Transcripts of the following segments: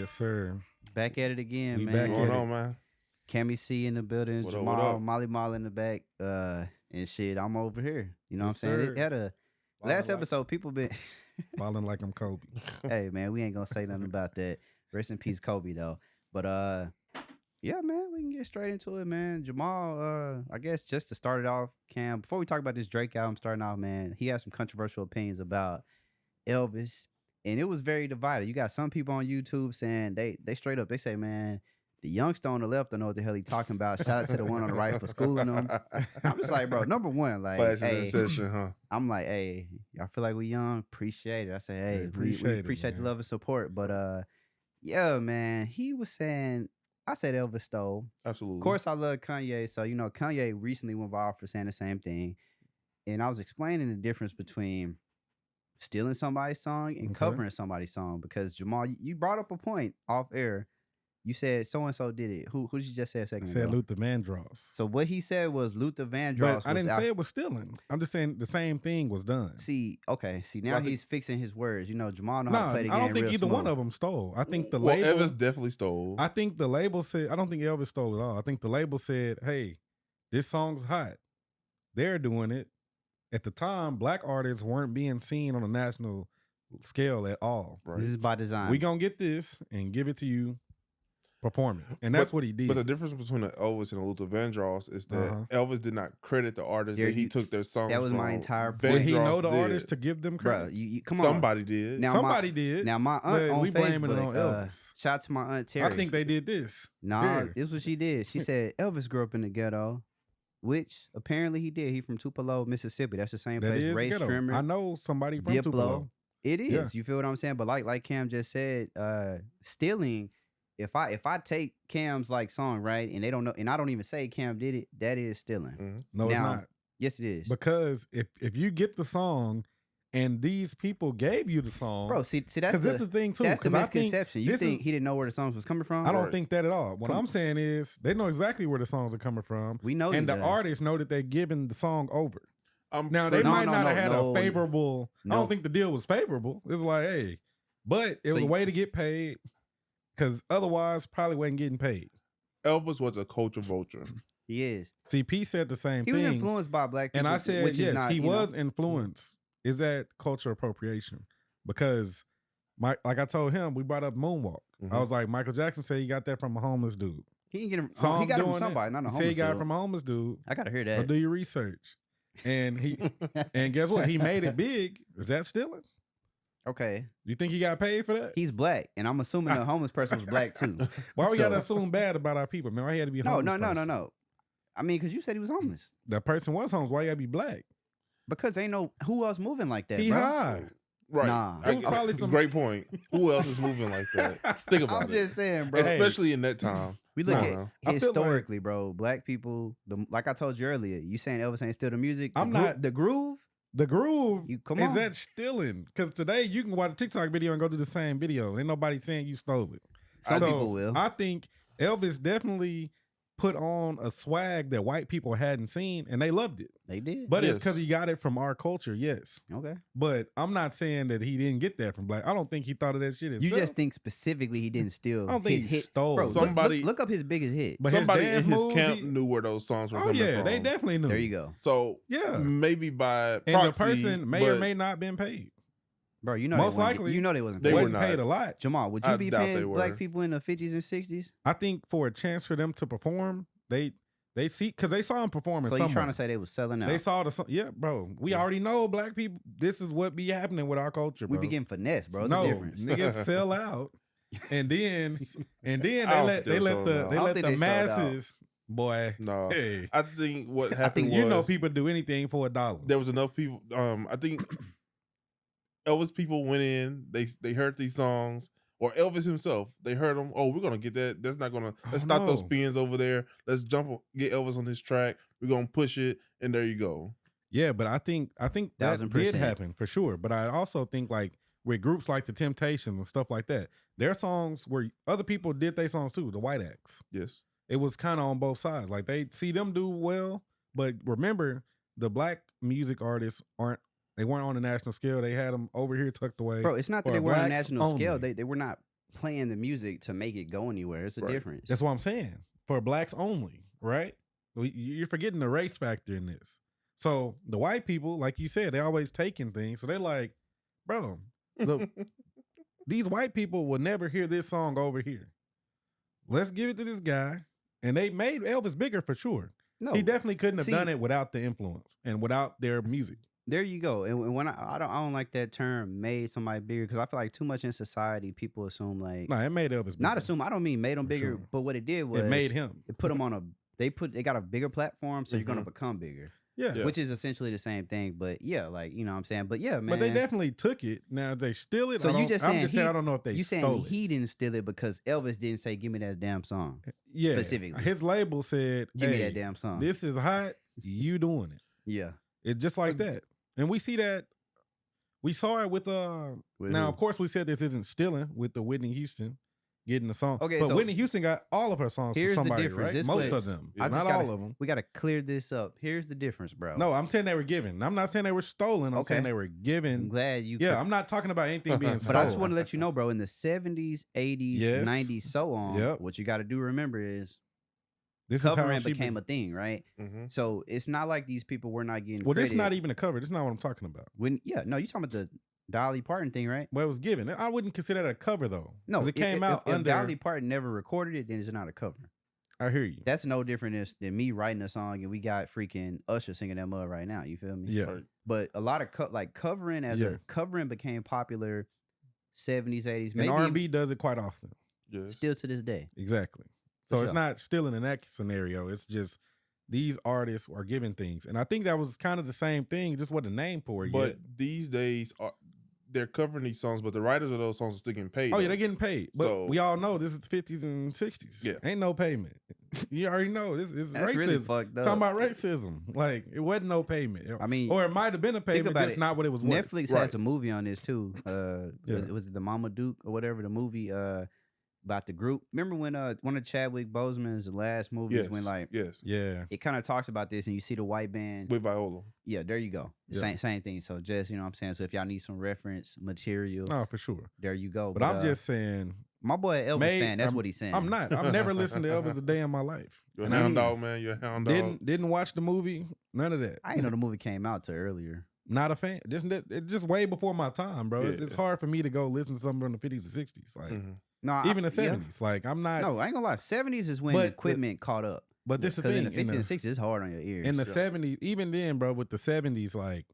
Yes, sir. Back at it again, We man. back What's going on, man? Cami C in the building, What up, Jamal, what up? Molly Mall in the back, and shit. I'm over here. You know Yes, what I'm saying? sir. It had a last episode. People been, Balling like I'm Kobe. hey man, we ain't gonna say nothing about that. Rest in peace, Kobe though. But yeah, man, we can get straight into it, man. Jamal, I guess just to start it off, Cam. Before we talk about this Drake album starting off, man, he has some controversial opinions about Elvis, and it was very divided. You got some people on YouTube saying they straight up they say, man, the youngster on the left don't know what the hell he talking about. Shout out to the one on the right for schooling them. I'm just like, bro, number one, like, Classes hey, in session, huh? I'm like, hey, y'all feel like we young? Appreciate it. I say, hey, we appreciate the love and support. But yeah, man, he was saying, I said Elvis stole. Absolutely. Of course, I love Kanye. So, you know, Kanye recently went viral for saying the same thing. And I was explaining the difference between stealing somebody's song and covering somebody's song. Because Jamal, you brought up a point off air. You said so-and-so did it. Who did you just say a second ago? I said Luther Vandross. So what he said was Luther Vandross. But I didn't say it was stealing. I'm just saying the same thing was done. See, now he's fixing his words. You know, Jamal know No, how to play the game I don't think real either smooth. one of them stole. I think the well, label. Elvis definitely stole. I think the label said. I don't think Elvis stole at all. I think the label said, "Hey, this song's hot. They're doing it." At the time, black artists weren't being seen on a national scale at all. Right. This is by design. We gonna get this and give it to you. Performing, and that's what he did. But the difference between the Elvis and the Luther Vandross is that Elvis did not credit the artist that he took their song. That was from. my entire point. Did he know the Vandross artist did. to give them Bro, credit? you come on. Somebody did. Now Somebody did. Now my but aunt on we blaming it Facebook, on Elvis. shout out to my aunt Terry. I think they did this. Nah, Here. this is what she did. She said Elvis grew up in the ghetto, which apparently he did. He from Tupelo, Mississippi. That's the same That place. is Ray the ghetto. Shrimmer, I know somebody from Diplo. Tupelo. It is. Yeah. You feel what I'm saying? But like Cam just said, stealing. If I take Cam's like song, right, and they don't know, and I don't even say Cam did it, that is stealing. Mm-hmm. No, it's Now, not. Yes, it is. Because if you get the song and these people gave you the song, Bro, see that's because this is the thing too. That's the 'cause I think misconception. You this think is- he didn't know where the songs was coming from? I don't Right. think that at all. What I'm saying is they know exactly where the songs are coming from, We know and he the does. artists know that they're giving the song over. I'm Now they pretty- might not have had no. a favorable. I No. don't think the deal was favorable. It's like, hey, but it So was a you- way to get paid, because otherwise probably wasn't getting paid. Elvis was a culture vulture. He is. See, P said the same He thing, was influenced by black people. and I said which is yes, not, he you know, was influenced. Is that cultural appropriation? Because like I told him, we brought up Moonwalk. Mhm. I was like, Michael Jackson said he got that from a homeless dude. He didn't get him. So he I'm got it from doing somebody, not a He said homeless he got it dude. from a homeless dude. I gotta hear But that. do your research. And he and guess what? He made it big. Is that stealing? Okay, You think he got paid for that? he's black, and I'm assuming the homeless person was black too. Why we gotta So- assume bad about our people, man? Why he had to be a No, homeless no. person? I mean, because you said he was homeless. That person was homeless. Why you gotta be black? Because ain't no who else moving like that, He bro. high. Right. Nah. It was probably some- Great point. Who else is moving like that? Think about I'm it. just saying, bro. Hey. Especially in that time. We look Nah. at I feel like- historically, bro. Black people, like I told you earlier, you saying Elvis ain't still the music. I'm not- the groove. The groove You come is on. that stealing? Because today you can watch a TikTok video and go do the same video. Ain't nobody saying you stole it. Some So, people will. I think Elvis definitely put on a swag that white people hadn't seen, and they loved it. They did. But it's Yes. because he got it from our culture, yes. okay. But I'm not saying that he didn't get that from black. I don't think he thought of that shit You himself. just think specifically he didn't steal. I don't think his he hit. stole. Bro, Somebody- look up his biggest hit. But his Somebody in dance his moves, camp he- knew where those songs were Oh coming yeah, from. they definitely knew. There you go, So Yeah. maybe by And proxy, the person may or but may not been paid. bro. You know, Most they wasn't- likely, you know they wasn't. they paid. were Wasn't not. paid a lot. Jamal, would I you be doubt they paying were. black people in the 50s and 60s? I think for a chance for them to perform, they see because they saw him performing. So you somewhere. trying to say they was selling out? They saw yeah, bro. We already know black people. This is what be happening with our culture, we bro. be getting finesse, bro. It's no a difference. niggas sell out, and then I they don't let think they were the selling out. they I don't let think the they sold out. masses, boy. No. Hey, I think what I happened think was you know people do anything for $1. there was enough people. I think Elvis people went in. They heard these songs, or Elvis himself. They heard them. Oh, we're gonna get that. That's not gonna. Let's stop those no. spins over there. Let's get Elvis on this track. We're gonna push it, and there you go. Yeah, but I think that did 1000%. happen for sure. But I also think like with groups like the Temptations and stuff like that, their songs where other people did their songs too. The white acts. Yes. It was kind of on both sides. Like they see them do well, but remember the black music artists weren't on the national scale. They had them over here tucked away. Bro, it's not that Or they weren't on a blacks national scale. only. They were not playing the music to make it go anywhere. It's a difference. That's what I'm saying. For blacks only, right? You're forgetting the race factor in this. So the white people, like you said, they always taking things. So they're like, bro, these white people will never hear this song over here. Let's give it to this guy. And they made Elvis bigger for sure. No, he definitely couldn't have done it without the influence and without their music. There you go. And when I don't like that term, made somebody bigger, because I feel like too much in society, people assume like no, it made Elvis bigger. Not assume. I don't mean made him bigger, sure. but what it did was it made him. It put him on a. They got a bigger platform, so you're gonna become bigger. Yeah. Which is essentially the same thing, but yeah, like, you know what I'm saying? But yeah, man. But they definitely took it. Now they steal it. So you just saying, I don't know if they you saying stole he didn't steal it because Elvis didn't say, give me that damn song. Yeah. Specifically. His label said, give me that damn song. This is hot. You doing it. Yeah. It's just like that. And we see that. We saw it with now, who? of course, we said this isn't stealing with the Whitney Houston getting the song. Okay, but so Whitney Houston got all of her songs from somebody, right? This Most of them. Not all of them. We got to clear this up. Here's the difference, bro. No, I'm saying they were given. I'm not saying they were stolen. I'm saying they were given. I'm glad you. Yeah, I'm not talking about anything being stolen. But I just want to let you know, bro, in the 70s, 80s, 90s, so on, what you got to do remember is this covering is how became a thing, right? So it's not like these people were not getting this is not even a cover. This is not what I'm talking about. No, you're talking about the Dolly Parton thing, right? Well, it was given. I wouldn't consider that a cover, though. No, it came out if under. Dolly Parton never recorded it, then it's not a cover. I hear you. That's no different than me writing a song and we got freaking Usher singing that mud right now. You feel me? Yeah. But a lot of covering covering became popular 70s, 80s. And R&B does it quite often. Yes. Still to this day. Exactly. So it's not stealing in that scenario. It's just these artists are giving things. And I think that was kind of the same thing, just what the name for it. But these days, they're covering these songs, but the writers of those songs are still getting paid. Oh, yeah, they're getting paid. But we all know this is the 50s and 60s. Yeah. Ain't no payment. You already know. This is That's racism. really fucked up. Talking about racism. Like, it wasn't no payment. I mean, or it might have been a payment, just not what it was worth. Netflix has a movie on this, too. Was it the Mama Duke or whatever, the movie about the group? Remember when one of Chadwick Boseman's last movies when it kind of talks about this and you see the white band with Viola. Yeah, there you go. Same thing. So just, you know what I'm saying? So if y'all need some reference material, for sure. There you go. But I'm just saying, my boy Elvis fan, that's what he's saying. I'm not. I've never listened to Elvis a day in my life. You're a hound dog, man. You're a hound dog. Didn't watch the movie. None of that. I didn't know the movie came out till earlier. Not a fan. It's just way before my time, bro. It's hard for me to go listen to something from the 50s and 60s. Like no, even the 70s. Like I'm not. No, I ain't gonna lie. 70s is when the equipment caught up. But this is the thing. In the 50s and 60s, it's hard on your ears. In the 70s, even then, bro, with the 70s, like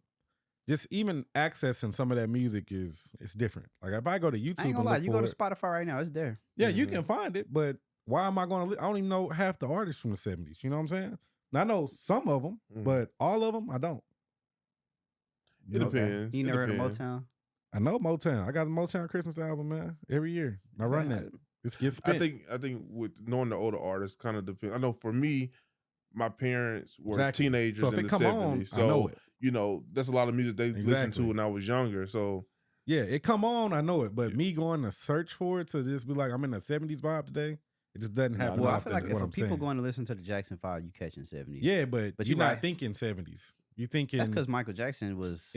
just even accessing some of that music it's different. Like if I go to YouTube, I ain't gonna lie. You go to Spotify right now, it's there. Yeah, you can find it, but why am I going to? I don't even know half the artists from the 70s. You know what I'm saying? I know some of them, but all of them, I don't. It depends. You never heard of Motown? I know Motown. I got a Motown Christmas album, man. Every year, I run that. It gets spent. I think with knowing the older artists, kind of depends. I know for me, my parents were teenagers in the 70s, so you know that's a lot of music they listened to when I was younger. So yeah, it come on, I know it, but me going to search for it to just be like I'm in a 70s vibe today, it just doesn't happen. Well, I feel like if people going to listen to the Jackson 5, you catching 70s. Yeah, but you're not thinking 70s. You thinking that's because Michael Jackson was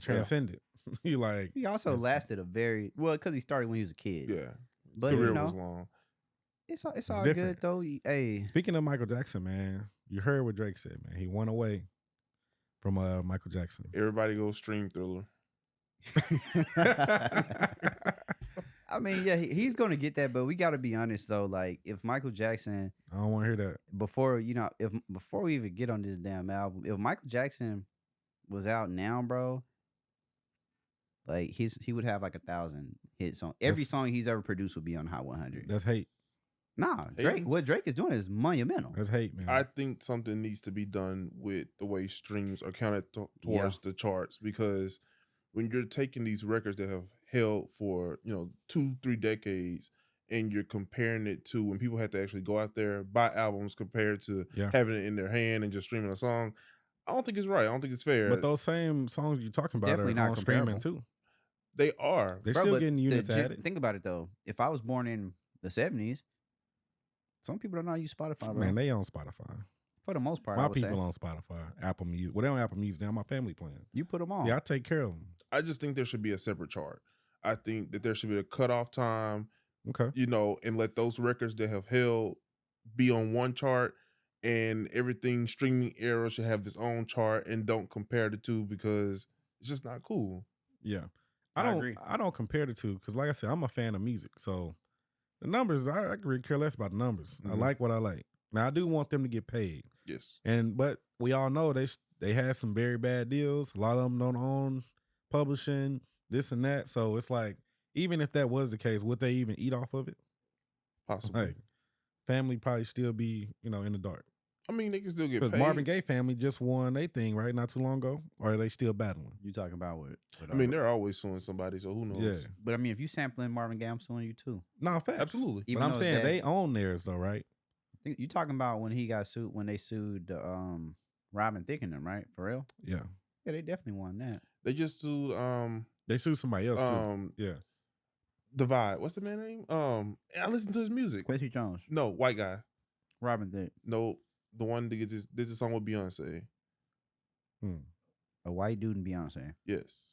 transcended. You like he also lasted a very because he started when he was a kid. Yeah, but career was long. It's all good though. Hey, speaking of Michael Jackson, man, you heard what Drake said, man. He won away from Michael Jackson. Everybody go stream Thriller. I mean, yeah, he's gonna get that, but we got to be honest though. Like, if Michael Jackson, I don't want to hear that. Before we even get on this damn album, if Michael Jackson was out now, bro, like he would have like 1,000 hits on every song he's ever produced would be on Hot 100. That's hate. Nah, Drake. What Drake is doing is monumental. That's hate, man. I think something needs to be done with the way streams are counted towards the charts, because when you're taking these records that have held for 2-3 decades and you're comparing it to when people had to actually go out there buy albums compared to having it in their hand and just streaming a song, I don't think it's right. I don't think it's fair. But those same songs you're talking about definitely are not on streaming too. They are. They're still getting units added. Think about it though. If I was born in the 70s, some people don't know how to use Spotify, bro. Man, they on Spotify. For the most part, my people on Spotify, Apple Music. Well, they on Apple Music now. My family playing. You put them on. Yeah, I take care of them. I just think there should be a separate chart. I think that there should be a cutoff time Okay. You know, and let those records that have held be on one chart, and everything streaming era should have its own chart, and don't compare the two because it's just not cool. Yeah. I agree. I don't compare the two because, like I said, I'm a fan of music. So the numbers, I really care less about the numbers. I like what I like. Now I do want them to get paid. Yes. But we all know they had some very bad deals. A lot of them don't own publishing, this and that. So it's like, even if that was the case, would they even eat off of it? Possibly. Like, family probably still be, in the dark. I mean, they can still get Because paid. Marvin Gaye family just won their thing, right? Not too long ago. Or are they still battling? You talking about what? I mean, they're always suing somebody, so who knows? Yeah. But I mean, if you sampling Marvin Gaye, I'm suing you too. No, facts. Absolutely. Even But I'm though saying that- they own theirs though, right? You talking about when he got sued, when they sued Robin Thicke and them, right? For real? Yeah. Yeah, they definitely won that. They just sued They sued somebody else too. Yeah. Divide. What's the man name? I listen to his music. Quincy Jones, No, white guy. Robin Thicke, No, the one that did this song with Beyonce. a white dude and Beyonce. Yes.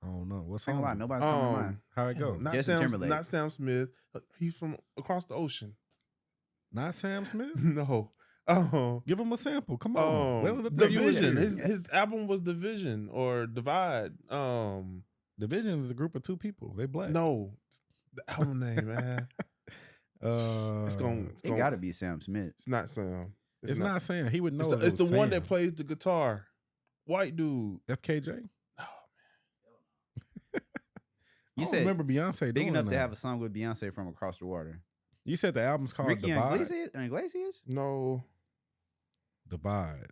I don't know. What Ain't song? gonna lie, nobody's coming to mind. How it go? Not Justin Sam. Timberlake. Not Sam Smith. He's from across the ocean. Not Sam Smith? No. Give him a sample. Come on. Let the Division. viewers hear it. His album was Division or Divide. Division is a group of two people. They black. No, the album name, man. It's It got to be Sam Smith. It's not Sam. It's not Sam. He would know. It's the one that Sam. plays the guitar. White dude. FKJ. You I said remember Beyonce big doing enough to that. have a song with Beyonce from across the water. You said the album's called Ricky Divide. Iglesias? No. Divide.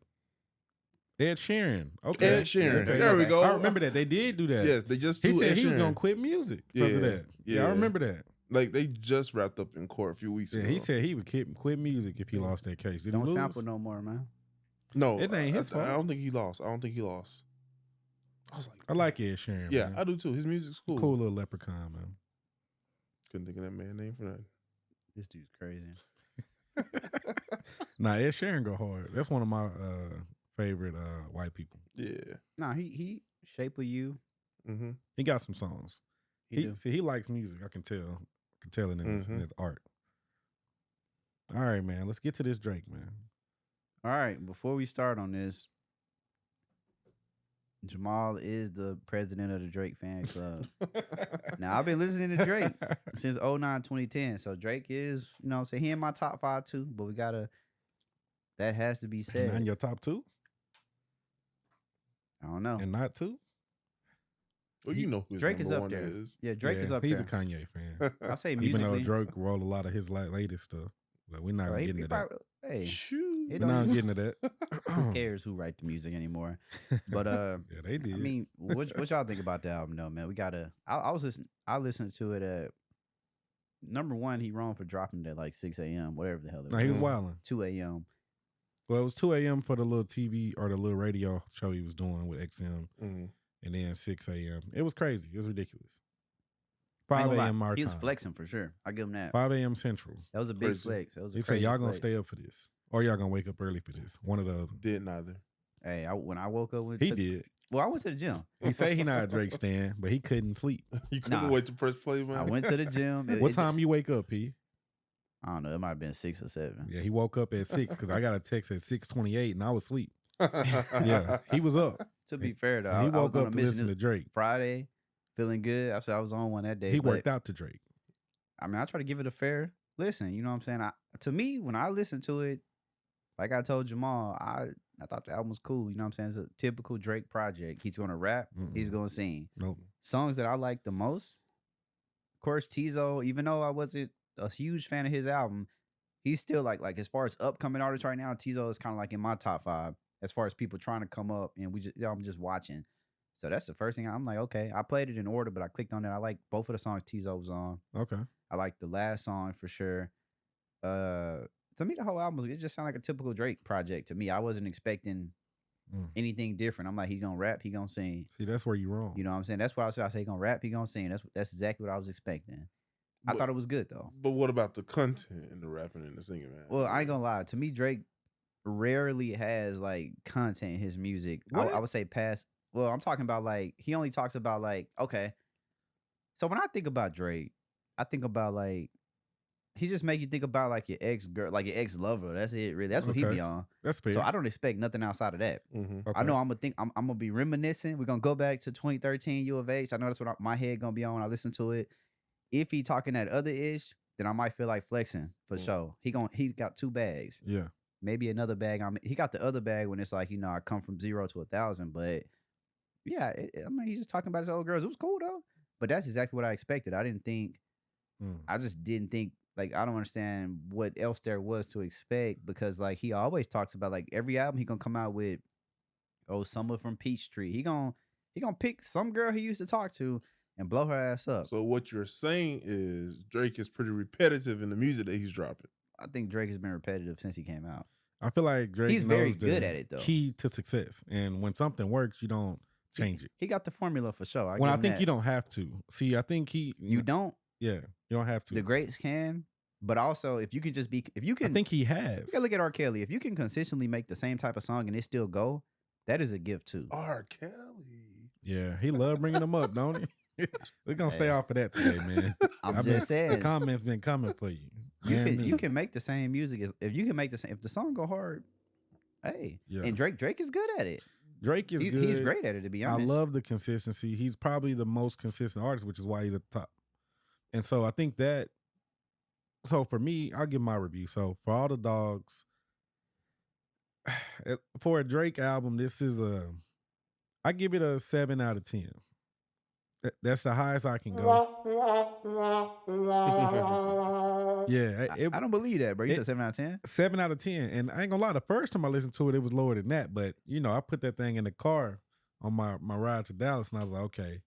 Ed Sheeran. Okay. Ed Sheeran. Okay. There we go. I remember that. They did do that. Yes, they just He sued said Ed he was Sheeran. gonna quit music because of that. Yeah, I remember that. Like they just wrapped up in court a few weeks Yeah, ago. he said he would quit music if he lost that case. Did Don't he lose? sample no more, man. No, It ain't his fault. I don't think he lost. I was like, I like Ed Sheeran. yeah, man. I do too. His music's cool. Cool little leprechaun, man. Couldn't think of that man name for that. This dude's crazy. Nah, Ed Sheeran go hard. That's one of my favorite white people. Yeah. Nah, he Shape of You. Mm-hmm. He got some songs. do. He likes music. I can tell. I can tell it in his art. All right, man. Let's get to this Drake, man. All right, before we start on this, Jamal is the president of the Drake fan club. Now, I've been listening to Drake since 2010. So Drake is, he in my top 5 too, but that has to be Not in said. your top 2 I don't know. and not 2? Well, you know who his Drake is number up one there. is. Yeah, Drake is up he's there. a Kanye fan. I say Even though musically. Drake wrote a lot of his latest stuff. But we're not Well, he getting to that. Hey, Shoot. it We're not don't- getting to that. who cares who write the music anymore? But Yeah, they did. I mean, what y'all think about the album though, man? We gotta. I listened to it at number one. He wrong for dropping it at like 6 a.m. Whatever the hell it no, he was was. wilding. 2 a.m. Well, it was 2 a.m. for the little TV or the little radio show he was doing with XM, Mhm. and then 6 a.m. It was crazy. It was ridiculous. I ain't 5 gonna lie, a.m. our He was time. flexing for sure. I give him that. 5 a.m. Central. That was a big Crazy. flex. That was a He said, crazy y'all going to flex. stay up for this. Or y'all going to wake up early for this. One of the other. Did neither. Hey, when I woke up, He did. Well, I went to the gym. He say he not a Drake stan, but he couldn't sleep. You couldn't Nah. wait to press play, man. I went to the gym. What time you wake up, P? I don't know. It might have been 6 or 7. Yeah, he woke up at 6 because I got a text at 6:28 and I was asleep. Yeah, he was up. To be fair though, And he I was woke on a up to mission listen to Drake. Friday, feeling good. I was on one that day. He but- worked out to Drake. I mean, I try to give it a fair listen. You know what I'm saying? To me, when I listen to it, like I told Jamal, I thought the album was cool. You know what I'm saying? It's a typical Drake project. He's going to rap. He's going to sing. Nope. Songs that I like the most, of course, Tizo, even though I wasn't a huge fan of his album, he's still like as far as upcoming artists right now, Tizo is kind of like in my top 5 as far as people trying to come up, and I'm just watching. So that's the first thing I'm like, okay. I played it in order, but I clicked on it. I like both of the songs Tizo was on. Okay. I like the last song for sure. To me, the whole album, it just sounded like a typical Drake project to me. I wasn't expecting anything different. I'm like, he gonna rap, he gonna sing. See, that's where you wrong. You know what I'm saying? That's what I said. I say he gonna rap, he gonna sing. That's exactly what I was expecting. I But- thought it was good though. But what about the content and the rapping and the singing, man? Well, I ain't gonna lie. To me, Drake rarely has like content in his music. I would say past. Well, I'm talking about like he only talks about like okay. So when I think about Drake, I think about like he just make you think about like your ex girl, like your ex lover. That's it, really. That's what he Okay. be on. That's fair. So I don't expect nothing outside of that. Mm-hmm. I know I'm gonna be reminiscing. We're gonna go back to 2013 U of H. I know that's what my head gonna be on when I listen to it. If he talking that other ish, then I might feel like flexing for sure. He's got 2 bags. Yeah. Maybe another bag. He got the other bag when it's like, I come from 0 to 1,000. But yeah, I mean, he's just talking about his old girls. It was cool though. But that's exactly what I expected. I just didn't think, like, I don't understand what else there was to expect, because like he always talks about like every album he gonna come out with, someone from Peachtree. He gonna pick some girl he used to talk to and blow her ass up. So what you're saying is Drake is pretty repetitive in the music that he's dropping. I think Drake has been repetitive since he came out. I feel like Drake He's very knows good the at it, though. key to success. And when something works, you don't change it. He got the formula for sure. I think you don't have to. See, I think You don't. Yeah, you don't have to. The greats can, but also if you can I think he has. You gotta look at R. Kelly. If you can consistently make the same type of song and it still go, that is a gift too. R. Kelly. Yeah, he love bringing them up, don't he? We're gonna stay off of that today, man. I'm just saying. The comments been coming for you. You can make the same music if you can make the same. If the song go hard, hey. Yeah. And Drake is good at it. Drake is good. He's great at it, to be honest. I love the consistency. He's probably the most consistent artist, which is why he's at the top. And so I think that. So for me, I'll give my review. So for all the dogs, for a Drake album, I give it a 7 out of 10. That's the highest I can go. Yeah. I don't believe that, bro. You said 7 out of 10? 7 out of 10. And I ain't gonna lie, the first time I listened to it was lower than that. But, I put that thing in the car on my ride to Dallas, and I was like, okay,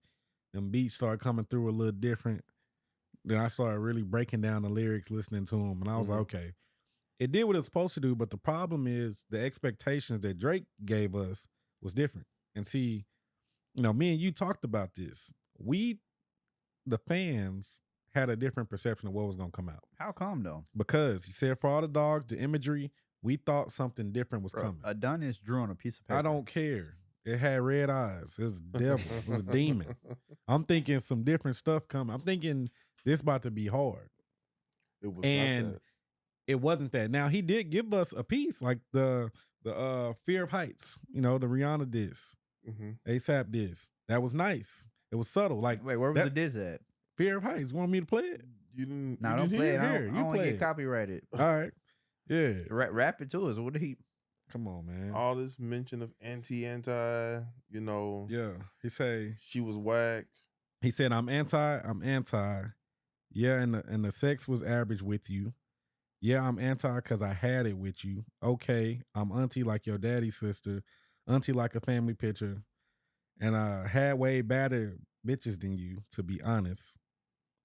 them beats started coming through a little different. Then I started really breaking down the lyrics, listening to them, and I was like, okay, it did what it's supposed to do. But the problem is the expectations that Drake gave us was different. And see, me and you talked about this. The fans, had a different perception of what was going to come out. How come though? Because he said for all the dogs, the imagery, we thought something different was coming. Adonis drew on a piece of paper. I don't care. It had red eyes. It was a devil. It was a demon. I'm thinking some different stuff coming. I'm thinking this about to be hard. It was and not that. It wasn't that. Now he did give us a piece like the Fear of Heights, the Rihanna diss, ASAP diss. That was nice. It was subtle. Like, wait, where was the diss at? Fear of Heights. Want me to play it? You didn't. No, don't play it. I don't want to get copyrighted. All right. Yeah. Rap it to us. What did he? Come on, man. All this mention of anti, Yeah. He say she was whack. He said, I'm anti. Yeah, and the sex was average with you. Yeah, I'm anti because I had it with you. Okay, I'm auntie like your daddy's sister. Auntie like a family picture. And I had way badder bitches than you, to be honest.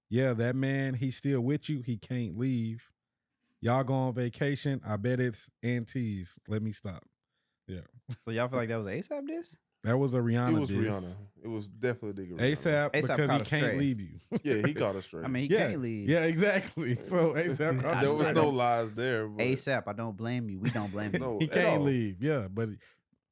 Yeah, that man, he's still with you. He can't leave. Y'all go on vacation. I bet it's aunties. Let me stop. Yeah. So y'all feel like that was an ASAP diss? That was a Rihanna It was diss. Rihanna. It was definitely Rihanna. ASAP because he can't leave you. Yeah, he caught us straight. I mean, he can't leave. Yeah, exactly. So ASAP. There was no lies there. But ASAP, I don't blame you. We don't blame you. No, he can't leave. Yeah, but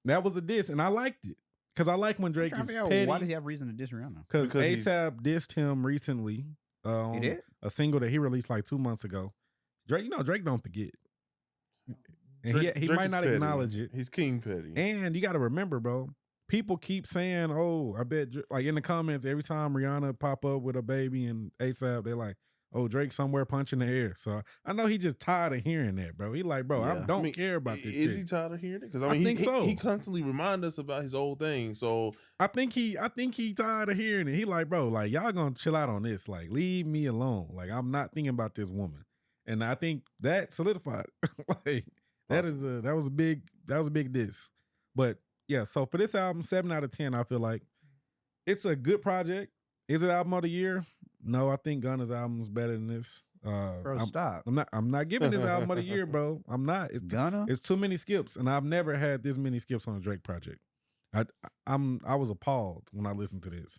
that was a diss, and I liked it. Because I like when Drake is petty. Why does he have reason to diss Rihanna? Because ASAP dissed him recently. He did? A single that he released like 2 months ago. Drake, Drake don't forget. And Drake he might not petty. acknowledge it. He's king petty. And you got to remember, bro, people keep saying, oh, I bet, like in the comments, every time Rihanna pop up with a baby and ASAP, they're like, oh, Drake somewhere punching the air. So I know he just tired of hearing that, bro. He like, bro, I don't care about this shit. Is he tired of hearing it? Because I think so. He constantly reminds us about his old thing. So I think he tired of hearing it. He like, bro, like y'all gonna chill out on this. Like, leave me alone. Like, I'm not thinking about this woman. And I think that solidified. Like that was a big diss. But yeah, so for this album, 7 out of 10, I feel like it's a good project. Is it album of the year? No, I think Gunna's album is better than this. Bro, stop. I'm not giving this album of the year, bro. I'm not. Gunna? It's too many skips, and I've never had this many skips on a Drake project. I was appalled when I listened to this.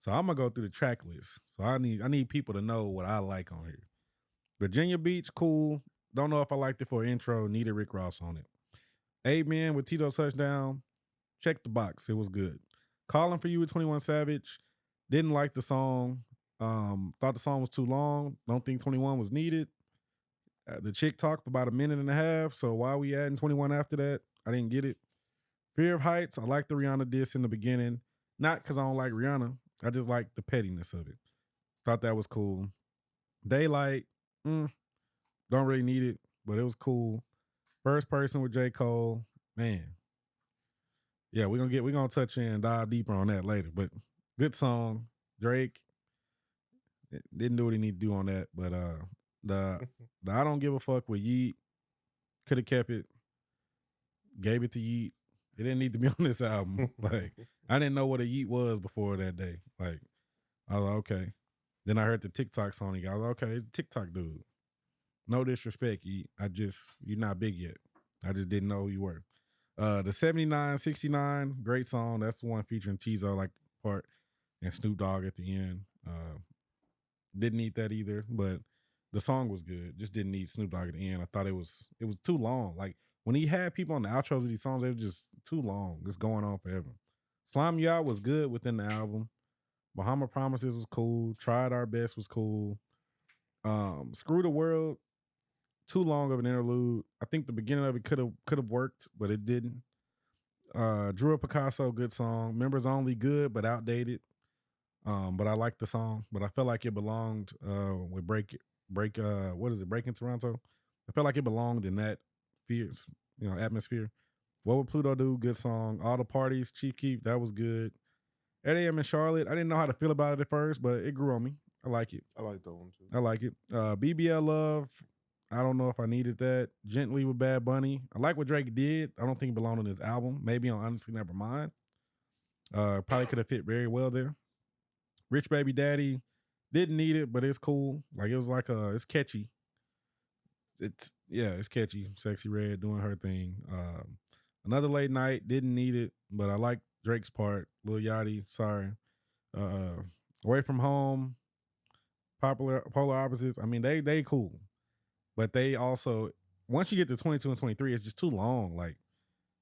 So I'm gonna go through the track list. So I need people to know what I like on here. Virginia Beach, cool. Don't know if I liked it for intro. Needed Rick Ross on it. Amen with Tito Touchdown. Check the box. It was good. Calling for You with 21 Savage. Didn't like the song. Thought the song was too long. Don't think 21 was needed. The chick talked for about a minute and a half. So why we adding 21 after that? I didn't get it. Fear of Heights. I like the Rihanna diss in the beginning. Not because I don't like Rihanna. I just like the pettiness of it. Thought that was cool. Daylight. Don't really need it, but it was cool. First Person with J.Cole. Man. Yeah, we're gonna touch in and dive deeper on that later. But good song. Drake didn't do what he needed to do on that. But the I Don't Give a Fuck with Yeet. Could have kept it. Gave it to Yeet. It didn't need to be on this album. Like, I didn't know what a Yeet was before that day. Like, I was like, okay. Then I heard the TikTok song. I was like, okay, it's a TikTok dude. No disrespect, Yeet. You're not big yet. I just didn't know who you were. The 79, 69, great song. That's the one featuring Tizo, like part, and Snoop Dogg at the end. Didn't need that either, but the song was good. Just didn't need Snoop Dogg at the end. I thought it was too long. Like when he had people on the outros of these songs, they were just too long. Just going on forever. Slime You Out was good within the album. Bahama Promises was cool. Tried Our Best was cool. Screw the World, too long of an interlude. I think the beginning of it could have worked, but it didn't. Drew a Picasso, good song. Members Only, good but outdated. But I like the song. But I felt like it belonged with Break. What is it? Breaking Toronto. I felt like it belonged in that fierce, atmosphere. What Would Pluto Do? Good song. All the Parties, Chief Keef, that was good. 8 a.m. in Charlotte. I didn't know how to feel about it at first, but it grew on me. I like it. I like that one too. I like it. BBL Love. I don't know if I needed that. Gently with Bad Bunny. I like what Drake did. I don't think it belonged on his album. Maybe on Honestly Nevermind. Probably could have fit very well there. Rich Baby Daddy. Didn't need it, but it's cool. Like it was like it's catchy. It's catchy. Sexyy Red doing her thing. Another Late Night. Didn't need it, but I like Drake's part. Lil Yachty. Sorry. Away From Home. Polar Opposites. I mean, they cool. But they also, once you get to 22 and 23, it's just too long. Like,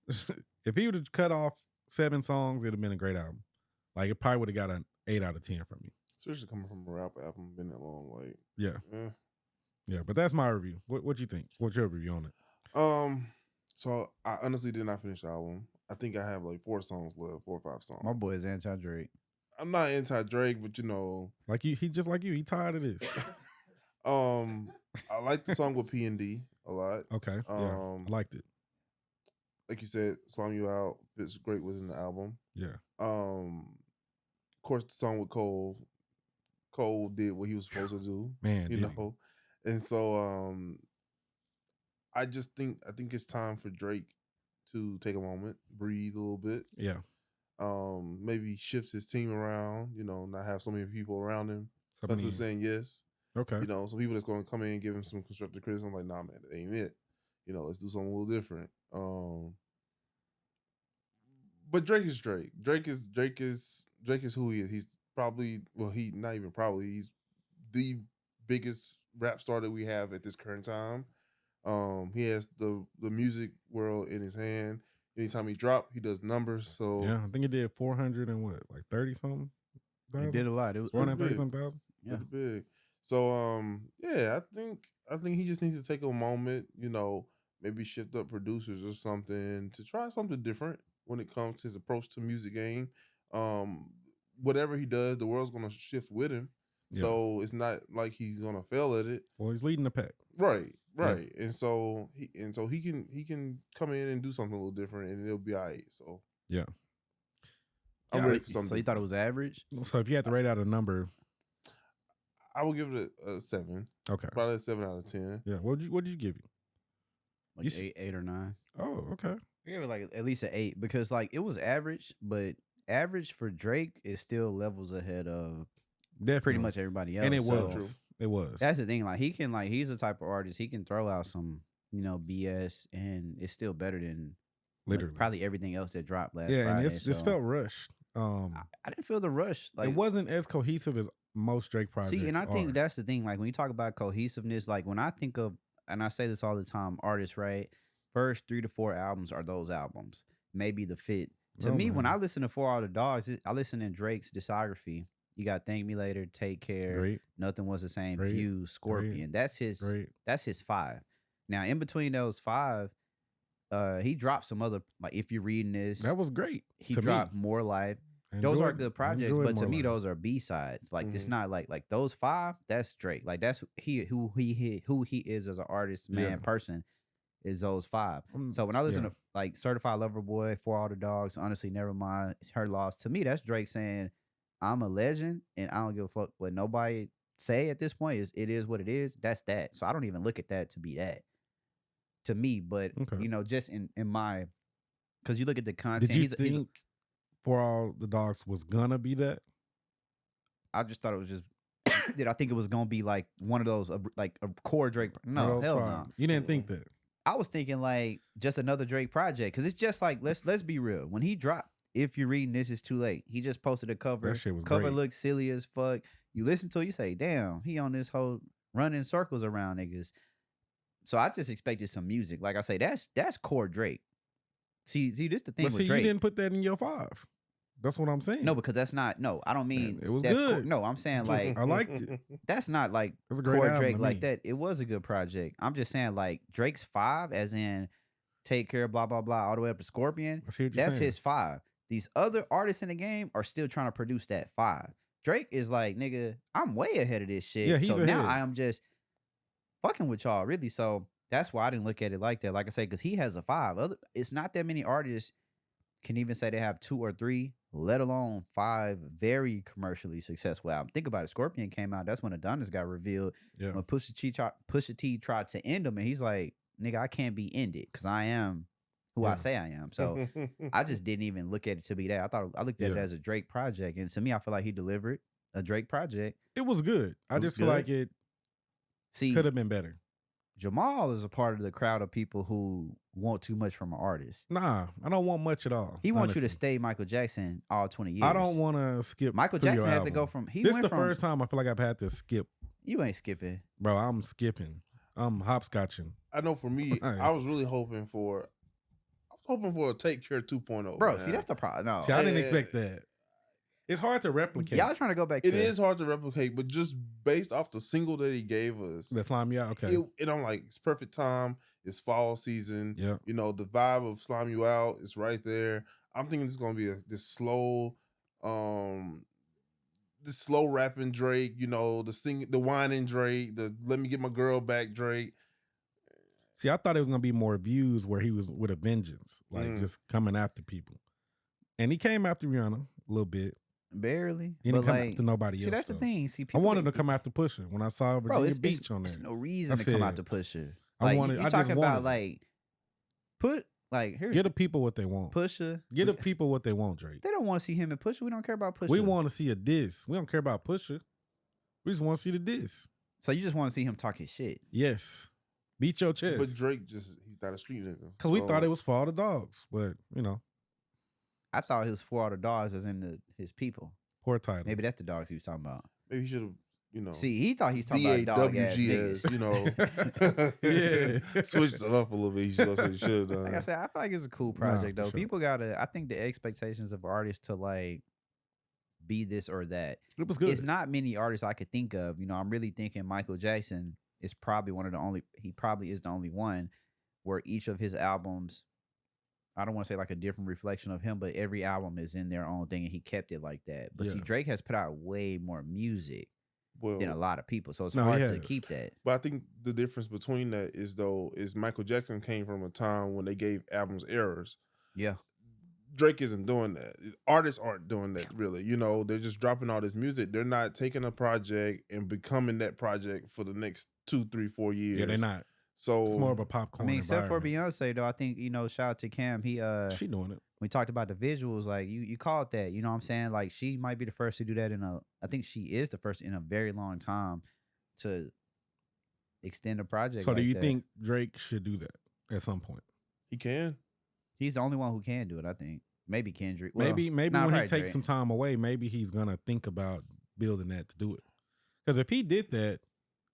if he would have cut off 7 songs, it'd have been a great album. Like, it probably would have got an 8 out of 10 from me. Especially coming from a rap album, been that long. Like, Yeah. But that's my review. What you think? What's your review on it? So I honestly did not finish the album. I think I have like 4 songs left, 4 or 5 songs. My boy is anti-Drake. I'm not anti-Drake, but like he just like you. He tired of this. I like the song with P&D a lot. Okay. I liked it. Like you said, Slime You Out fits great within the album. Yeah. Of course, the song with Cole. Cole did what he was supposed to do. Man, you know. And so I think it's time for Drake to take a moment, breathe a little bit. Yeah. Maybe shift his team around, not have so many people around him. That's just saying yes. Okay. Some people that's going to come in and give him some constructive criticism, like, nah, man, that ain't it. Let's do something a little different. But Drake is Drake. Drake is who he is. He's probably, he's the biggest rap star that we have at this current time. He has the music world in his hand. Anytime he drop, he does numbers. So yeah, I think he did 400 and what, like 30 something. He did a lot. It was 430 something thousand. Yeah, big. So I think he just needs to take a moment. Maybe shift up producers or something to try something different when it comes to his approach to music game. Whatever he does, the world's gonna shift with him. Yeah. So it's not like he's gonna fail at it. Well, he's leading the pack. Right. Yeah. And so he can come in and do something a little different, and it'll be all right. So yeah, I'm ready for something. So you thought it was average? So if you had to rate out a number, I would give it a 7. Okay, probably a 7 out of 10. Yeah. What did you give it? Like 8 or 9. Oh, okay. I gave it like at least an 8 because like it was average, but average for Drake is still levels ahead of pretty much everybody else. And it so was. It was. That's the thing. Like he's the type of artist, he can throw out some, BS and it's still better than literally probably everything else that dropped last Friday. And this felt rushed. I didn't feel the rush. Like it wasn't as cohesive as most Drake projects. See, and I think that's the thing. Like when you talk about cohesiveness, like when I think of, and I say this all the time, artists, right? First 3 to 4 albums are those albums. Maybe the fit. To me, when I listen to For All the Dogs, I listen to Drake's discography. You got Thank Me Later, Take Care, Great. Nothing Was the Same, Great. View, Scorpion. That's his. Great. That's his 5. Now, in between those 5, he dropped some other. Like, if you're reading this, That was great. he to dropped me. More Life. I Those are enjoyed- good I projects, enjoyed but to More me, Life. those are B-sides. Like, it's not like those 5. That's Drake. Like, that's who he is as an artist, man, Yeah. person. Is those 5. So when I listen to like Certified Lover Boy, For All the Dogs, Honestly Nevermind, Her Loss, to me that's Drake saying, I'm a legend and I don't give a fuck what nobody say at this point. It is what it is. That's that. So I don't even look at that to be that. To me, but Okay. you know, just in my, because you look at the content. Did you he's think For All the Dogs was gonna be that? I just thought it was just. Did I think it was gonna be like one of those like a core Drake? No, That was hell fine. no. You didn't think that. I was thinking like just another Drake project because it's just like let's be real. When he dropped, if you're reading this, is too late. He just posted a cover. That shit was cover great. looks silly as fuck. You listen to it, you say, "Damn, he on this whole running circles around niggas." So I just expected some music. Like I say, that's core Drake. See, this the thing But with see, Drake. you didn't put that in your 5. That's what I'm saying. No, because that's not. No, I don't mean it was that's good. No, I'm saying like I liked it. that's not like It was a great core album Drake to like me. that. It was a good project. I'm just saying like Drake's 5, as in Take Care, blah blah blah, all the way up to Scorpion. I see what you're That's saying. his 5. These other artists in the game are still trying to produce that 5. Drake is like, nigga, I'm way ahead of this shit. Yeah, he's so now ahead. I am just fucking with y'all, really. So that's why I didn't look at it like that. Like I said, because he has a 5. It's not that many artists can even say they have 2 or 3, let alone 5 very commercially successful albums. Think about it. Scorpion came out. That's when Adonis got revealed. Yeah. When Pusha T tried to end him, and he's like, nigga, I can't be ended because I am who I Yeah. say I am. So I just didn't even look at it to be that. I looked at it Yeah. as a Drake project. And to me, I feel like he delivered a Drake project. It was good. I was just feel good. like it See, could have been better. Jamal is a part of the crowd of people who want too much from an artist. Nah, I don't want much at all. He wants you to honestly. stay Michael Jackson all 20 years. I don't want to skip. Michael through your Jackson had to go album. from. He This is went the from. first time I feel like I've had to skip. You ain't skipping. Bro, I'm skipping. I'm hopscotching. I know for me, I was really hoping for a Take Care 2.0. Bro, man. see, that's the problem. No. See, I didn't Yeah. expect that. It's hard to replicate. Y'all trying to go back It to is hard to replicate, but just based off the single that he gave us, That Slime You Out? Okay. I'm like, it's perfect time. It's fall season. Yeah. You know, the vibe of Slime You Out is right there. I'm thinking it's gonna be this slow rapping Drake. You know, the whining Drake. The let me get my girl back Drake. See, I thought it was gonna be more views where he was with a vengeance, like just coming after people. And he came after Rihanna a little bit. Barely. He But didn't come like, after nobody else. see, that's the though. thing. See, I people wanted to come after Pusha when I saw Bro, Virginia Beach on there. It's no reason to come out to Pusha. I Like, wanted- you I just talking about wanted like here Get the people what they want. Pusha. Get the people what they want, Drake. They don't want to see him and Pusha. We don't care about Pusha. We want to see a diss. We don't care about Pusha. We just want to see the diss. So you just want to see him talk his shit. Yes. Beat your chest. But Drake he's not a street nigga. Because we So, thought it was for all the dogs. But, you know, I thought he was for all the dogs as in his people. poor title. Maybe that's the dogs he was talking about. maybe he should have, you know. See, he thought he was talking about dog ass niggas. DAWGS, you know. Yeah. Switched it up a little bit. That's what he should have done. Like I said, I feel like it's a cool project for though. sure. People gotta. I think the expectations of artists to like be this or that. It was good. It's not many artists I could think of. You know, I'm really thinking Michael Jackson is probably one of the only. He probably is the only one where each of his albums. I don't want to say like a different reflection of him, but every album is in their own thing, and he kept it like that. But see, Yeah. Drake has put out way more music Well, than a lot of people, so it's No, he hard to has. keep that. but I think the difference between that is Michael Jackson came from a time when they gave albums errors. Yeah, Drake isn't doing that. Artists aren't doing that really. You know, they're just dropping all this music. They're not taking a project and becoming that project for the next 2, 3, 4 years. Yeah, they're not. So It's more of a I popcorn mean, except for environment. Beyonce though, I think shout out to Cam. He She doing it. we talked about the visuals, like you called that, you know what I'm saying? Like she might be the first to do that I think she is the first in a very long time to extend a project. So do like you that. think Drake should do that at some point? he can. He's the only one who can do it? I think maybe Kendrick. Well, Maybe nah, when he probably takes Drake. some time away, maybe he's gonna think about building that to do it. Because if he did that,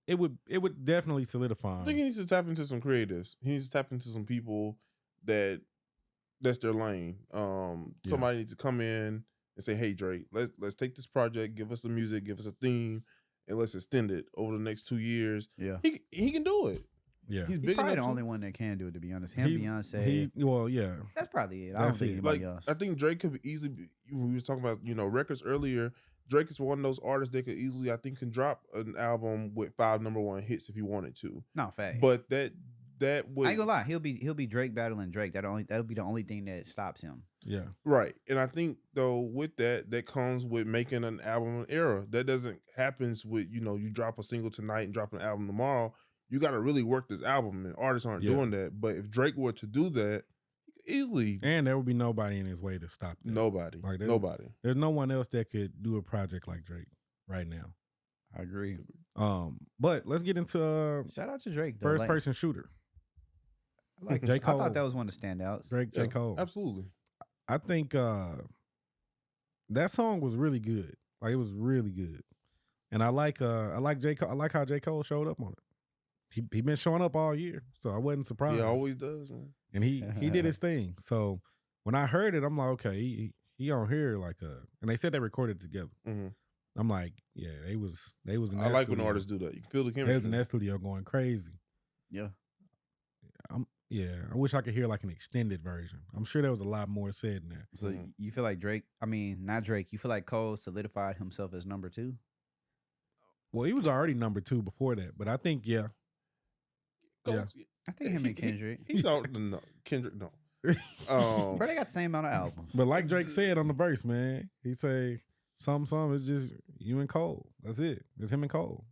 it would definitely solidify I think he needs to tap into some creatives. He needs to tap into some people that's their lane. Somebody needs to come in and say, "Hey Drake, let's take this project, give us the music, give us a theme, and let's extend it over the next 2 years." Yeah. He can do it. Yeah, He's He's big probably enough the to- only one that can do it, to be honest. Him, Beyonce. Yeah. That's probably it. I don't That's think it. anybody Like else. I think Drake could easily be. We was talking about records earlier. Drake is one of those artists that could easily, I think, can drop an album with 5 #1 hits if he wanted to. No, fact. But that would I ain't gonna lie. He'll be Drake battling Drake. That'll be the only thing that stops him. Yeah. right. And I think though with that comes with making an album an era. That doesn't happens with you drop a single tonight and drop an album tomorrow. You got to really work this album, and artists aren't Yeah. doing that. But if Drake were to do that, he could easily And there would be nobody in his way to stop that. nobody, Like, there's- nobody. There's no one else that could do a project like Drake right now. I agree. But let's get into Shout out to Drake. Though. first Like, person shooter. I like J. I Cole. thought that was one of the standouts. Drake, J. Yeah, Cole. absolutely. I think that song was really good. Like, it was really good. And I like J. Cole. I like how J. Cole showed up on it. He been showing up all year, so I wasn't surprised. He always does, man. And he did his thing. So when I heard it, I'm like, okay, he on here like and they said they recorded together. hmm I'm like, yeah, they was in I that like when studio. artists do that. You can feel the They was in chemistry. that studio going crazy. Yeah. I wish I could hear like an extended version. I'm sure there was a lot more said in there. So Mhm. you feel like Drake? I mean, not Drake. You feel like Cole solidified himself as number 2? Well, he was already number 2 before that, but I think yeah. Goes- I think him and Kendrick. He's out. No, Kendrick, no. Bro, they got the same amount of albums. But like Drake said on the verse, man, he say some it's just you and Cole. That's it. It's him and Cole.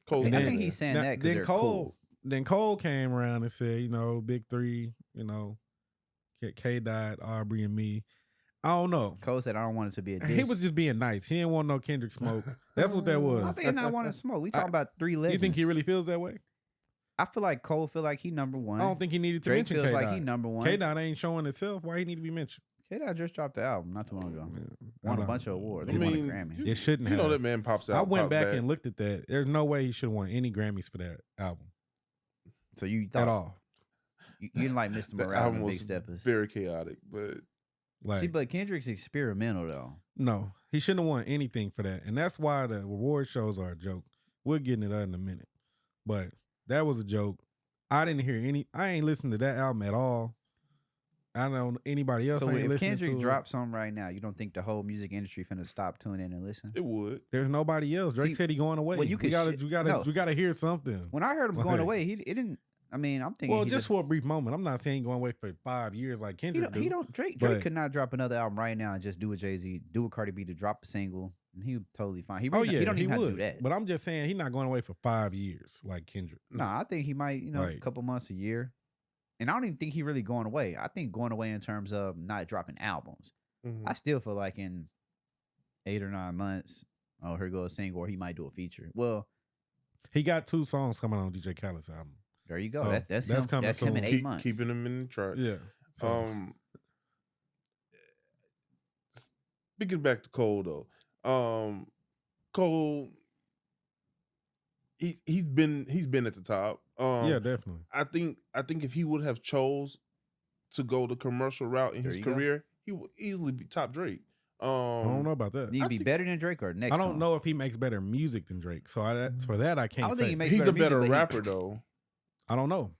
Cole's I in think there. he's saying Now- that because then they're Cole, cool. then Cole came around and said, big 3, K Dot, Aubrey, and me. I don't know. Cole said, "I don't want it to be a diss." He was just being nice. He didn't want no Kendrick smoke. That's what that I was. think not want to smoke. We talking about 3 legends. You think he really feels that way? I feel like Cole feel like he number 1. I don't think he needed to Drake mention feels K-Dot. like he number 1. K-Dot ain't showing itself. Why he need to be mentioned? K-Dot just dropped the album not too long ago. Man, Won a don't- bunch of awards. I He won a mean, Grammy. It shouldn't You have. know that man pops out. I went pop back and looked at that. There's no way he should have won any Grammys for that album So you at thought all. you didn't like Mr. The Morale album and was Big Steppers. very chaotic, but Like, See, but Kendrick's experimental though. no, he shouldn't have won anything for that. And that's why the award shows are a joke. We'll get into that in a minute. But that was a joke. I didn't hear I ain't listened to that album at all. I don't know anybody else So ain't if listening Kendrick to it. drops something right now, you don't think the whole music industry finna stop tuning in and listen? it would. There's nobody else. Drake See, said he going away. well, you could we gotta hear something. When I heard him going Like- away, it didn't. I mean, I'm thinking Well, he just for a brief moment. I'm not saying he going away for 5 years like he Kendrick don't, he do. don't Drake but- could not drop another album right now and just do a Jay-Z, do a Cardi B to drop a single, and he would totally fine. He Oh really yeah, he don't even have to would. do that. But I'm just saying he's not going away for 5 years like Kendrick. Nah, I think he might, a Right. couple months, a year. And I don't even think he really going away. I think going away in terms of not dropping albums. Mhm. I still feel like in 8 or 9 months, here goes a single, or he might do a feature. Well, He got 2 songs coming on DJ Khaled's album. there you go. So, That's that's him. coming That's him in soon. 8 months. Keeping them in the chart. Yeah. So, Speaking back to Cole though, Cole, he's been at the top. yeah, definitely. I think if he would have chose to go the commercial route in There his you go. career, he would easily be top Drake. I don't know about that. Need to I be think- better than Drake or next I to don't him? know if he makes better music than Drake. So for that I can't don't say. think he makes He's a better music, better but he- rapper though. I don't know.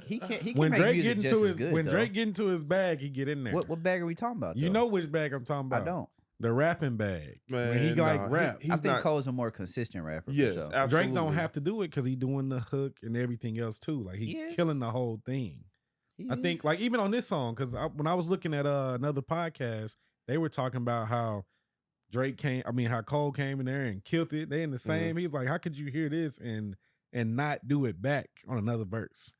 He can When make Drake music get into just as his good, when though. Drake get into his bag, he get in there. What bag are we talking about? You though? know which bag I'm talking about? I don't. The rapping bag. Man, when he like nah, rap. he's I think not- Cole's a more consistent rapper. Yes, for sure. absolutely. Drake don't have to do it because he doing the hook and everything else too. Like he He is. killing the whole thing. He I think is. like even on this song, because when I was looking at another podcast, they were talking about how how Cole came in there and killed it. They in the same. He's like, how could you hear this and not do it back on another verse?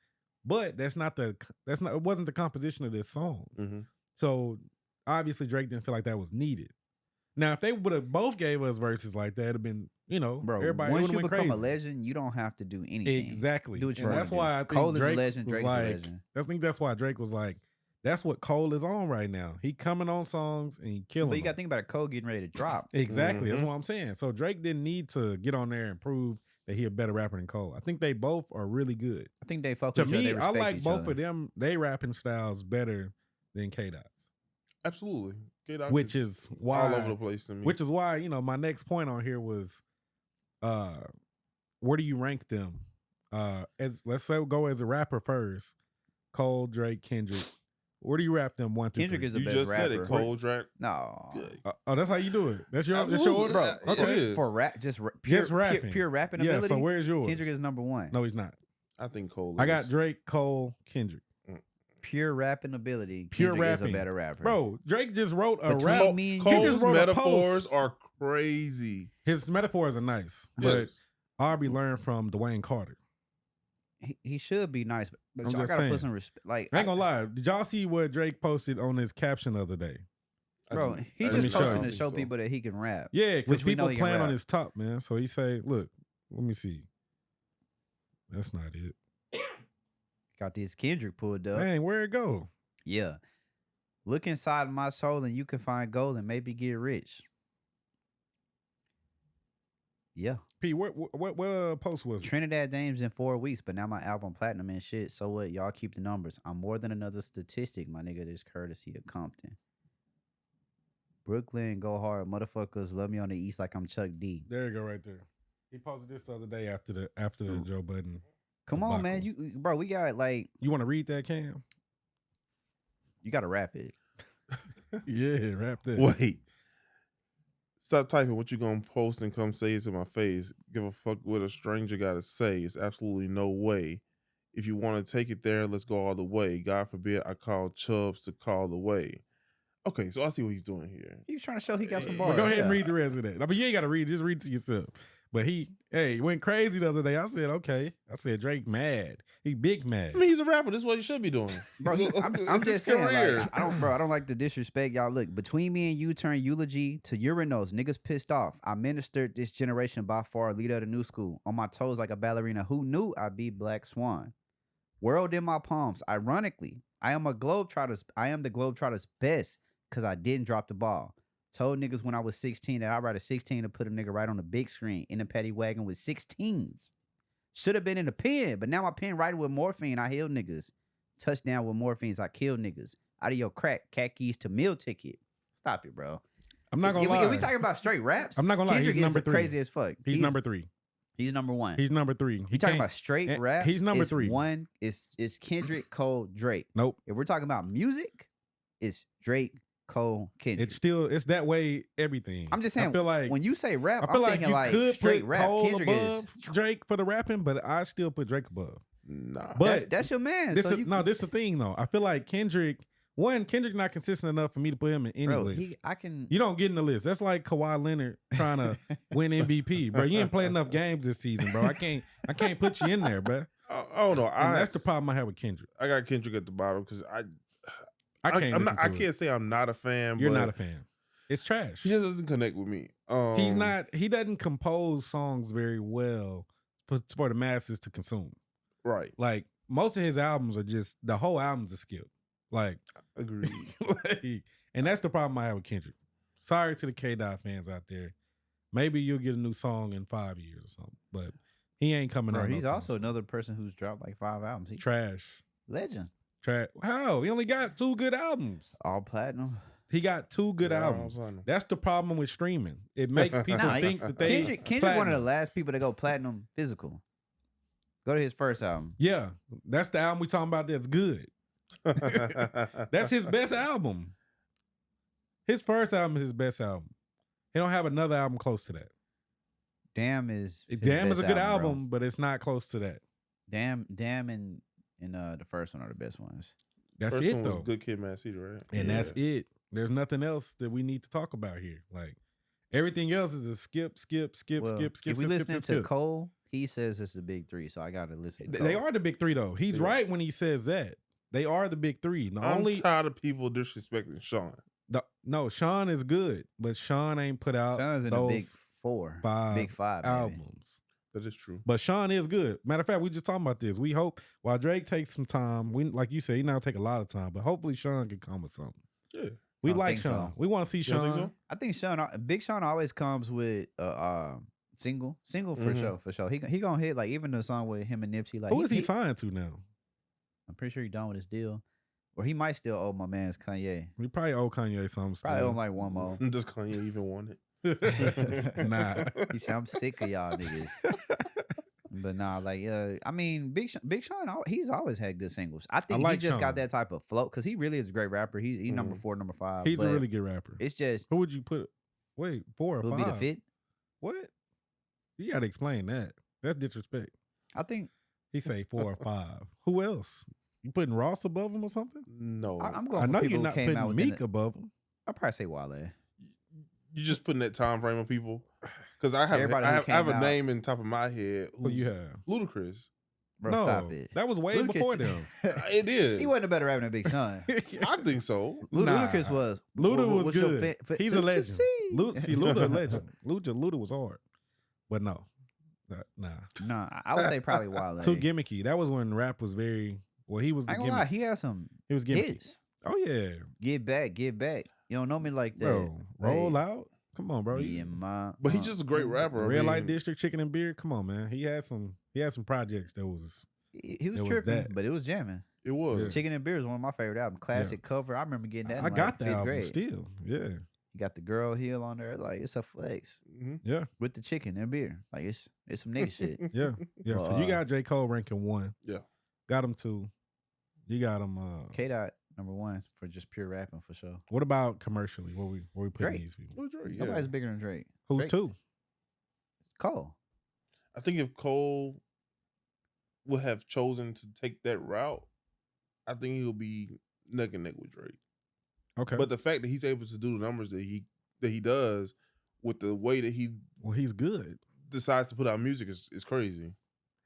But it wasn't the composition of this song. Mhm. So obviously Drake didn't feel like that was needed. Now if they would have both gave us verses like that, it'd have been, Bro, everybody once would you have been become crazy. a legend, you don't have to do anything. Exactly. Do what you And wanna that's do. why I think Cole is a Drake legend, was Drake's a like, legend. I think that's why Drake was like, that's what Cole is on right now. He coming on songs and he killing But you got to them. think about it. Cole getting ready to drop. Exactly. That's Mhm. what I'm saying. So Drake didn't need to get on there and prove that he a better rapper than Cole. I think they both are really good. I think they fuck To with each other. me, They I respect like each both other. of them. They rapping styles better than K-Dot's. Absolutely. K-Dot which is why all over the place to me. Which is why, you know, my next point on here was, where do you rank them? Let's say we'll go as a rapper first. Cole, Drake, Kendrick. Where do you rap them 1 through 3? Kendrick is the you best just rapper. said it, Cole, Drake. No. Oh, that's how you do it. That's your Absolutely. order, Bro, Okay. it is. For rap, just Just rapping. pure rapping Yeah. ability. So where's yours? Kendrick is number 1. No, he's not. I think Cole. I got is. Drake, Cole, Kendrick. Pure rapping ability. Pure Kendrick is rapping. a better rapper. Bro, Drake just wrote a Between rap. me and He you- just Cole's wrote a metaphors post. are crazy. His metaphors are nice, but Yes. Arby learned from Dwayne Carter. he should be nice, but I'm y'all just gotta saying. put some respect. Like, I ain't gonna lie. Did y'all see what Drake posted on his caption the other day? bro, he Let me just show posting you. to show people that he can rap. Yeah, because Which we know people he can playing on rap. his top, man. So he say, look, let me see. That's not it. Got this Kendrick pulled up. Dang, where it go? Yeah. Look inside my soul and you can find gold and maybe get rich. Yeah. P, what post was it? Trinidad James in 4 weeks, but now my album platinum and shit. So what? Y'all keep the numbers. I'm more than another statistic, my nigga. This courtesy of Compton. Brooklyn, go hard. Motherfuckers love me on the east like I'm Chuck D. There you go, right there. He posted this the other day after the Joe Budden. Come on, man. debacle. Bro, we got like, You want to read that, Cam? you got to rap it. Yeah, rap that. Wait. Stop typing what you gonna post and come say it to my face. Give a fuck what a stranger gotta say. It's absolutely no way. If you want to take it there, let's go all the way. God forbid I call Chubbs to call the way. Okay, so I see what he's doing here. He's trying to show he got some Well, bars. Go ahead and Yeah. read the rest of that. I mean, you ain't got to read it. Just read it to yourself. But he went crazy the other day. I said, okay. I said, Drake mad. He big mad. I mean, he's a rapper. This is what he should be doing. Bro, I'm It's just his saying, career. like, I don't like the disrespect. Y'all look, between me and you turn eulogy to urinals. Niggas pissed off. I ministered this generation by far, leader of the new school. On my toes like a ballerina. Who knew I'd be Black Swan? World in my palms. Ironically, I am the Globetrotter's best because I didn't drop the ball. Told niggas when I was 16 that I'd ride a 16 to put a nigga right on the big screen in a paddy wagon with 16s. Should have been in the pen, but now my pen riding with morphine. I heal niggas. Touchdown with morphines. I kill niggas. Out of your crack, cat keys to meal ticket. Stop it, bro. I'm not going to lie. If we talking about straight raps, I'm not gonna lie, Kendrick he's is number 3. crazy as fuck. He's number 3. He's number 1. He's number 3. You talking about straight rap? He's number it's 3. One is Kendrick, Cole, Drake. Nope. If we're talking about music, it's Drake, Cole, Kendrick. It's that way everything. I'm just saying, I feel like when you say rap, I feel I'm like thinking you like could straight put rap. Cole Kendrick above is Drake for the rapping, but I still put Drake above. Nah. But that's your man. this So is, you, no, this is the thing though. I feel like Kendrick not consistent enough for me to put him in any bro, list. I can. You don't get in the list. That's like Kawhi Leonard trying to win MVP, bro. You ain't played enough games this season, bro. I can't put you in there, bro. I don't know. And that's the problem I have with Kendrick. I got Kendrick at the bottom because I I'm not. I can't say I'm not a fan. You're but not a fan. It's trash. He just doesn't connect with me. He's not. He doesn't compose songs very well for the masses to consume. Right. Like most of his albums are just the whole album's a skip. Like Agreed. and that's the problem I have with Kendrick. Sorry to the K-Dot fans out there. Maybe you'll get a new song in 5 years or something, but he ain't coming Bro, out. he's no time also soon. another person who's dropped like 5 albums. He's Trash. legend. Trash. How? He only got 2 good albums. All platinum. He got 2 good Yeah, albums. I know. That's the problem with streaming. It makes people Nah, think that they Kendrick one of the platinum. last people to go platinum physical. Go to his first album. Yeah, that's the album we talking about. That's good. That's his best album. His first album is his best album. He don't have another album close to that. Damn is his Damn is a best good bro. album, but it's not close to that. Damn, and the first one are the best ones. That's First it one was though, Good Kid, Mad City, right? and Yeah. that's it. There's nothing else that we need to talk about here. Like everything else is a skip. Well, If we listening skip, to skip. Cole, he says it's the big 3, so I gotta listen. To They Cole. are the big 3 though. He's Yeah. right when he says that. They are the big 3. The I'm only tired of people disrespecting Sean. no, Sean is good, but Sean ain't put out Sean's in the those big 4, big 5 maybe. albums. That is true. But Sean is good. Matter of fact, we just talking about this. We hope while Drake takes some time, we like you said, he now take a lot of time, but hopefully Sean can come with something. Yeah. We I don't like think so. Sean. We want to see You don't Sean. think so? I think Big Sean always comes with single for Mhm. sure. He gonna hit like even the song with him and Nipsey. Like Who is he signed to now? I'm pretty sure he done with his deal, Or he might still owe my man's Kanye. We probably owe Kanye something. Probably owe him Still. like one more. Does Kanye even want it? Nah. He said, I'm sick of y'all niggas. But nah, like, I mean, Big Sean, he's always had good singles. I think like he just Sean. got that type of flow because he really is a great rapper. He number 4, number 5. He's a but really good rapper. It's just Who would you put? Wait, 4 or who 5? would be the fit. What? You got to explain that. That's disrespect. I think He say 4 or 5. Who else? You putting Ross above him or something? No. I'm going. I for know people you're who not came out putting within Meek above him. I'll probably say Wale. You just putting that time frame of people? Because I have Everybody who I have came a out- name in the top of my head. Who you have? Ludacris. Bro, no, stop it. that was way Ludacris- before them. It is. He wasn't a better rapper than Big Sean. I think so. Ludacris was. Luda was what's your good. fa- He's to a legend. see? Luda a legend. Luda was hard, but no, nah. No, I would say probably Wale. Too gimmicky. That was when rap was very. Well, he was the I ain't gonna lie, gimmick. he had some He was gimmicky. hits. Oh yeah, Get back. You don't know me like that. bro. Roll Hey, out. Come on, bro. me and my, But he's just a great rapper. I Red mean, Light District, Chicken and Beer. Come on, man. He had some projects that was. He was It was tripping, that. but it was jamming. It was. Yeah. Chicken and Beer is one of my favorite albums. Classic cover. I remember getting that. In I got like the 5th album grade. still. Yeah, You got the girl heel on there. Like it's a flex Mhm. yeah, with the chicken and beer. Like it's some nigga shit. yeah, yeah. So you got J. Cole ranking 1. Yeah. Got him 2. You got him. K-Dot number 1 for just pure rapping for sure. What about commercially? Where we putting Drake. these people? Well, Drake, yeah. Nobody's bigger than Drake. Who's Drake. 2? Cole. I think if Cole would have chosen to take that route, I think he'll be neck and neck with Drake. Okay. But the fact that he's able to do the numbers that he does with the way that he well, he's good. decides to put out music is crazy.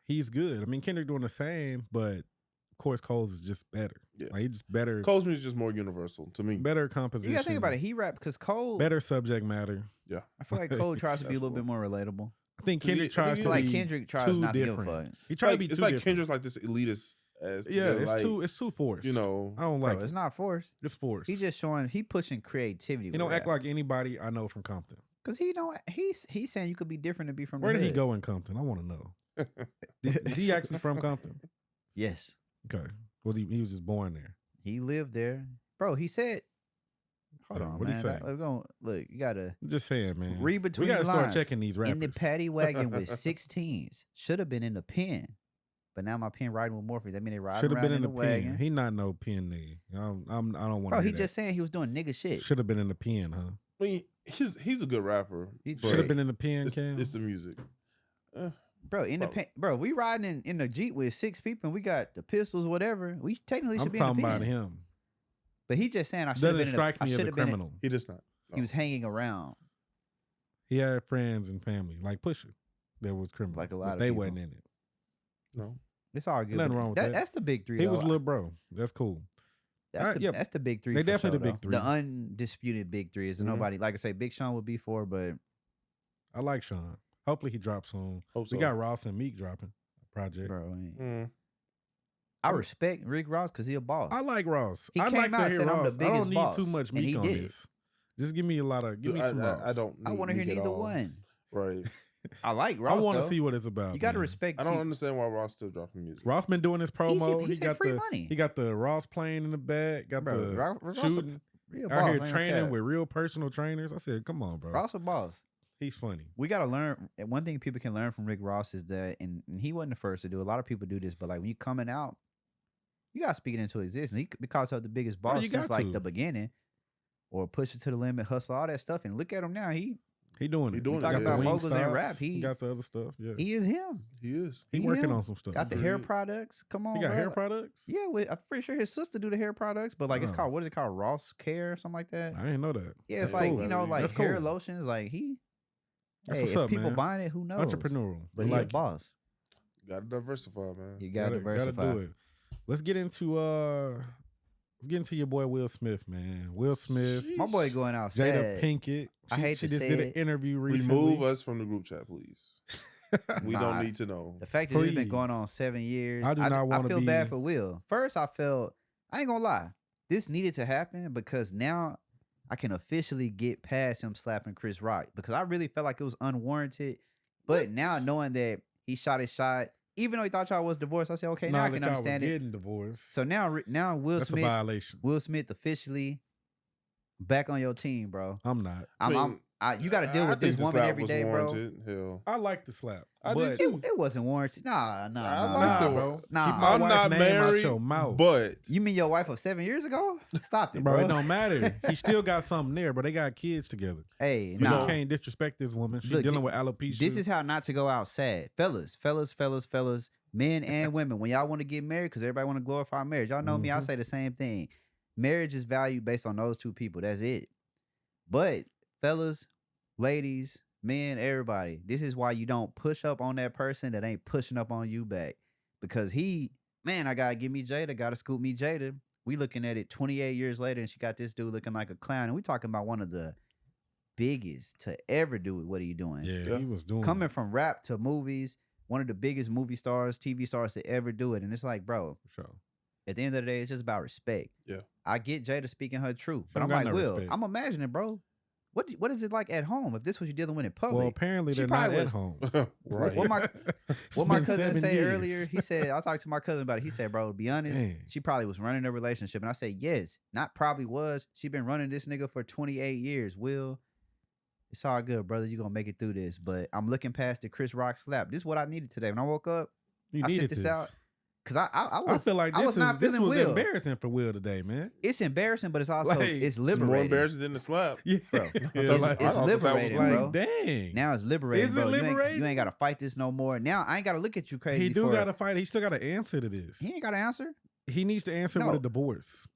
He's good. I mean, Kendrick doing the same, but of course, Cole's is just better. Yeah. Like, he's just better. Cole's music is just more universal to me. Better composition. You gotta think about it. He rap because Cole. Better subject matter. Yeah. I feel like Cole tries to be a little bit Definitely. more relatable. I think 'Cause he- Kendrick I tries think to he- Like be Kendrick tries too not to give a different. fuck. He tries to Like, be it's too like different. Kendrick's like this elitist as Yeah, it's like, too forced. you know. I don't like Bro, it's it. not forced. It's forced. He just showing. He pushing creativity. he don't act like anybody I know from Compton. because he don't. He's saying you could be different and be from. Where the did he hood. go in Compton? I want to know. Is he actually from Compton? Yes, Okay. Was he was just born there? he lived there, bro. He said. Hold Yeah, on, what'd man. he say? We're gonna look. You gotta I'm just saying, man. read between we gotta the start lines. checking these rappers. in the paddy wagon with 16s. Should have been in the pen, but now my pen riding with Morpheus. That mean they riding Should have around been in the wagon. pen. He not no pen nigga. I don't want. Bro, he just saying he was doing nigga shit. should have been in the pen, huh? I mean, he's a good rapper. He's but Should have great. been in the pen, Cam. it's the music. Bro, in the Probably. pen, bro, we riding in the Jeep with 6 people and we got the pistols, whatever. We technically should I'm be in the talking pen. about him. But he just saying I should have Doesn't been in the, strike I me as should a have been. criminal. He does not. No. He was hanging around. He had friends and family like Pusha that was criminal. Like a lot but of they people. wasn't in it. No. It's all good. Nothing but wrong with that. That's the big three. He though. was a little bro. That's cool. That's the yeah, that's the big three. they for definitely sure, the big though. three. The undisputed big three is Mhm. nobody. Like I say, Big Sean would be 4, but I like Sean. Hopefully he drops soon. Hope We so. got Ross and Meek dropping a project. bro, Mm. I respect Rick Ross because he a boss. I like Ross. He I came like out to and hear said, "I'm the Ross. I biggest don't need boss," too much and he Meek on did. this. Just give me give me some Ross. I don't. I want to hear Meek at neither all. one. Right. I like Ross. I want to though. see what it's about. You got to man. respect. I don't see, understand why Ross still dropping music. Ross been doing his promo. He He said got free the money. he got the Ross plane in the back. Got Bro, the Ross a shooting real out boss, here ain't no training cap. with real personal trainers. I said, come on, bro. Ross a boss. He's funny. We got to learn. One thing people can learn from Rick Ross is that, and he wasn't the first to do. A lot of people do this, but like when you coming out, you got to speak it into existence. He because of the biggest Bro, boss you since got like to. the beginning, or push it to the limit, hustle, all that stuff. And look at him now. He doing He it. doing it, got yeah. the Talking wing about moguls and stops. rap, He got the other stuff. Yeah, he is him. He is. he he working him. on some stuff. Got the He hair is. products. Come on, He got bro. hair products. Yeah, I'm pretty sure his sister do the hair products, but like it's Oh. called, what is it called? Ross Care or something like that. I didn't know that. Yeah, it's That's like cool. you know, like That's hair cool. lotions. Like That's hey, what's if up, people man. buying it, who knows? Entrepreneurial. But he like a boss. Got to diversify, man. You gotta Gotta diversify. do it. Let's get into your boy Will Smith, man. Will Smith, My boy going out Jada sad. Pinkett. I hate she to just say did an it. interview recently. Remove us from the group chat, please. We Nah. don't need to know. The fact that it's been Please. going on 7 years, I do not wanna feel be- bad for Will. First, I ain't gonna lie, this needed to happen because now I can officially get past him slapping Chris Rock because I really felt like it was unwarranted. But now knowing that he shot his shot, even though he thought y'all was divorced, I said, okay, now I can understand it. Getting divorced. So now Will That's Smith, a violation. Will Smith officially back on your team, bro. I'm not. You got to deal with this woman every day, bro. Hell, I like the slap. I did too. It wasn't warranted. Nah, bro. Nah, Keep my I'm wife's not name married, out your mouth. but you mean your wife of 7 years ago? Stop it, bro. bro. It don't matter. He still got something there, but they got kids together. Hey, So nah. you can't disrespect this woman. She's Look, dealing with alopecia. This is how not to go out sad. Fellas, men and women, when y'all want to get married, because everybody want to glorify marriage. Y'all know me, I say the same thing. Marriage is valued based on those two people. That's it. But fellas, ladies, men, everybody, this is why you don't push up on that person that ain't pushing up on you back. Because I gotta give me Jada, gotta scoop me Jada. We looking at it 28 years later, and she got this dude looking like a clown. And we talking about one of the biggest to ever do it. What are you doing? Yeah, he was doing Coming from rap to movies, one of the biggest movie stars, TV stars to ever do it. And it's like, bro, for sure. at the end of the day, it's just about respect. Yeah. I get Jada speaking her truth, but She I'm don't like, got no Will, respect. I'm imagining, bro. What is it like at home if this was you dealing with in public? Well, apparently She they're not probably at was- home. right. What my It's what my been cousin 7 said years. earlier, he said, I talked to my cousin about it. He said, bro, to be honest, Man. she probably was running a relationship. And I said, yes, not probably was. She been running this nigga for 28 years. Will, it's all good, brother. You're going to make it through this. But I'm looking past the Chris Rock slap. This is what I needed today. When I woke up, You I needed sent this out. Because I I feel like I was not this feeling was Will. embarrassing for Will today, man. It's embarrassing, but it's also Like, it's It's more liberating. embarrassing than the slap. Yeah, Bro, Yeah, it's- like, it's I thought that was liberating, like, bro. Dang. Now it's liberating, Is it bro. liberating? You ain't got to fight this no more. Now I ain't got to look at you crazy. He do for- got to fight. He still got to answer to this. He ain't got to answer. He needs to answer No. with a divorce.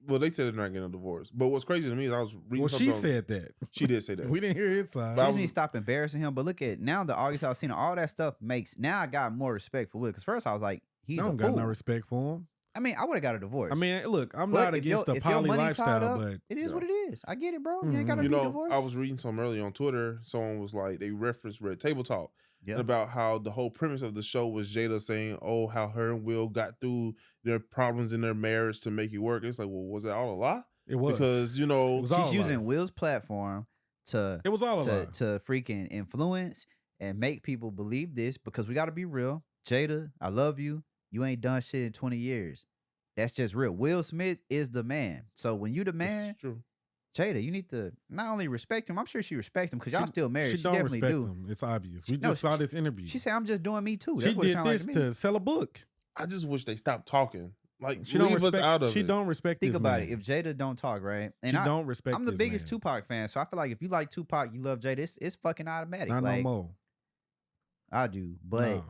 Well, they said they're not getting a divorce. But what's crazy to me is I was reading Well, something she on- said that. She did say that. We didn't hear his side. But I She was- just need to stop embarrassing him. But look at now the August Alsina, all that stuff makes now I got more respect for Will. Because first I was like, he's I a don't fool. got no respect for him. I mean, I would have got a divorce. I mean, look, I'm But not if your- against the if your poly money tied lifestyle, up, but it is Yeah. what it is. I get it, bro. You ain't got to You be know, divorced. I was reading something earlier on Twitter. Someone was like, they referenced Red Table Talk Yeah. about how the whole premise of the show was Jada saying, oh, how her and Will got through their problems in their marriage to make it work. It's like, well, was that all a lie? it was. Because, you It know, was all She's a lie. using Will's platform to It was all a lie. to freaking influence and make people believe this because we got to be real. Jada, I love you. You ain't done shit in 20 years. That's just real. Will Smith is the man. So when you the this man, is true. Jada, you need to not only respect him. I'm sure she respects him because y'all still married. She She don't definitely respect do. him. It's obvious. We No, just saw this interview. She said, "I'm just doing me too." she That's what it did sounded this like to me. to sell a book. I just wish they stopped talking. Like, She don't leave respect. us out of she it. don't respect. Think this about man. it. If Jada don't talk, right? She don't respect. I'm the this biggest man. Tupac fan, so I feel like if you like Tupac, you love Jada. It's fucking automatic. Not like, no more. I do, but No.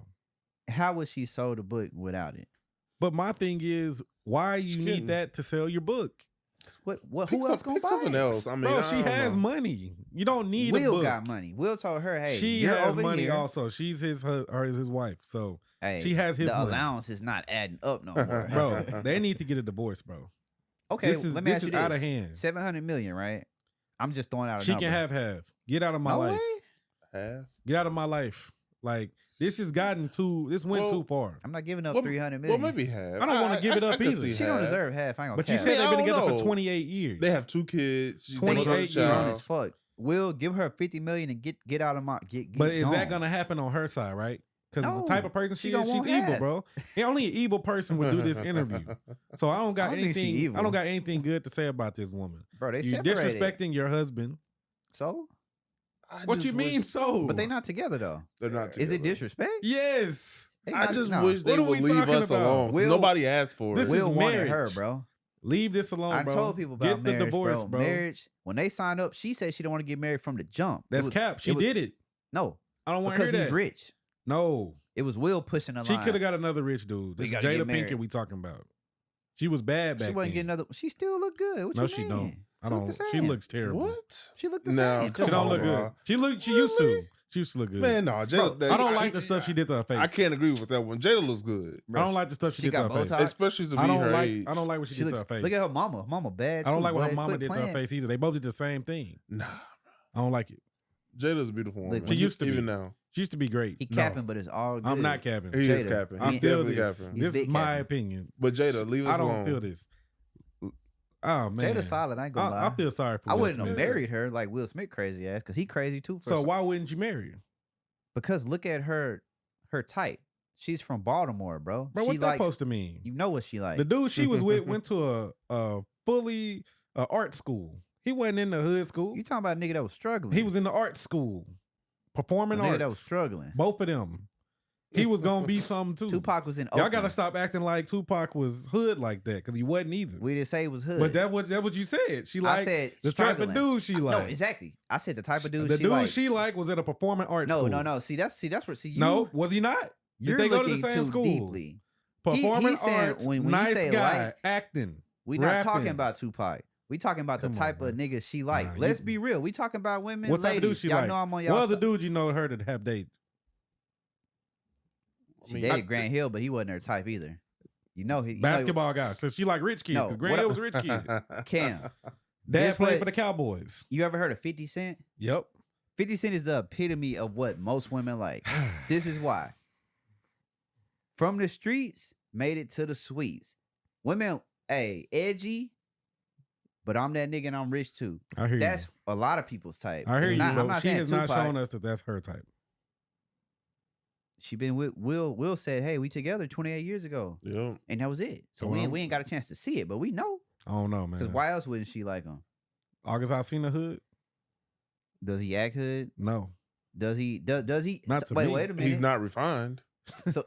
how would she sold the book without it? But my thing is, why you She need couldn't. that to sell your book? What? Pick Who else some- gonna pick buy something it? else. I mean, Bro, I she don't has know. money. You don't need a Will book. got money. Will told her, "Hey, She you're has over money here. also. She's his wife. So Hey, she has his the money. allowance is not adding up no more, bro, they need to get a divorce, bro. Okay, this is let me ask you out of this: hand. 700 million, right? I'm just throwing out a She number. can have half. Get out of my no life. way. Half? Get out of my life. Like this has gotten too. This went Well, too far. I'm not giving up Well, 300 Well, million. maybe half. I don't wanna give it up could either. see She don't half. deserve half. I ain't gonna But you cap. said Man, they've I been don't together know. for 28 years. They have 2 kids. She's 28 another years. grown child. as fuck. Will give her 50 million and get out of my get. But is that gone. gonna happen on her side, right? Because No. the type of person She she gonna is, she's want evil, half. bro. And only an evil person would do this interview. So I don't got I don't think she anything. I evil. don't got anything good to say about this woman. Bro, they You separated. disrespecting your husband. So, I What just you mean? wish- So, but they not together though. They're not Is it together. disrespect? Yes. They I not- just no. wish they What are would we leave talking us about? alone. 'cause Will- nobody asked for This it. is Will wanted her, marriage. bro. Leave this alone, I bro. told people about Get the marriage, divorce, bro. bro. Marriage. When they signed up, she said she don't want to get married from the jump. It That's was- cap. She it was- did it. No, I don't want to because hear he's that. rich. No, It was Will pushing the she line. could have got another rich dude. We This is gotta Jada get married. Pinkett we talking about. She was bad back She wasn't then. getting another. She still look good. What No, you she mean? don't. I She look don't. the She same. looks terrible. What? She looked the No, same. come She don't on, look bro. good. She used to. She used to look good. Man, no, Jada. Bro, I don't she- like the stuff she did to her face. I can't agree with that one. Jada looks good, I don't like the stuff she, She did to her got face. Botox. especially to be I don't her like. age. I don't like what she, She did looks. to her face. Look at her mama. Mama bad. I don't too, like what her boy. mama Quit did to her playing. face either. They both did the same thing. Nah, I don't like it. Jada's a beautiful woman. She used to be. even now. She used to be great. He No. capping, but it's all good. I'm not capping. He is Jada. capping. I He's feel definitely this. capping. He's This is big my capping. opinion. But Jada, leave us I don't alone. feel this. Oh man, Jada solid. I ain't gonna lie. I feel sorry for. I Will wouldn't have Smith. married her like Will Smith crazy ass because he crazy too. For So why wouldn't you marry her? because look at her type. She's from Baltimore, bro. Bro, what that supposed to mean? You know what she like. The dude she was with went to a fully art school. He wasn't in the hood school. You talking about a nigga that was struggling. He was in the art school, performing arts. Nigga that was struggling. Both of them. He was gonna be something too. Tupac was in Y'all Oakland. gotta stop acting like Tupac was hood like that, because he wasn't either. We didn't say he was hood. But that what you said. She liked the struggling. type of dude she liked. No, exactly. I said the type of dude the she dude liked. she liked was at a performing arts school. No. See that's what you. No, was he not? You're Did they go to looking the same too school? Deeply. Performing he saying, arts, when nice you say guy, like, acting. We not rapping. talking about Tupac. We talking about the type of nigga she like. Let's be real. We talking about women. What type ladies. of dude she y'all like? know I'm on y'all What other side. dude you know her to have dated? She dated Grant Hill, but he wasn't her type either. You know he Basketball guy. So she like rich kids. No, Because Grant Hill was a rich kid. Cam. Dad Guess played what? for the Cowboys. You ever heard of 50 Cent? Yep. 50 Cent is the epitome of what most women like. This is why. From the streets, made it to the suites. Women, hey, edgy, but I'm that nigga and I'm rich too. I hear That's you. a lot of people's type. I hear It's you. not, But I'm not she saying has not Tupac. shown us that that's her type. She been with Will. Will said, "Hey, we together 28 years ago, Yeah. and that was it." So Well, we ain't got a chance to see it, but we know. I don't know, man. Because why else wouldn't she like him? August I seen the hood? Does he act hood? No. Does he? Does he? Not to wait, me. wait a minute. He's not refined. So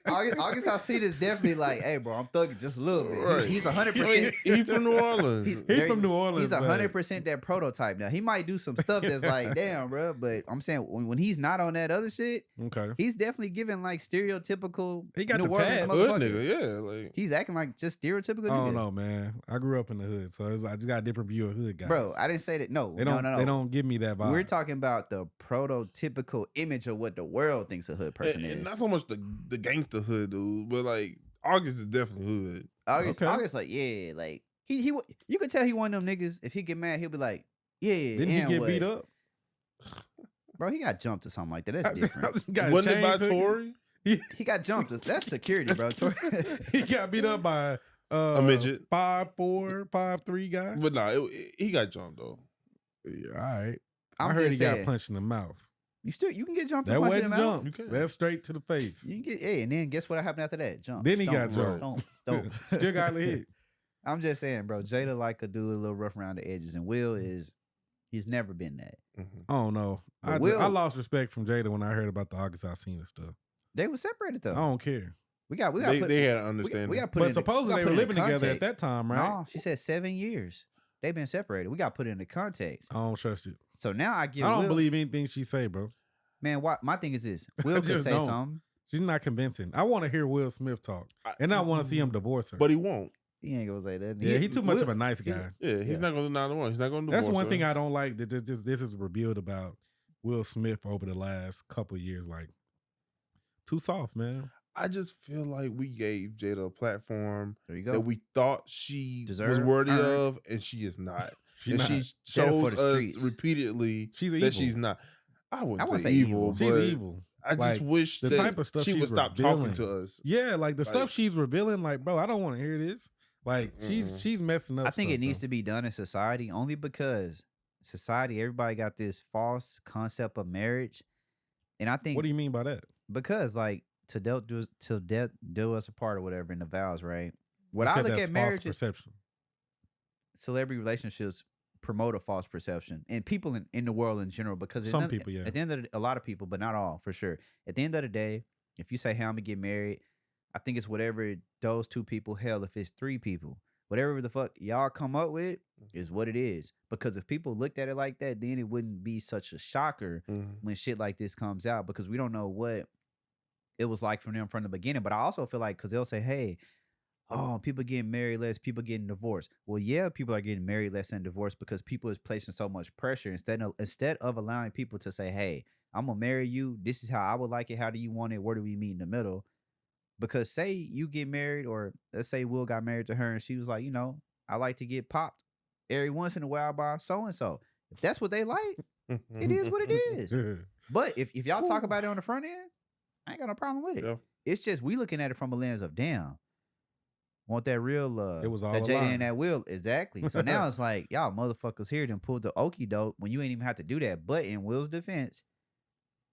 August Alsina is definitely like, hey, bro, I'm thugging just a little bit. Right. He's I 100%. mean, he from New Orleans. He from New Orleans. He's 100% that prototype. Now he might do some stuff that's like, damn, bro. But I'm saying when he's not on that other shit, Okay. he's definitely giving like stereotypical. He got New the Orleans tab. Hood motherfucker. nigga, yeah. Like He's acting like just stereotypical. I don't nigga. know, man. I grew up in the hood, so I just got a different view of hood guys. Bro, I didn't say that. No, they don't. no. They don't give me that vibe. We're talking about the prototypical image of what the world thinks a hood person and is. not so much the gangster hood dude, but like August is definitely hood. August, Okay. August, like, yeah, like he, you could tell he one of them niggas. If he get mad, he'll be like, yeah. Didn't he and get what? beat up? Bro, he got jumped or something like that. That's different. Got Wasn't it by chained to- Tory? He got jumped. That's security, bro. He got beat up by A midget. 5'4", 5'3" guy. But nah, he got jumped though. Yeah, all right. I'm I heard he just got saying, punched in the mouth. You can get jumped. That and punched wasn't in the mouth. You jump. can. That's straight to the face. You can get, yeah, and then guess what happened after that? Jump. Then he got Stomp, jumped. Stomp. Still got hit. I'm just saying, bro. Jada like a dude a little rough around the edges, and Will he's never been that. Mhm. I don't know. But I lost respect from Jada when I heard about the August Alsina stuff. They were separated though. I don't care. We got They had an understanding. We got put But in supposedly they were living together at that time, right? No, she said 7 years. They've been separated. We got put into context. I don't trust it. So now I give. I don't Will, believe anything she say, bro. Man, my thing is this: Will could just say don't. something. She's not convincing. I want to hear Will Smith talk, and I want to see him divorce her. But he won't. He ain't gonna say that. yeah, he too much of a nice guy. Yeah, he's not going to deny the one. He's not going to divorce That's one her. thing I don't like that this is revealed about Will Smith over the last couple of years. Like, too soft, man. I just feel like we gave Jada a platform There you that go. we thought she was Deserved, worthy earned. of, and she is not. She's and not. she Better for shows the us streets. repeatedly She's that evil. she's not. I wouldn't wouldn't say say evil, She's but evil. I just Like, wish the that type of stuff she she's would stop revealing. talking to us. Yeah, like the Like- stuff she's revealing. Like, bro, I don't want to hear this. Like, she's messing up. I think stuff, it needs bro. to be done in society only because society, everybody got this false concept of marriage, and I think What do you mean by that? because like to death do us apart or whatever in the vows, right? What You I said look that's at false marriage, perception. celebrity relationships promote a false perception, and people in the world in general. Because at Some the end- people, yeah. at the end of a lot of people, but not all for sure. At the end of the day, if you say, "Hey, I'm gonna get married," I think it's whatever those two people. Hell, if it's three people, whatever the fuck y'all come up with is what it is. Because if people looked at it like that, then it wouldn't be such a shocker when shit like this comes out, because we don't know what it was like from them from the beginning. But I also feel like, because they'll say, hey, oh, people getting married less, people getting divorced. Well, yeah, people are getting married less and divorced because people is placing so much pressure instead of allowing people to say, hey, I'm gonna marry you. This is how I would like it. How do you want it? Where do we meet in the middle? Because say you get married, or let's say Will got married to her and she was like, I like to get popped every once in a while by so and so. If that's what they like, it is what it is. But if y'all talk about it on the front end, I ain't got no problem with it. Yeah. It's just we looking at it from a lens of damn. Want that real love. It was all that a Jada lie. and that Will. Exactly. So now it's like, y'all motherfuckers here done pulled the okie doke when you ain't even have to do that. But in Will's defense,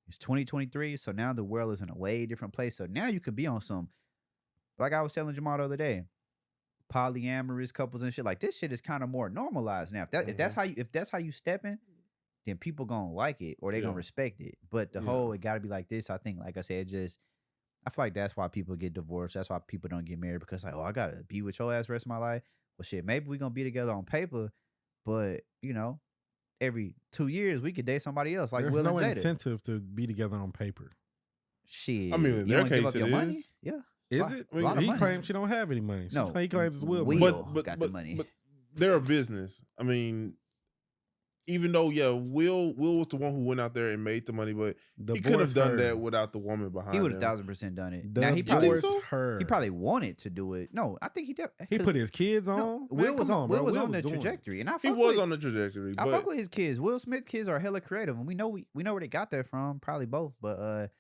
It's 2023, so now the world is in a way different place. So now you could be on some, like I was telling Jamal the other day, polyamorous couples and shit. Like this shit is kind of more normalized now. If that's how you stepping, then people gonna like it or they gonna respect it. But the whole it gotta be like this. I think, like I said, I feel like that's why people get divorced. That's why people don't get married, because like, oh, I gotta be with your ass the rest of my life. Well, shit, maybe we gonna be together on paper, but you know, every 2 years we could date somebody else. Like There's Will no and Jada. incentive to be together on paper. Shit. I mean, in you their wanna give case, up your it money? is. Yeah. Is it? A lot of He money. claims she don't have any money. No, He claims it's Will. Will money. got the money. But they're a business. I mean, even though, Will was the one who went out there and made the money, but he could have done that without the woman behind He would him. 1,000% done it. Now he Divorce probably her. he probably wanted to do it. No, I think he did. He put his kids on. No, Man, Will was come on. bro. Will was on was the doing it. trajectory, and He was on the trajectory. I But fuck with his kids. Will Smith kids are hella creative, and we know where they got that from. Probably both, but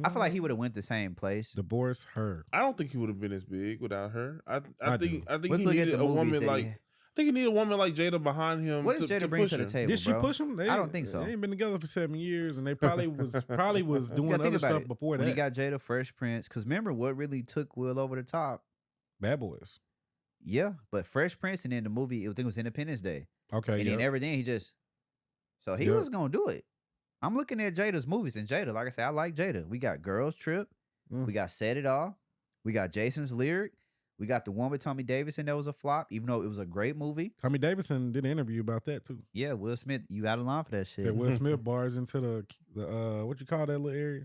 I feel like he would have went the same place. Divorce her. I don't think he would have been as big without her. I think Let's he look at needed the a movies woman that like. he- I think he needed a woman like Jada behind him. What does to Jada bring push to the her. table, Did she bro? push him? I don't think so. They ain't been together for 7 years, and they probably was doing You gotta other think about stuff it. before When that. he got Jada, Fresh Prince, because remember what really took Will over the top? Bad Boys. Yeah, but Fresh Prince, and then the movie, I think it was Independence Day. Okay, And then everything, he just... So he was going to do it. I'm looking at Jada's movies, and Jada, like I said, I like Jada. We got Girls Trip. We got Set It Off. We got Jason's Lyric. We got the one with Tommy Davidson that was a flop, even though it was a great movie. Tommy Davidson did an interview about that too. Yeah, Will Smith, you got a line for that shit. Said Will Smith bars into the what you call that little area?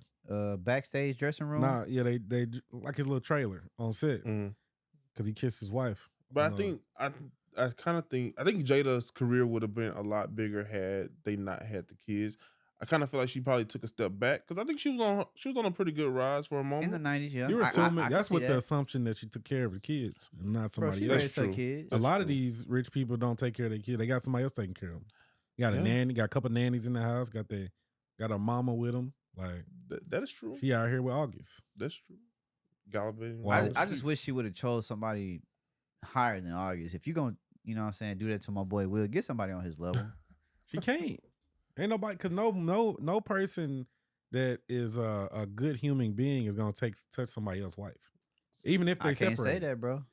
Backstage dressing room. Nah, yeah, they like his little trailer on set because he kissed his wife. But I think I think Jada's career would have been a lot bigger had they not had the kids. I kind of feel like she probably took a step back because I think she was on a pretty good rise for a moment. In the 90s, yeah. You're assuming I that's can what see the that. assumption that she took care of the kids and not Bro, somebody she else. raised her kids. A lot of these rich people don't take care of their kids. They got somebody else taking care of them. You got a nanny, got a couple nannies in the house, got a mama with them. Like that is true. She out here with August. That's true. Gallivanting. I just wish she would have chose somebody higher than August. If you're going to, you know what I'm saying, do that to my boy Will, get somebody on his level. She can't. Ain't nobody, because no person that is a good human being is gonna touch somebody else's wife, even if they I can't separate. say that, bro.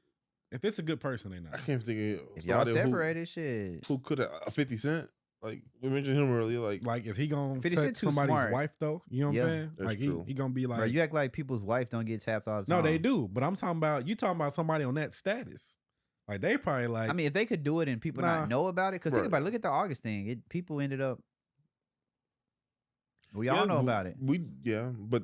If it's a good person, they not. I can't think of If y'all somebody separated, shit. who could have 50 Cent. Like we mentioned him earlier. Like is he gonna 50 touch Cent too somebody's smart. wife though? You know what I'm saying? That's Like true. he gonna be like, Bro, you act like people's wife don't get tapped all the time. no, they do. But I'm talking about somebody on that status. Like they probably like. I mean, if they could do it and people not know about it, because think about it. Look at the August thing. People ended up. We all know about it. But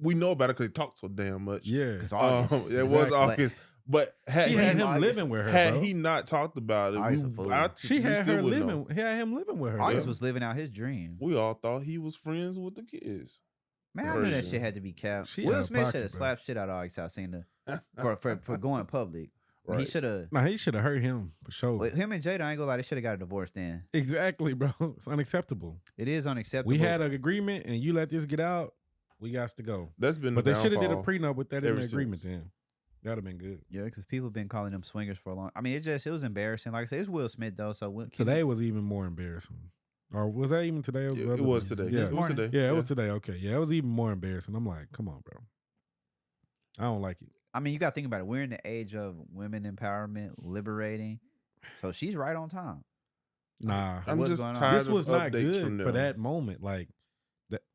we know about it because they talk so damn much. Yeah, because August. It was August. But had she had him living with her. Had bro. he not talked about it, she had her living. He had him living with her. August was living out his dream. We all thought he was friends with the kids. Man, I knew that shit had to be capped. She Will out Smith pocket, should have bro. slapped shit out of August. I seen for going public. Right. He should have. Nah, he should have hurt him for sure. With him and Jada, I ain't gonna lie, they should have got a divorce then. Exactly, bro. It's unacceptable. It is unacceptable. We had an agreement, and you let this get out. We got to go. That's been. But the they should have did a downfall prenup with that in ever the agreement. since. Then that'd have been good. Yeah, because people been calling them swingers for a long. I mean, it was embarrassing. Like I said, it's Will Smith though. So Today was even more embarrassing. Or was that even today? It was today. Yeah, It was today. Yeah, it was today. Okay, yeah, it was even more embarrassing. I'm like, come on, bro. I don't like it. I mean, you got to think about it. We're in the age of women empowerment, liberating. So she's right on time. Nah, I'm what's just going on? tired this was of not updates good from for them. that moment. Like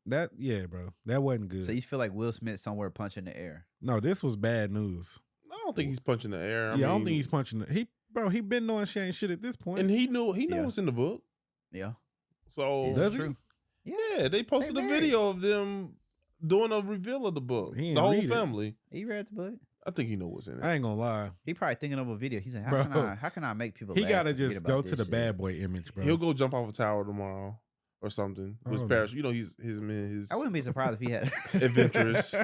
that, yeah, bro, that wasn't good. So you feel like Will Smith somewhere punching the air? No, this was bad news. I don't think he's punching the air. I don't think he's punching it. He been knowing she ain't shit at this point. And he knew what's in the book. Yeah. So Does he? true. Yeah, they posted a married. video of them doing a reveal of the book. He ain't The whole read it. family. He read the book. I think he knows what's in it. I ain't gonna lie. He probably thinking of a video. He said, Bro, how can I make people He laugh gotta to forget just about go this to the shit?" bad boy image, bro. He'll go jump off a tower tomorrow or something. With his Oh, parachute. You know, his I wouldn't be surprised if he had adventurous.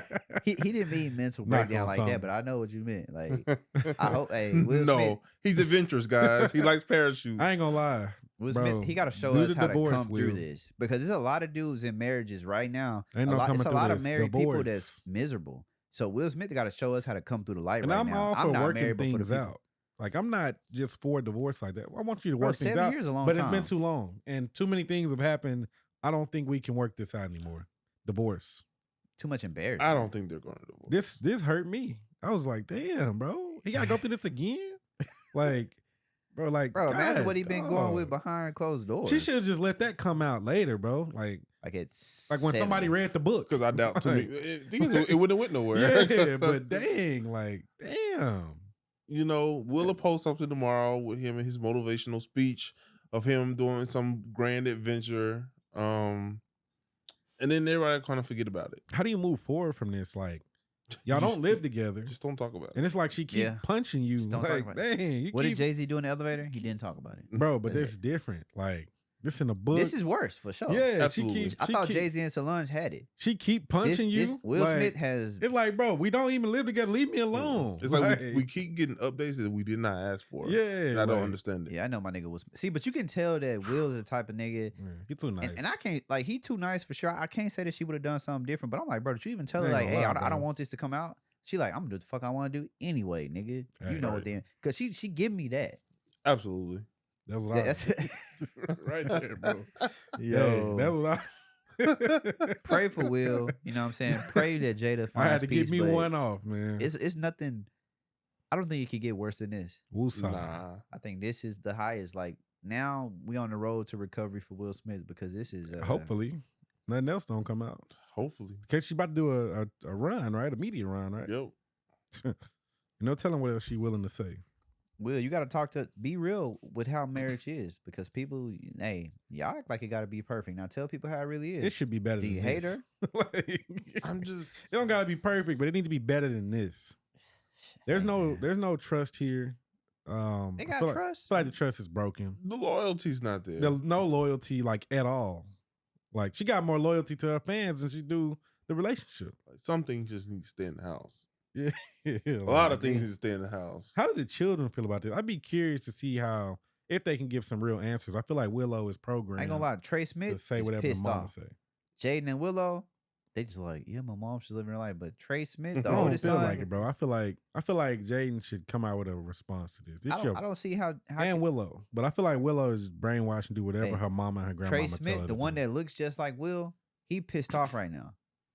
he didn't mean mental Knock breakdown on like something. that, but I know what you meant. Like I hope Will No, Smith, he's adventurous, guys. He likes parachutes. I ain't gonna lie. Will Bro, Smith, he got to show do us the how to divorce, come through Will. this, because there's a lot of dudes in marriages right now. Ain't no coming It's a through lot this. of married people Divorce. that's miserable. So Will Smith got to show us how to come through the light And right I'm now. all for I'm not working married, but for the things people. out. Like I'm not just for divorce like that. I want you to Bro, work things 7 out. years is a long But time. it's been too long, and too many things have happened I don't think we can work this out anymore. Divorce. Too much embarrassment. I don't think they're going to divorce. This hurt me. I was like, damn, bro. He gotta go through this again? Like, bro, imagine what he God, been going with behind closed doors. She should have just let that come out later, bro. Like it's when somebody read the book. Because I doubt to me, it wouldn't have went nowhere. Yeah, but dang, like, damn. You know, Willa post something tomorrow with him and his motivational speech of him doing some grand adventure. And then everybody kind of forget about it. How do you move forward from this? Like, y'all don't live together. Just don't talk about it. And it's like she keep punching you. Just don't talk like, about it. dang, What did Jay-Z do in the elevator? He didn't talk about it. Bro, but this is different. Like, this in the book. This is worse for sure. Yeah, absolutely. I thought Jay-Z and Solange had it. She keep punching you. Will like, Smith has. It's like, bro, we don't even live together. Leave me alone. It's like we keep getting updates that we did not ask for. Yeah, and I don't understand it. Yeah, I know my nigga was. See, but you can tell that Will is the type of nigga. He too nice. And I can't, like, he too nice for sure. I can't say that she would have done something different, but I'm like, bro, did you even tell her, like, hey, I don't want this to come out? She like, I'm gonna do the fuck I want to do anyway, nigga. You know what then? Because she give me that. Absolutely. That's what That's right there, bro. Yo, that's what I pray for Will. You know what I'm saying? Pray that Jada finds I had to peace, get me but one off, man. It's nothing. I don't think it could get worse than this. Woosah. Nah. I think this is the highest. Like, now we on the road to recovery for Will Smith because this is Hopefully, nothing else don't come out. Hopefully. Cause she about to do a run, right? A media run, right? Yep. Tell him what else she willing to say. Will, you got to be real with how marriage is because people, hey, y'all act like it got to be perfect. Now tell people how it really is. It should be better Do than you this. hate her? Like, I'm just. It don't gotta be perfect, but it need to be better than this. There's no trust here. They I got feel trust. I feel like the trust is broken. The loyalty's not there. No loyalty, like, at all. Like, she got more loyalty to her fans than she do the relationship. Like, some things just need to stay in the house. Yeah, A lot of things need to stay in the house. How do the children feel about this? I'd be curious to see if they can give some real answers. I feel like Willow is programmed. I ain't gonna lie, Trey Smith to say is whatever the pissed mama off. say. Jaden and Willow, they just like, yeah, my mom should live her life. But Trey Smith, the I don't oldest feel son, like it, bro. I feel like Jaden should come out with a response to this. I don't see how and Willow, but I feel like Willow is brainwashed and do whatever her mama and her grandma Trey tell her Smith, to the one do. that looks just like Will, he pissed off right now.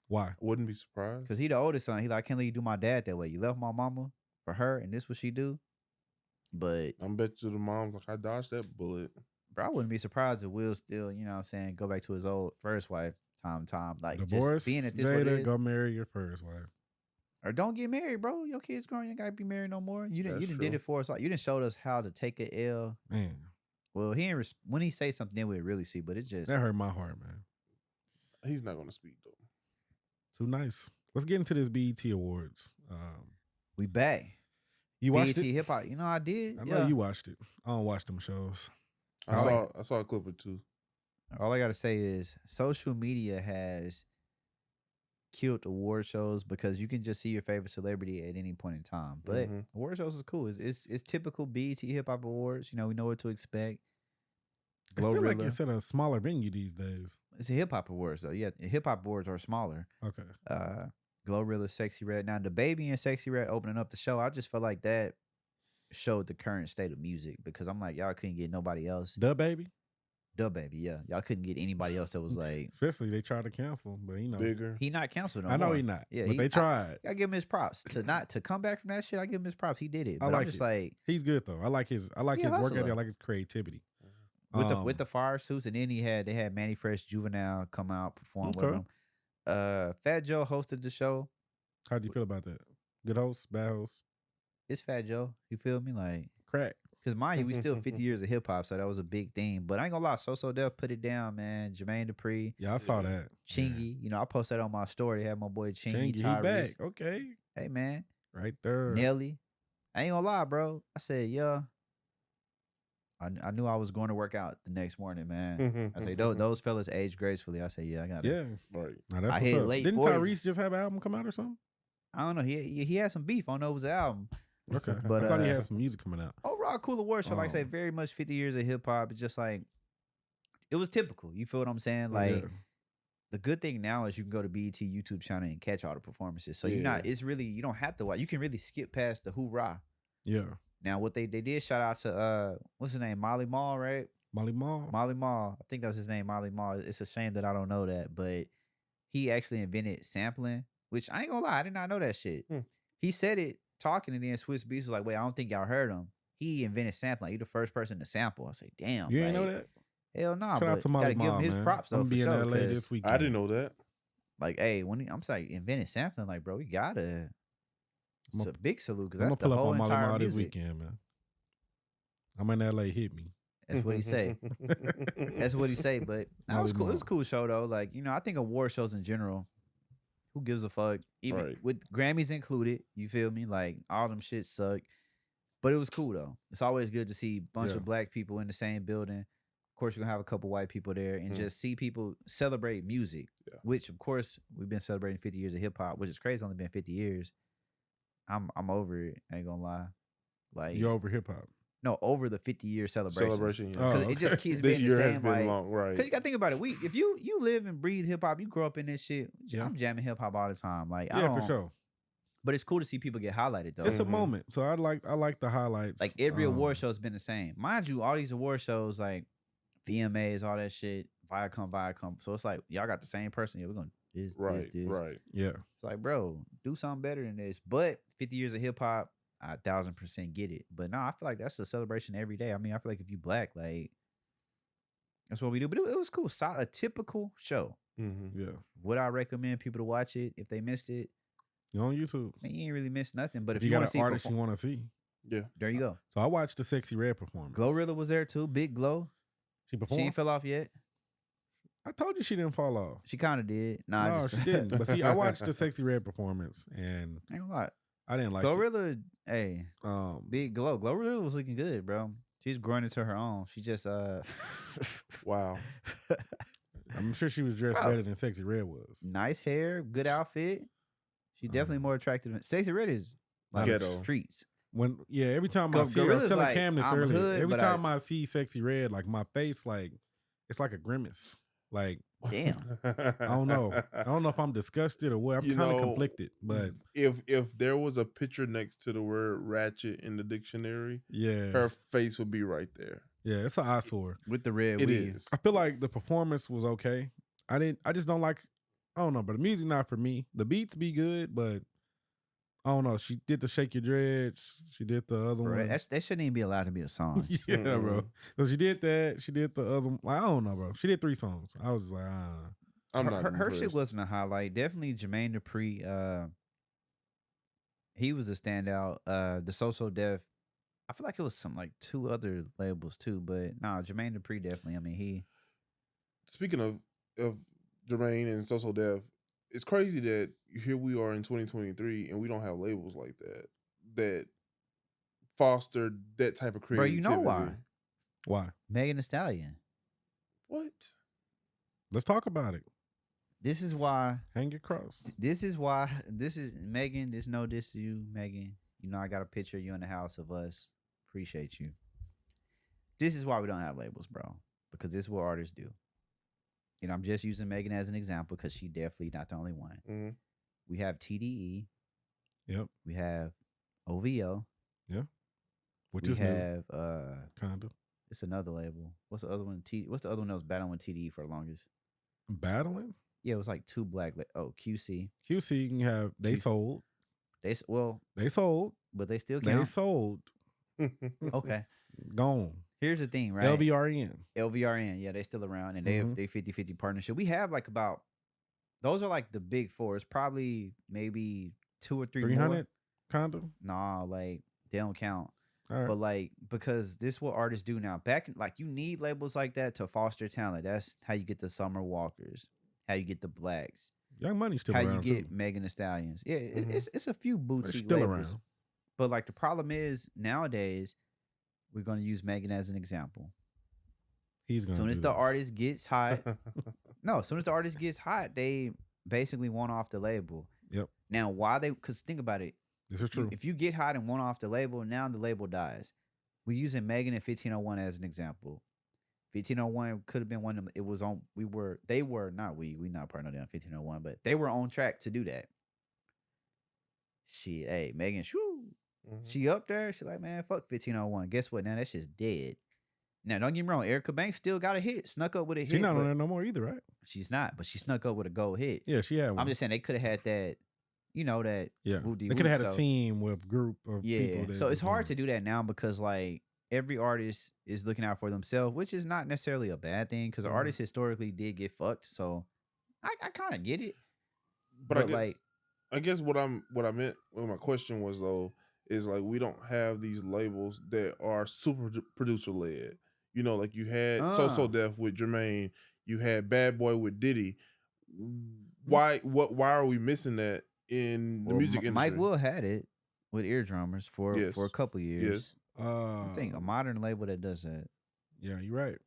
Why? Wouldn't be surprised. Because he the oldest son. He like, I can't let you do my dad that way. You left my mama for her, and this what she do. But I bet you the mom's like, I dodged that bullet. bro, I wouldn't be surprised if Will still, you know what I'm saying, go back to his old first wife time. Like, Divorce, just being at this what it Jada, is. go marry your first wife. Or don't get married, bro. Your kid's grown. You ain't gotta be married no more. You didn't That's did true. it for us. Like, you didn't show us how to take a L. Man, Well, he ain't when he say something, then we really see. But it just that hurt my heart, man. He's not going to speak, though. Too nice. Let's get into this BET Awards. we back. You watched BET it? Hip Hop. You know I did. I know you watched it. I don't watch them shows. I saw a clip or two. All I gotta say is social media has killed award shows because you can just see your favorite celebrity at any point in time. But award shows is cool. It's typical BET Hip Hop Awards. You know, we know what to expect. I feel like GloRilla. it's at a smaller venue these days. It's a hip hop awards though. Yeah, hip hop awards are smaller. Okay. GloRilla, Sexyy Red. Now DaBaby and Sexyy Red opening up the show. I just felt like that showed the current state of music because I'm like, y'all couldn't get nobody else. DaBaby? DaBaby, yeah. Y'all couldn't get anybody else that was like Especially they tried to cancel him, but Bigger. he not canceled no I know more. he not. Yeah, but they tried. I give him his props to come back from that shit. I give him his props. He did it. But like I'm just it. like He's good though. I like his He a work ethic. hustler. I like his creativity. with the fire suits, and then they had Manny Fresh Juvenile come out perform with Okay. him. Fat Joe hosted the show. How do you feel about that? Good host, bad host, It's Fat Joe. You feel me? Like, crack. because mind you, we still 50 years of hip hop, so that was a big thing. But I ain't gonna lie, So Def put it down, man. Jermaine Dupri, Yeah, I saw that. Chingy. You know, I posted that on my story. Had my boy Chingy, Chingy, he Tyrese. back. Okay, Hey man, right there. Nelly. I ain't gonna lie, bro. I said, yeah. I knew I was going to work out the next morning, man. I say those fellas age gracefully. I say, yeah, I got it. Yeah, Right. now that's I what's hit up. late Didn't 40s. Tyrese just have an album come out or something? I don't know. He had some beef. I don't know it was an album. Okay, But, I thought he had some music coming out. Overall, cool award show. Like I say, very much 50 years of hip hop. It's just like, it was typical. You feel what I'm saying? Like, Yeah. the good thing now is you can go to BET YouTube channel and catch all the performances. So you're not, it's really, you don't have to watch. You can really skip past the hoorah. Yeah, Now, what they did shout out to, what's his name? Molly Mall, right? Molly Mall. Molly Mall. I think that was his name, Molly Mall. It's a shame that I don't know that, but he actually invented sampling, which I ain't gonna lie, I did not know that shit. He said it talking, and then Swiss Beats was like, wait, I don't think y'all heard him. He invented sampling. He the first person to sample. I say, damn. You ain't know that? Hell nah. Shout out to Molly Mall, give him his man. props though. I'm For be in sure, LA this weekend. I didn't know that. Like, hey, when I'm sorry, invented sampling, like, bro, we gotta. It's a big salute because I'm that's gonna the pull whole up on Molly entire Mall this music. weekend, man. I'm in LA. Hit me. That's what he say. That's what he say. But that was cool. It was a cool show though. Like, I think award shows in general, who gives a fuck? Even with Grammys included, you feel me? Like, all them shit suck. But it was cool though. It's always good to see a bunch of black people in the same building. Of course, you're gonna have a couple white people there, and just see people celebrate music. Which, of course, we've been celebrating 50 years of hip hop, which is crazy. It's only been 50 years. I'm over it. I ain't gonna lie. Like, you're over hip hop. No, over the 50-year celebration. Yeah. It just keeps this being year the has same. been Like, long, right? Because you gotta think about it. If you live and breathe hip hop, you grow up in this shit. I'm jamming hip hop all the time. Like, for sure. But it's cool to see people get highlighted though. It's a moment, so I like the highlights. Like, every award show has been the same. Mind you, all these award shows like VMAs, all that shit, Viacom. So it's like y'all got the same person. Yeah, we're gonna this. Yeah. It's like, bro, do something better than this. But 50 years of hip hop, I 1000% get it. But no, I feel like that's a celebration every day. I mean, I feel like if you black, like, that's what we do. But it was cool. A typical show. Yeah. Would I recommend people to watch it if they missed it? You're on YouTube. Man, you ain't really missed nothing. But if you you got want an to see artist you want to see, there you go. So I watched the Sexyy Red performance. GloRilla was there too. Big Glow. She performed. She ain't fell off yet. I told you she didn't fall off. She kind of did. No, she didn't. But see, I watched the Sexyy Red performance, and I ain't gonna lie. I didn't like GloRilla. Hey, Big Glow. GloRilla was looking good, bro. She's growing into her own. She just wow. I'm sure she was dressed better than Sexyy Red was. Nice hair, good outfit. She definitely more attractive. Sexyy Red is like ghetto streets. Every time I see her, I was telling Cam this earlier. Hood, every time I see Sexyy Red, like my face, like it's like a grimace. Like, damn. I don't know. I don't know if I'm disgusted or what. I'm kind of conflicted. But if there was a picture next to the word ratchet in the dictionary, her face would be right there. Yeah, it's an eyesore with the red. It is. I feel like the performance was okay. I just don't like. I don't know, but the music not for me. The beats be good, but I don't know. She did the Shake Your Dreads. She did the other one. That shouldn't even be allowed to be a song. Yeah, bro. So she did that. She did the other one. Like, I don't know, bro. She did 3 songs. I was just like, I'm not. Her shit wasn't a highlight. Definitely Jermaine Dupri. He was a standout. The So Def. I feel like it was some like 2 other labels too, but nah, Jermaine Dupri definitely. I mean, he. Speaking of Jermaine and So Def, it's crazy that here we are in 2023 and we don't have labels like that foster that type of creativity. Bro, you know why? Why? Megan Thee Stallion. What? Let's talk about it. This is why. Hang your cross. This is why. This is Megan. There's no diss to you, Megan. You know I got a picture of you in the house of us. Appreciate you. This is why we don't have labels, bro. Because this is what artists do. And I'm just using Megan as an example because she definitely not the only one. Mm-hmm. We have TDE. Yep. We have OVO. Yeah. Which we have kind of. It's another label. What's the other one? What's the other one that was battling with TDE for the longest? Battling? Yeah, it was like 2 black. QC. QC. You can have They Sold. They sold, but they still count. They sold. Okay. Gone. Here's the thing, right? LVRN, yeah, they still around, and they 50-50 partnership. We have like about, those are like the big 4. It's probably maybe 2 or 3 300 kind of. Nah, like they don't count. All right. But like, because this is what artists do now. Like you need labels like that to foster talent. That's how you get the Summer Walkers, how you get the Blacks. Young Money's still how around you get too. Still Stallions. Yeah, it's a few boutique still labels. Around. But like the problem is nowadays, we're gonna use Megan as an example. He's gonna. As soon as the artist gets hot, as soon as the artist gets hot, they basically want off the label. Yep. Now, why they? Because think about it. This is true. If you get hot and want off the label, now the label dies. We're using Megan and 1501 as an example. 1501 could have been one of them. It was on. We not part of them 1501, but they were on track to do that. Hey, Megan, shoo. She up there. She like, man, fuck 1501. Guess what? Now that shit's dead. Now, don't get me wrong. Erica Banks still got a hit. Snuck up with a hit. She's not but on there no more either, right? She's not, but she snuck up with a gold hit. Yeah, she had one. I'm just saying they could have had that, that. Yeah, whoop-de-whoop, they could have had a so- team with group of people. That So it's was hard to doing do that now because like every artist is looking out for themselves, which is not necessarily a bad thing because Mhm. artists historically did get fucked. So I kind of get it. But But I guess what I meant when my question was though is like we don't have these labels that are super producer led. You know, like you had So Def with Jermaine, you had Bad Boy with Diddy. Why are we missing that in the music industry? Mike Will had it with Eardrummers for a couple years. Yes. I think a modern label that does that. Yeah, you're right.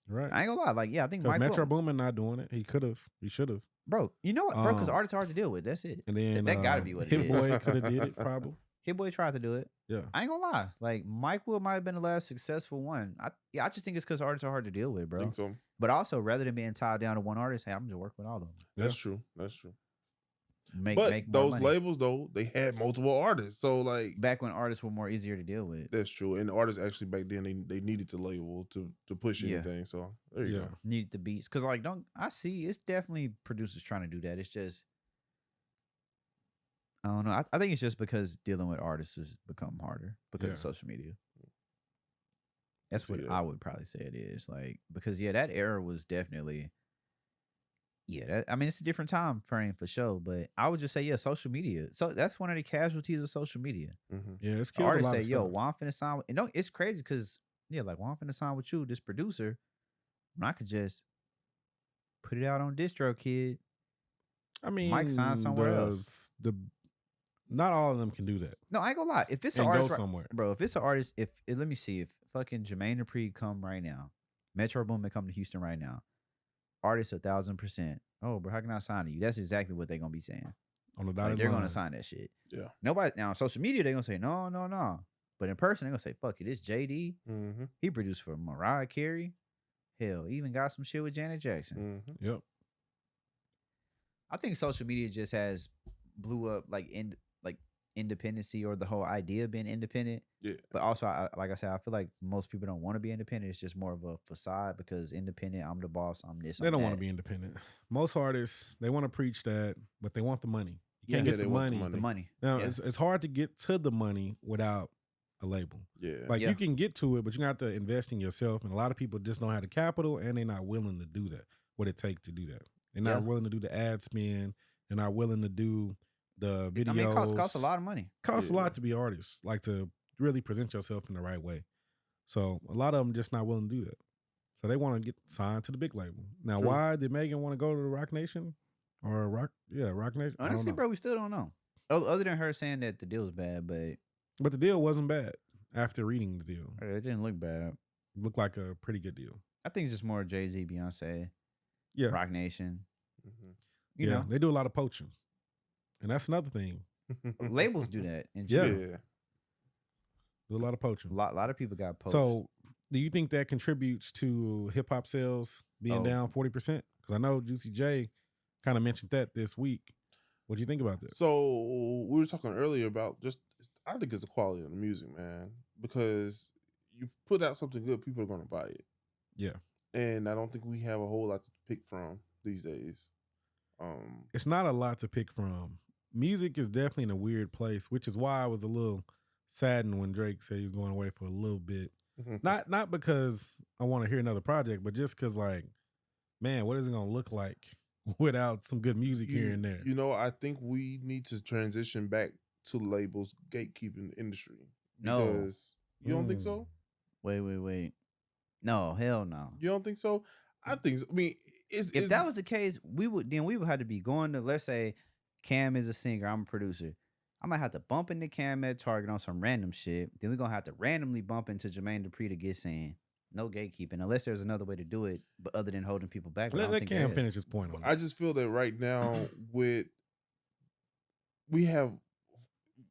You're right. I ain't gonna lie, like I think Mike Mike Metro Will, Boomin not doing it. He could have. He should have. bro. You know what, bro? Because artists are hard to deal with. That's it. And then that gotta be what it Hit is. Boy could have did it probably. Hit Boy tried to do it. Yeah. I ain't gonna lie. Like Mike Will might have been the last successful one. I just think it's because artists are hard to deal with, I bro. think so. But also, rather than being tied down to one artist, hey, I'm just working with all of them. That's true. That's true. Make But more those money. labels though, they had multiple artists. So like Back when artists were more easier to deal with. that's true. And the artists actually back then they needed the label to push Yeah. anything. So there you Yeah. go. Needed the beats. Cause like I see it's definitely producers trying to do that. It's just I don't know. I think it's just because dealing with artists has become harder because of Yeah. social media. That's see what that. I would probably say it is. Like because that era was definitely I mean it's a different time frame for sure. But I would just say social media. So that's one of the casualties of social media. Mhm. Yeah, it's The killed a artists lot say, of "Yo, stuff. why I'm finna sign with?" And no, it's crazy because like why I'm finna sign with you, this producer, when I could just put it out on DistroKid. I mean, Mike signed somewhere else. Not all of them can do that No, I ain't gonna lie. If it's an and go artist, somewhere. bro, if it's an artist, if let me see, if fucking Jermaine Dupri come right now, Metro Boomin come to Houston right now, artist 1,000%. Oh, bro, how can I sign to you? That's exactly what they're gonna be saying. On the Like, dotted they're line. gonna sign that shit. Yeah. Nobody now on social media they're gonna say no. But in person they're gonna say fuck it. It's JD. Mm-hmm. He produced for Mariah Carey. Hell, even got some shit with Janet Jackson. Mm-hmm. Yep. I think social media just has blew up like independency or the whole idea of being independent. Yeah. But also, like I said, I feel like most people don't want to be independent. It's just more of a facade because independent, I'm the boss, I'm this. They don't want to be independent. Most artists, they want to preach that, but they want the money. You can't Yeah, get they the want the money. the money. Now, Yeah. it's hard to get to the money without a label. Yeah. Like Yeah. you can get to it, but you have to invest in yourself. And a lot of people just don't have the capital, and they're not willing to do that. What it takes to do that, they're not Yeah. willing to do the ad spend. They're not willing to do the videos. I mean, it costs a lot of money. Costs a Yeah. lot to be artists, like to really present yourself in the right way. So a lot of them just not willing to do that. So they want to get signed to the big label. Now, True. why did Megan want to go to the Rock Nation or Rock Nation? I don't Honestly, know. bro, we still don't know. Other than her saying that the deal was bad, but But the deal wasn't bad. After reading the deal, it didn't look bad. it looked like a pretty good deal. I think it's just more Jay-Z, Beyonce, Yeah, Rock Nation. Mm-hmm. You know, they do a lot of poaching, and that's another thing. labels do that. In Yeah. general. Yeah. Do a lot of poaching. A lot of people got poached. So, do you think that contributes to hip hop sales being Oh. down 40%? Because I know Juicy J kind of mentioned that this week. What do you think about that? So we were talking earlier about I think it's the quality of the music, man. Because you put out something good, people are gonna buy it. Yeah. And I don't think we have a whole lot to pick from these days. It's not a lot to pick from. Music is definitely in a weird place, which is why I was a little saddened when Drake said he was going away for a little bit. Not because I want to hear another project, but just because, like, man, what is it going to look like without some good music here and there? You know, I think we need to transition back to labels gatekeeping the industry. No. Because you don't think so? Wait. No, hell no. You don't think so? I think so. I mean, If that was the case, we would have to be going to, let's say Cam is a singer, I'm a producer. I might have to bump into Cam at Target on some random shit. Then we're gonna have to randomly bump into Jermaine Dupri to get seen. No gatekeeping, unless there's another way to do it, but other than holding people back. But I don't Let think Cam there is. finish his point on I that. just feel that right now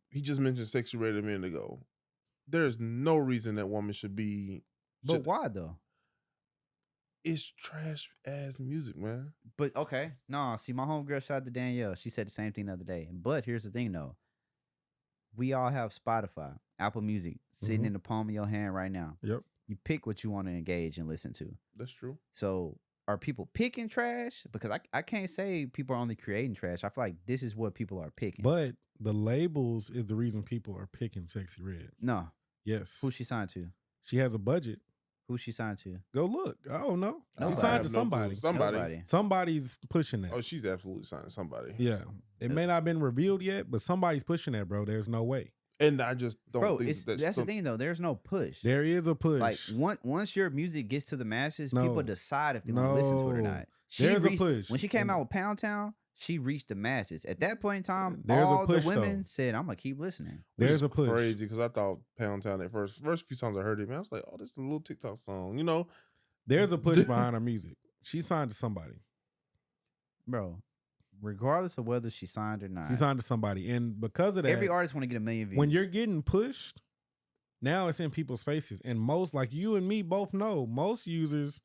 he just mentioned Sexyy Red a minute ago. There's no reason that woman should be. But why though? It's trash ass music, man. But okay, no. See, my homegirl shout out to Danielle. She said the same thing the other day. But here's the thing, though. We all have Spotify, Apple Music, sitting Mhm. in the palm of your hand right now. Yep. you pick what you want to engage and listen to. That's true. So are people picking trash? Because I can't say people are only creating trash. I feel like this is what people are picking. But the labels is the reason people are picking Sexyy Red. No. Yes. Who's she signed to? She has a budget. Who's she signed to? Go look. I don't know. Nobody. She signed I to have no somebody. clue. Somebody. Nobody. Somebody's pushing that. Oh, she's absolutely signing somebody. Yeah. It may not have been revealed yet, but somebody's pushing that, bro. There's no way. And I just don't Bro, think that's the thing though. There's no push. There is a push. Like once your music gets to the masses, people decide if they want to listen to it or No. not. There's a push. When she came out with Pound Town, she reached the masses. At that point in time, There's a all push, the women though. said, "I'm gonna keep listening." There's a push. Crazy because I thought Pound Town at first few songs I heard it, man, I was like, oh, this is a little TikTok song, you know? There's a push behind her music. She signed to somebody. Bro, regardless of whether she signed or not, She signed to somebody. And because of that, every artist want to get 1 million views. when you're getting pushed, now it's in people's faces. And most, like you and me both know, most users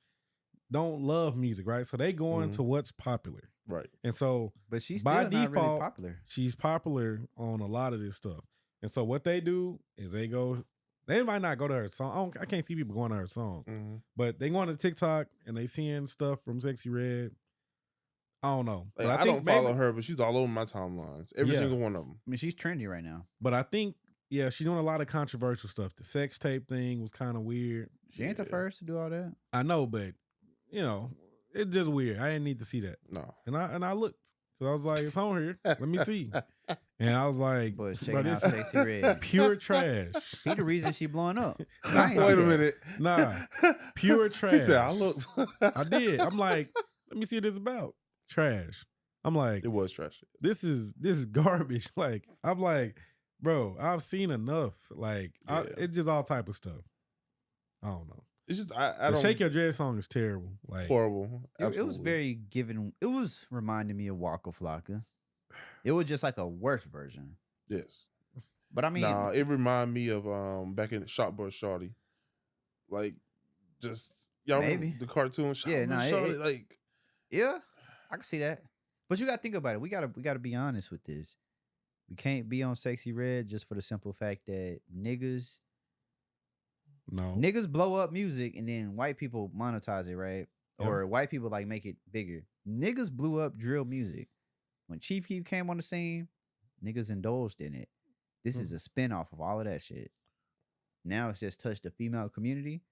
don't love music, right? So they go into what's popular. Right. And so but she's by still not really default, popular. she's popular on a lot of this stuff. And so what they do is they might not go to her song. I can't see people going to her song. Mm-hmm. But they go on to TikTok and they seeing stuff from Sexyy Red. I don't know. Like, But I don't follow maybe- her, but she's all over my timelines. Every Yeah. single one of them. I mean, she's trendy right now. But I think, yeah, she's doing a lot of controversial stuff. The sex tape thing was kind of weird. She ain't the first to do all that. I know, but you know, it's just weird. I didn't need to see that. No. And I looked. Cause I was like, it's on here. Let me see. And I was like, But bro, checking out this Sexyy Red. pure trash. He the reason she blowing up. I ain't Wait see a that. minute. Nah, pure trash. He said, I looked. I did. I'm like, let me see what this about. Trash. I'm like, It was trash. this is garbage. Like, I'm like, bro, I've seen enough. Like, Yeah. it's just all type of stuff. I don't know. It's just, I The don't. Shake Your Dread song is terrible. Like, Horrible. It was Absolutely. very given. It was reminding me of Waka Flocka. It was just like a worse version. Yes. But I mean, Nah, it reminded me of back in Shot Boy Shawty. Like, just, y'all remember Maybe. the cartoon Shot Yeah, Boy nah, Shawty? Like, yeah, I can see that. But you gotta think about it. We gotta be honest with this. We can't be on Sexyy Red just for the simple fact that niggas blow up music and then white people monetize it, right? Yeah. Or white people like make it bigger. Niggas blew up drill music. When Chief Keef came on the scene, niggas indulged in it. This is a spinoff of all of that shit. Now it's just touched the female community.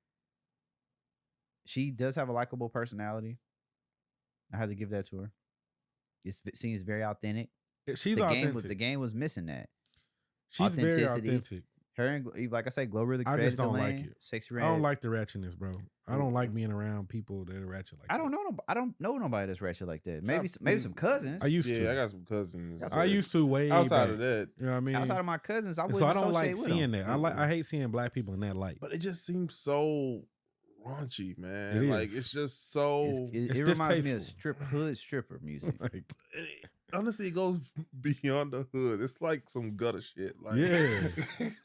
She does have a likable personality. I had to give that to her. It seems very authentic. She's the authentic. game was missing that. She's very authenticity. authentic. Her and like I said, GloRilla I created just don't the like lane. it. Sexyy Red. I don't like the ratchetness, bro. I don't like being around people that are ratchet like that. I don't know nobody that's ratchet like that. Maybe some cousins. I used to. I got some cousins. That's I used to way outside back. of that. You know what I mean? Outside of my cousins, I And wouldn't so I don't like associate with seeing them. that. I hate seeing black people in that light. But it just seems so raunchy, man. It Like, is. it's just so. It's It reminds me of distasteful. hood stripper music. Like, Honestly, it goes beyond the hood. It's like some gutter shit. Like, yeah,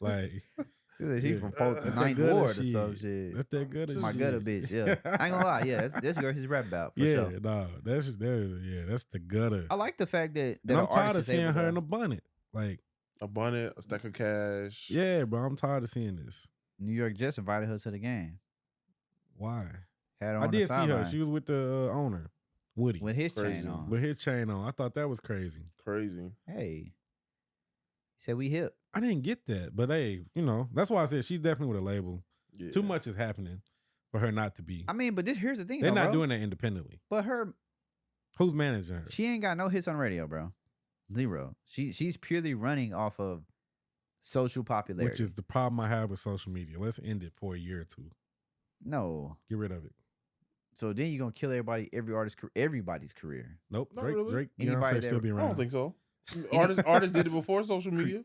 like She's Yeah. from That's Ninth that gutter Ward or shit. some shit. that's that good. My shit. gutter bitch, yeah. I ain't gonna lie, yeah, that's girl he's rap about for Yeah, sure. no, that's the gutter. I like the fact that And I'm an tired artist of is seeing able her to- in a bonnet. Like, a bonnet, a stack of cash. yeah, bro, I'm tired of seeing this. New York Jets invited her to the game. Why? Had her on I the did see her. sideline She was with the owner, Woody, with his Crazy. chain on. with his chain on. I thought that was crazy. Crazy. Hey, he said we hip. I didn't get that, but hey, you know, that's why I said she's definitely with a label. Yeah. Too much is happening for her not to be. I mean, but here's the thing, They're though, not bro. doing that independently. But Who's managing her? she ain't got no hits on radio, bro. Zero. She's purely running off of social popularity. Which is the problem I have with social media. Let's end it for a year or two. no. Get rid of it. So then you're gonna kill everybody's career. Nope. Not Drake, really. Drake, Anybody Beyonce that- still be I around. don't think so. Artists did it before social media.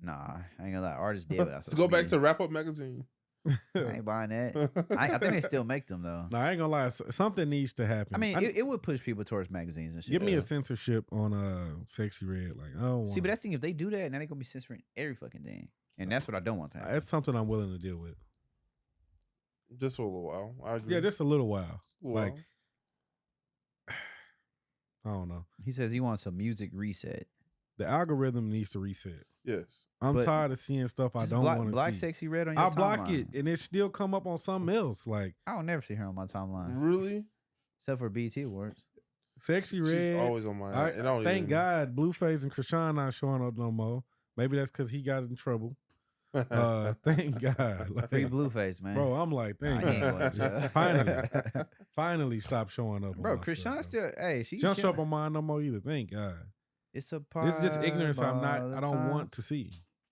Nah, I ain't gonna lie. Artists did without Let's go back to Wrap Up Magazine. I ain't buying that. I think they still make them though. No, I ain't gonna lie. Something needs to happen. I mean, it would push people towards magazines and shit. give me Yeah. a censorship on Sexyy Red. Like, I don't want. See, but that's the thing. If they do that, now they gonna be censoring every fucking thing, and that's what I don't want to happen. that's something I'm willing to deal with. Just for a little while. I agree. Yeah, just a little while. A little like- while. I don't know. He says he wants a music reset. The algorithm needs to reset. Yes. I'm But tired of seeing stuff I Just don't want to block see. Sexyy Red on your I timeline. block it and it still come up on something else. Like I don't never see her on my timeline. Really? Except for BT Awards. Sexyy Red. She's always on my. Thank God Blueface and Krishan not showing up no more. Maybe that's because he got in trouble. Thank God. Like, Free Blueface, man. bro, I'm like, thank Nah, he ain't God. going to jail. Finally stop showing up. Bro, on my Krishan stuff, still, hey, she don't show up on mine no more either. Thank God. It's a This is just ignorance I don't want to see.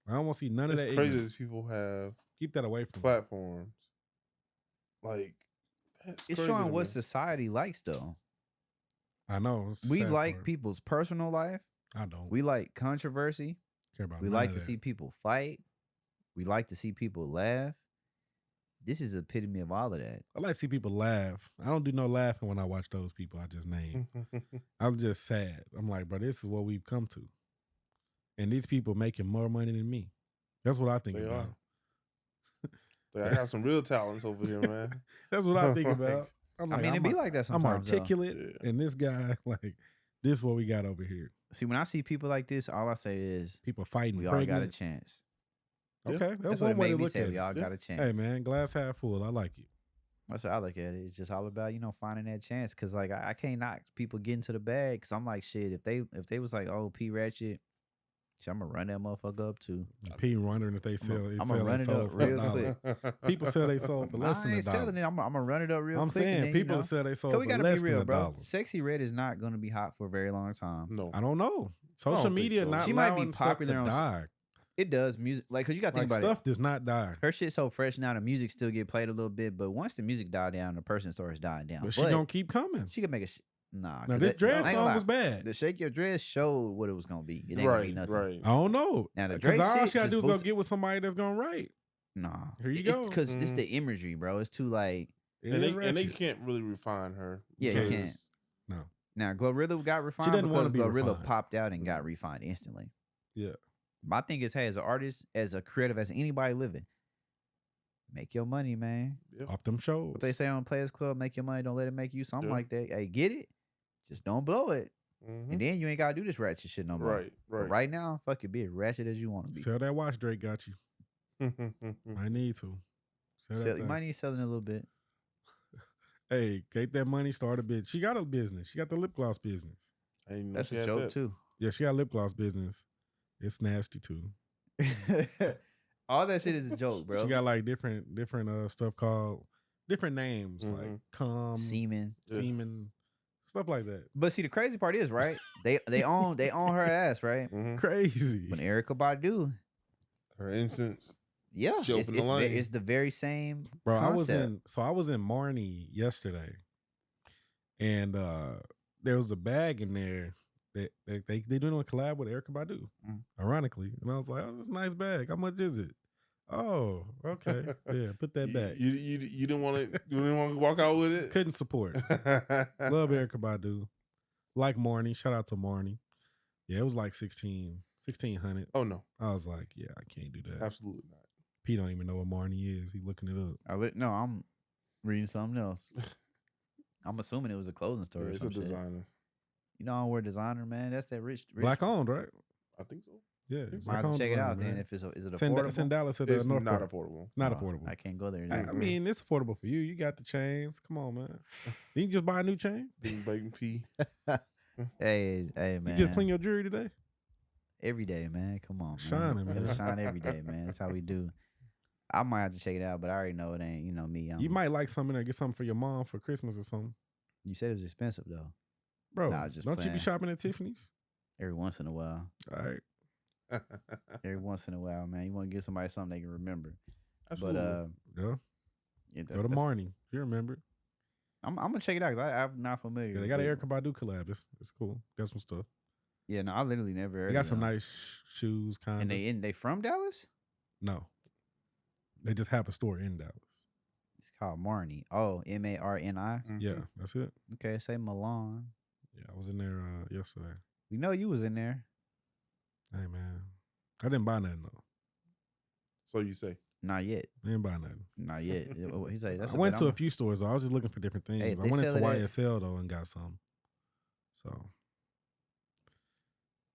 I don't want to see none of It's that crazy ignorance. that people have Keep that away from me. platforms. Like, that's It's crazy showing to what me. society likes, though. I know. it's the We sad like part. people's personal life. I don't We like controversy. care about We none like of to that. see people fight. We like to see people laugh. This is the epitome of all of that. I like to see people laugh. I don't do no laughing when I watch those people I just named. I'm just sad. I'm like, bro, this is what we've come to. And these people making more money than me. That's what I think They about. I got some real talents over here, man. That's what I think about. I'm I mean, I'm it be like that I'm sometimes. though. articulate, Yeah. and this guy, like, this is what we got over here. See, when I see people like this, all I say is, People fighting, we all got a pregnant. chance. Yeah. Okay, that's That's what one it way made to me look say. at We it. all got a chance. Hey, man, glass half full. I like it. That's what I look at it. It's just all about, finding that chance. Cause like I can't knock people getting to the bag. Cause I'm like, shit, if they was like, oh, P Ratchet, shit, I'm gonna run that motherfucker up too. P wondering if they sell. I'm gonna run it up real quick. People sell they sold for less I than ain't selling $1. it. I'm gonna run it up real I'm quick. and saying then, people sell they sold Cause for we gotta less be real, than bro. $1. Sexyy Red is not gonna be hot for a very long time. No. I don't know. Social think media so. not She might be allowing stuff popular to on die. It does music, like, cause you gotta Like, think about stuff does not die. it. Her shit's so fresh now. The music still get played a little bit, but once the music die down, the person starts dying down. But she gonna keep coming. She can make a nah. Now 'cause this that- dread I ain't gonna song lie. was bad. The Shake Your Dress showed what it was gonna be. It ain't gonna be Right, nothing. right. I don't know. Now the Because Drake all shit she gotta just do is go boosted- get with somebody that's gonna write. Nah. Here you It's go. because it's the imagery, bro. It's too like It And is they ratchet. can't really refine her. Yeah, you can't. because- No. now GloRilla got refined doesn't wanna because be GloRilla refined. popped out and got refined instantly. Yeah. My thing is, hey, as an artist, as a creative, as anybody living, make your money, man. Yep. Off them shows. What they say on Players Club, make your money, don't let it make you. Something Yeah. like that. Hey, get it, just don't blow it, Mhm. and then you ain't gotta do this ratchet shit no more. Right, But right. right now, fuck it, be as ratchet as you want to be. Sell that watch Drake got you. I need to. Sell that You thing. might need selling a little bit. Hey, take that money, start a business. She got a business. She got the lip gloss business. I didn't know That's she a had joke that. too. Yeah, she got a lip gloss business. It's nasty too. All that shit is a joke, bro. She got like different stuff called different names like Mhm. cum, Semen. Yeah. semen, stuff like that. But see, the crazy part is, right? They own her ass, right? Mhm. Crazy. When Erykah Badu, Her incense. yeah, She it's, opened the lane. it's the very same. Bro, concept. I was in Marnie yesterday, and there was a bag in there that they doing a collab with Erykah Badu, ironically, and I was like, oh, that's a nice bag. How much is it? Oh, okay, yeah, put that back. You didn't want to. You didn't want to walk out with it. Couldn't support. Love Erykah Badu, like Marnie. Shout out to Marnie. Yeah, it was like 1600. Oh no, I was like, yeah, I can't do that. absolutely not. P don't even know what Marnie is. He looking it up. No, I'm reading something else. I'm assuming it was a clothing store. Yeah, or it's some a shit. designer. You know, I don't wear designer, man. That's that rich. Black owned, right? I think so. Yeah, Might Might have to black-owned check it designer, out then. man. If is it It's affordable? in Dallas at It's North not Port. affordable. Not Oh, affordable. I can't go there. I then. mean, it's affordable for you. You got the chains. Come on, man. You can just buy a new chain. Big baking pea. hey, man. You just clean your jewelry today. Every day, man. Come on, man. Shining, Gotta man. shine every day, man. That's how we do. I might have to check it out, but I already know it ain't. Me. You might like something there. Get something for your mom for Christmas or something, You said it was expensive though. bro. Nah, just don't you be playing. shopping at Tiffany's? Every once in a while. All right. Every once in a while, man. You want to give somebody something they can remember. Absolutely. But Yeah. yeah, Go to Marnie. You remember? I'm gonna check it out because I'm not familiar. Yeah, they with got an it. Erykah Badu collab. It's cool. Got some stuff. Yeah, no, I literally never heard. They got of some them. nice shoes, kind And of. they from Dallas? No, they just have a store in Dallas. It's called Marnie. Oh, Marni. Yeah, Mhm. that's it. Okay, say Milan. Yeah, I was in there yesterday. We know you was in there. Hey man, I didn't buy nothing though. So you say. Not yet. I didn't buy nothing. Not yet. He said that's. I went to a few stores though. I was just looking for different things. Hey, if I they went into sell it at- YSL though and got some. So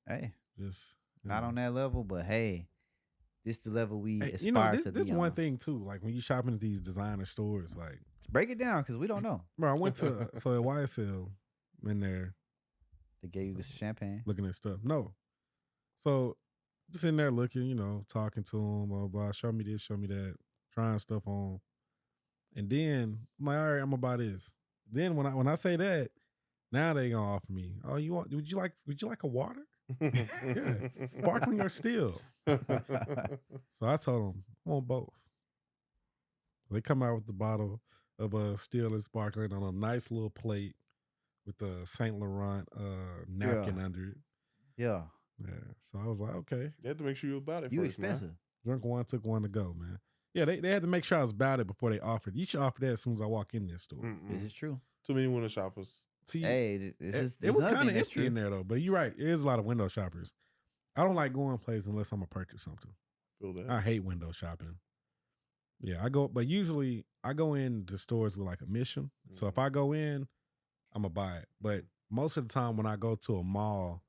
Hey, Just Not on that level, but hey, this the level we Hey, aspire this, to this be one on. thing too. Like when you shopping at these designer stores, like Let's break it down because we don't know. bro, I went to so at YSL in there They gave you the champagne. looking at stuff. No, so just in there looking, talking to them, blah blah. Show me this, show me that, trying stuff on, and then I'm like, all right, I'm gonna buy this. Then when I say that, now they gonna offer me. Oh, would you like a water? Yeah, sparkling or still. So I told them I want both. They come out with the bottle of still and sparkling on a nice little plate with the Saint Laurent napkin under it. Yeah. Yeah. So I was like, okay. You have to make sure you about it. You first, expensive. Man. Drunk one, took one to go, man. Yeah, they had to make sure I was about it before they offered. You should offer that as soon as I walk in this store. This is true. Too many window shoppers. See, hey, it was kind of empty in there though. But you're right, there is a lot of window shoppers. I don't like going places unless I'm gonna purchase something. Feel that. I hate window shopping. Yeah, but usually I go into stores with like a mission. Mm-hmm. So if I go in, I'm gonna buy it. But most of the time when I go to a mall,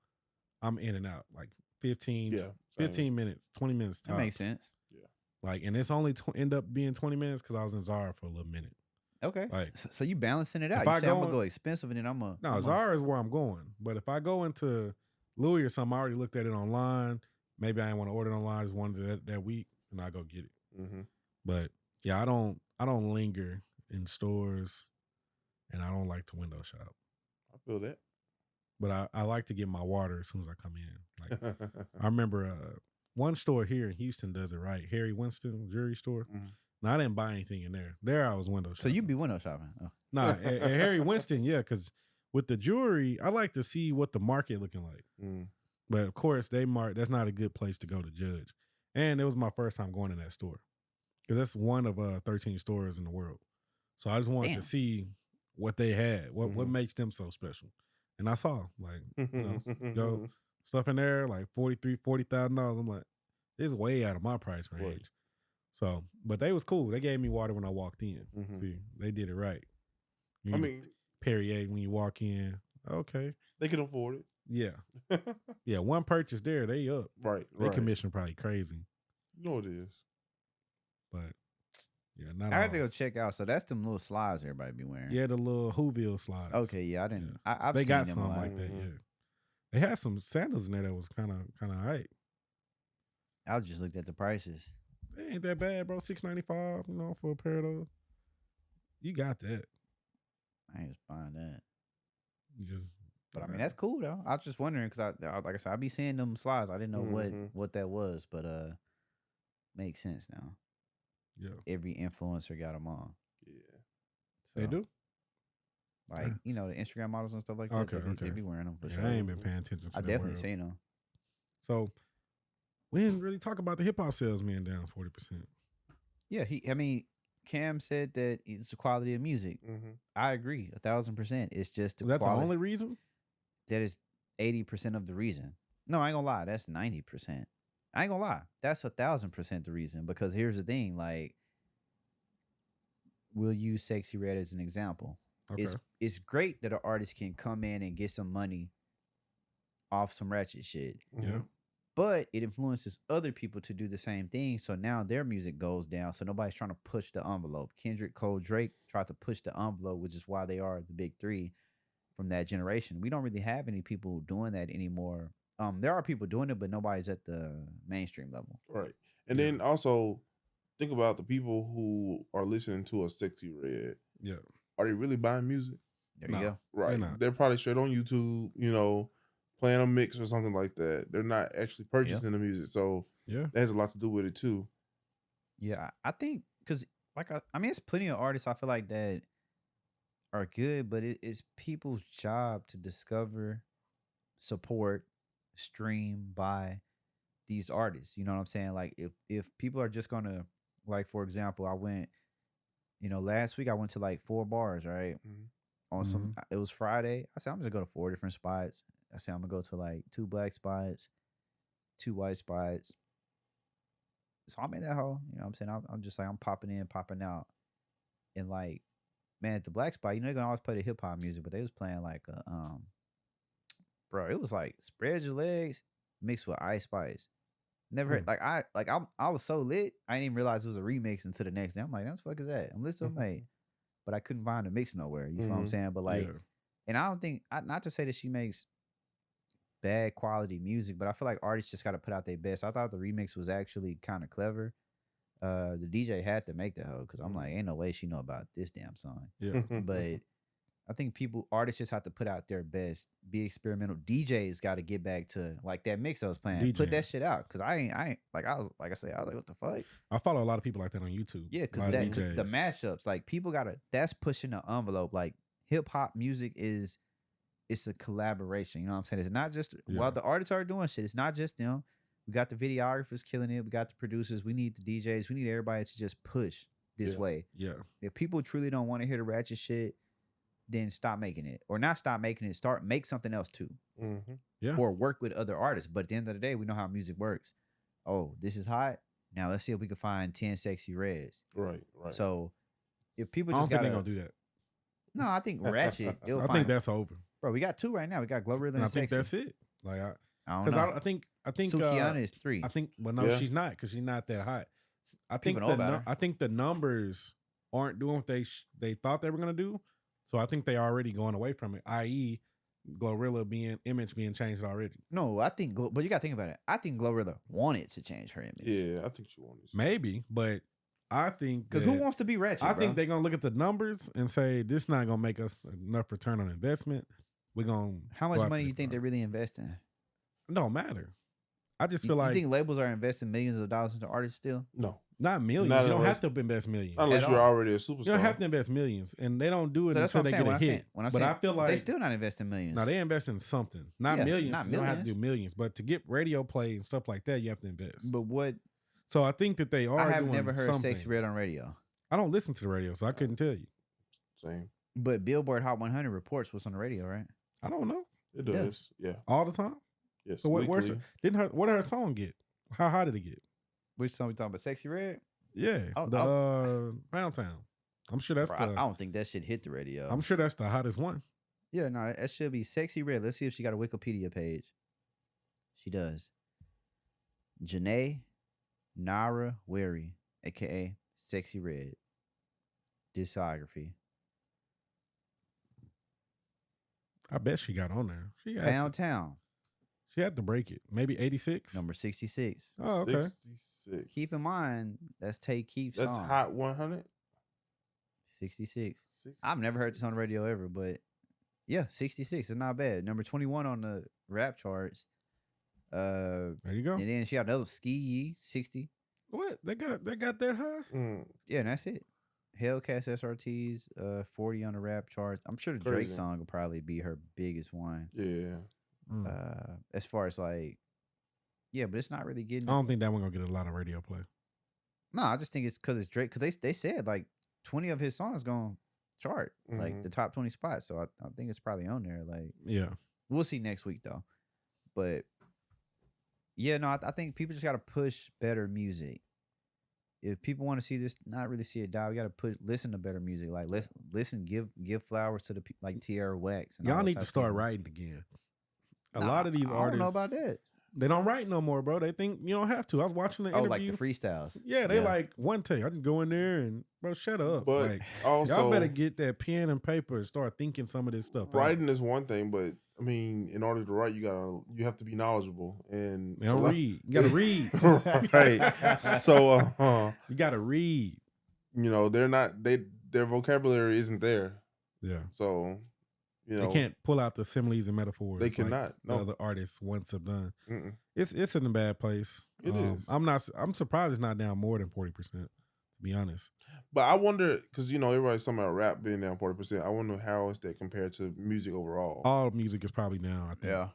I'm in and out like 15 minutes, 20 minutes tops. That makes sense. Yeah. Like, and it's only end up being 20 minutes because I was in Zara for a little minute. Okay. Like, so you balancing it out. You say I'm gonna go expensive and then I'm gonna. No, Zara is where I'm going. But if I go into Louis or something, I already looked at it online. Maybe I didn't want to order it online. I just wanted it that week, and I go get it. Mm-hmm. But yeah, I don't linger in stores, and I don't like to window shop. I feel that. But I like to get my water as soon as I come in. Like I remember one store here in Houston does it right. Harry Winston jewelry store. Mm-hmm. Now I didn't buy anything in there. There I was window shopping. So you be window shopping? Oh. Nah, at Harry Winston, yeah, because with the jewelry, I like to see what the market looking like. Mm. But of course, that's not a good place to go to judge. And it was my first time going in that store because that's one of 13 stores in the world. So I just wanted to see what they had, what makes them so special. And I saw like, stuff in there like $40,000. I'm like, this is way out of my price range. Right. So, but they was cool. They gave me water when I walked in. Mm-hmm. See, they did it right. Perrier when you walk in. Okay, they can afford it. Yeah, yeah. One purchase there, they up. Right. They commission probably crazy. You know it is. But yeah, I have to go check out. So that's them little slides everybody be wearing. Yeah, the little Whoville slides. Okay, yeah, I didn't. Yeah. I've they seen got them some like that. Yeah, they had some sandals in there that was kind of hype. I just looked at the prices. They ain't that bad, bro. $695, for a pair of those. You got that. I ain't just buying that. But I mean, right. That's cool though. I was just wondering because like I said, I be seeing them slides. I didn't know what that was, but makes sense now. Yeah. Every influencer got them on. Yeah. So, they do. Like the Instagram models and stuff like that. Okay. They be wearing them for sure. I ain't been paying attention to that. I definitely seen them. So we didn't really talk about the hip hop sales being down 40%. Yeah, Cam said that it's the quality of music. Mm-hmm. I agree 1,000%. It's just the quality. Is that the only reason? That is 80% of the reason. No, I ain't gonna lie. That's 90%. I ain't gonna lie. That's 1,000% the reason. Because here's the thing, like, we'll use Sexyy Red as an example. Okay. It's great that an artist can come in and get some money off some ratchet shit. Yeah. But it influences other people to do the same thing. So now their music goes down. So nobody's trying to push the envelope. Kendrick, Cole, Drake tried to push the envelope, which is why they are the big three from that generation. We don't really have any people doing that anymore. There are people doing it, but nobody's at the mainstream level. Right. And then also think about the people who are listening to a Sexyy Red. Yeah. Are they really buying music? There you go. Right. They're probably straight on YouTube, playing a mix or something like that. They're not actually purchasing the music. So that has a lot to do with it too. Yeah, I think because it's plenty of artists I feel like that are good, but it's people's job to discover, support, stream, buy these artists. You know what I'm saying? Like if people are just gonna, like, for example, I went, last week I went to like 4 bars, right? Mm-hmm. On some, it was Friday. I said, I'm gonna go to 4 different spots. I said, I'm gonna go to like 2 black spots, 2 white spots. So I'm in that hole. You know what I'm saying? I'm just like, I'm popping in, popping out. And like, man, at the black spot, they're gonna always play the hip hop music, but they was playing like bro, it was like Spread Your Legs, mixed with Ice Spice. Never heard I was so lit, I didn't even realize it was a remix until the next day. I'm like, what the fuck is that? I'm listening, I'm like, but I couldn't find a mix nowhere. You know what I'm saying? But like, and I don't think not to say that she makes bad quality music, but I feel like artists just got to put out their best. I thought the remix was actually kind of clever. The DJ had to make the hoe because I'm like, ain't no way she know about this damn song. Yeah. But I think artists just have to put out their best, be experimental. DJs got to get back to like that mix I was playing. Put that shit out because I ain't like I was like what the fuck? I follow a lot of people like that on YouTube. Yeah, because the mashups, like people that's pushing the envelope. Like hip hop music it's a collaboration. You know what I'm saying? It's not just while the artists are doing shit. It's not just them. We got the videographers killing it. We got the producers. We need the DJs. We need everybody to just push this way. Yeah. If people truly don't want to hear the ratchet shit, then stop making it, or not stop making it. Make something else too. Yeah. Or work with other artists. But at the end of the day, we know how music works. Oh, this is hot. Now let's see if we can find 10 Sexyy Reds. Right. So if people I just don't think they're gonna do that. No, I think ratchet. I think that's over. Bro, we got 2 right now. We got GloRilla and I think Sexy. that's it. Like I don't know. I think Sukihana is 3. I think, well, no, she's not because she's not that hot. I think I think the numbers aren't doing what they thought they were gonna do. So I think they already going away from it. I.e., GloRilla image being changed already. No, I think, but you gotta think about it. I think GloRilla wanted to change her image. Yeah, I think she wanted to. Maybe, but I think because who wants to be ratchet? I think they're gonna look at the numbers and say this not gonna make us enough return on investment. We're gonna. How much money you think they're really investing? Don't matter. I just feel you think labels are investing millions of dollars into artists still? No, not millions. You don't have to invest millions unless you're already a superstar. You don't have to invest millions, and they don't do it until they get a hit. But I feel like they still not investing millions. No, they invest in something, not millions. You don't have to do millions, but to get radio play and stuff like that, you have to invest. But what? So I think that they are. I have never heard Sexyy Red on radio. I don't listen to the radio, so I couldn't tell you. Same. But Billboard Hot 100 reports what's on the radio, right? I don't know. It does. Yeah. All the time. Yes. So what did her song get? How high did it get? Which song we talking about? Sexyy Red? Yeah. Pound Town. I'm sure that's I don't think that shit hit the radio. I'm sure that's the hottest one. Yeah, no, that should be Sexyy Red. Let's see if she got a Wikipedia page. She does. Janae Nara Wary, aka Sexyy Red. Discography. I bet she got on there. She got Pound Town. She had to break it. Maybe 86? Number 66. Oh, okay. 66. Keep in mind, that's Tay Keith's song. That's Hot 100? 66. I've never heard this on the radio ever, but yeah, 66. It's not bad. Number 21 on the rap charts. There you go. And then she got another Ski 60. What? They got that high? Yeah, and that's it. Hellcats SRTs, 40 on the rap charts. I'm sure the Drake song will probably be her biggest one. Yeah. As far as like, yeah, but it's not really getting. I don't think that one gonna get a lot of radio play. No, I just think it's because it's Drake. Because they said like 20 of his songs gonna chart, like the top 20 spots. So I think it's probably on there. Like, yeah, we'll see next week though. But yeah, no, I think people just gotta push better music. If people want to see this, not really see it die, we got to listen to better music. Like listen, give flowers to the like Tierra Wax. Y'all need to start writing again. A lot of these artists, I don't know about that. They don't write no more, bro. They think you don't have to. I was watching the interview. like the freestyles. Yeah, they like one take. I just go in there and bro, shut up. But like, also, y'all better get that pen and paper and start thinking some of this stuff. Writing is one thing, but I mean, in order to write, you have to be knowledgeable and they don't read. You gotta read, right? So you gotta read. You know, their vocabulary isn't there. Yeah. So. You know, they can't pull out the similes and metaphors. They cannot. Like no, the other artists once have done. It's in a bad place. It is. I'm surprised it's not down more than 40%. To be honest. But I wonder because everybody's talking about rap being down 40%. I wonder how is that compared to music overall. All music is probably down. I think. Yeah,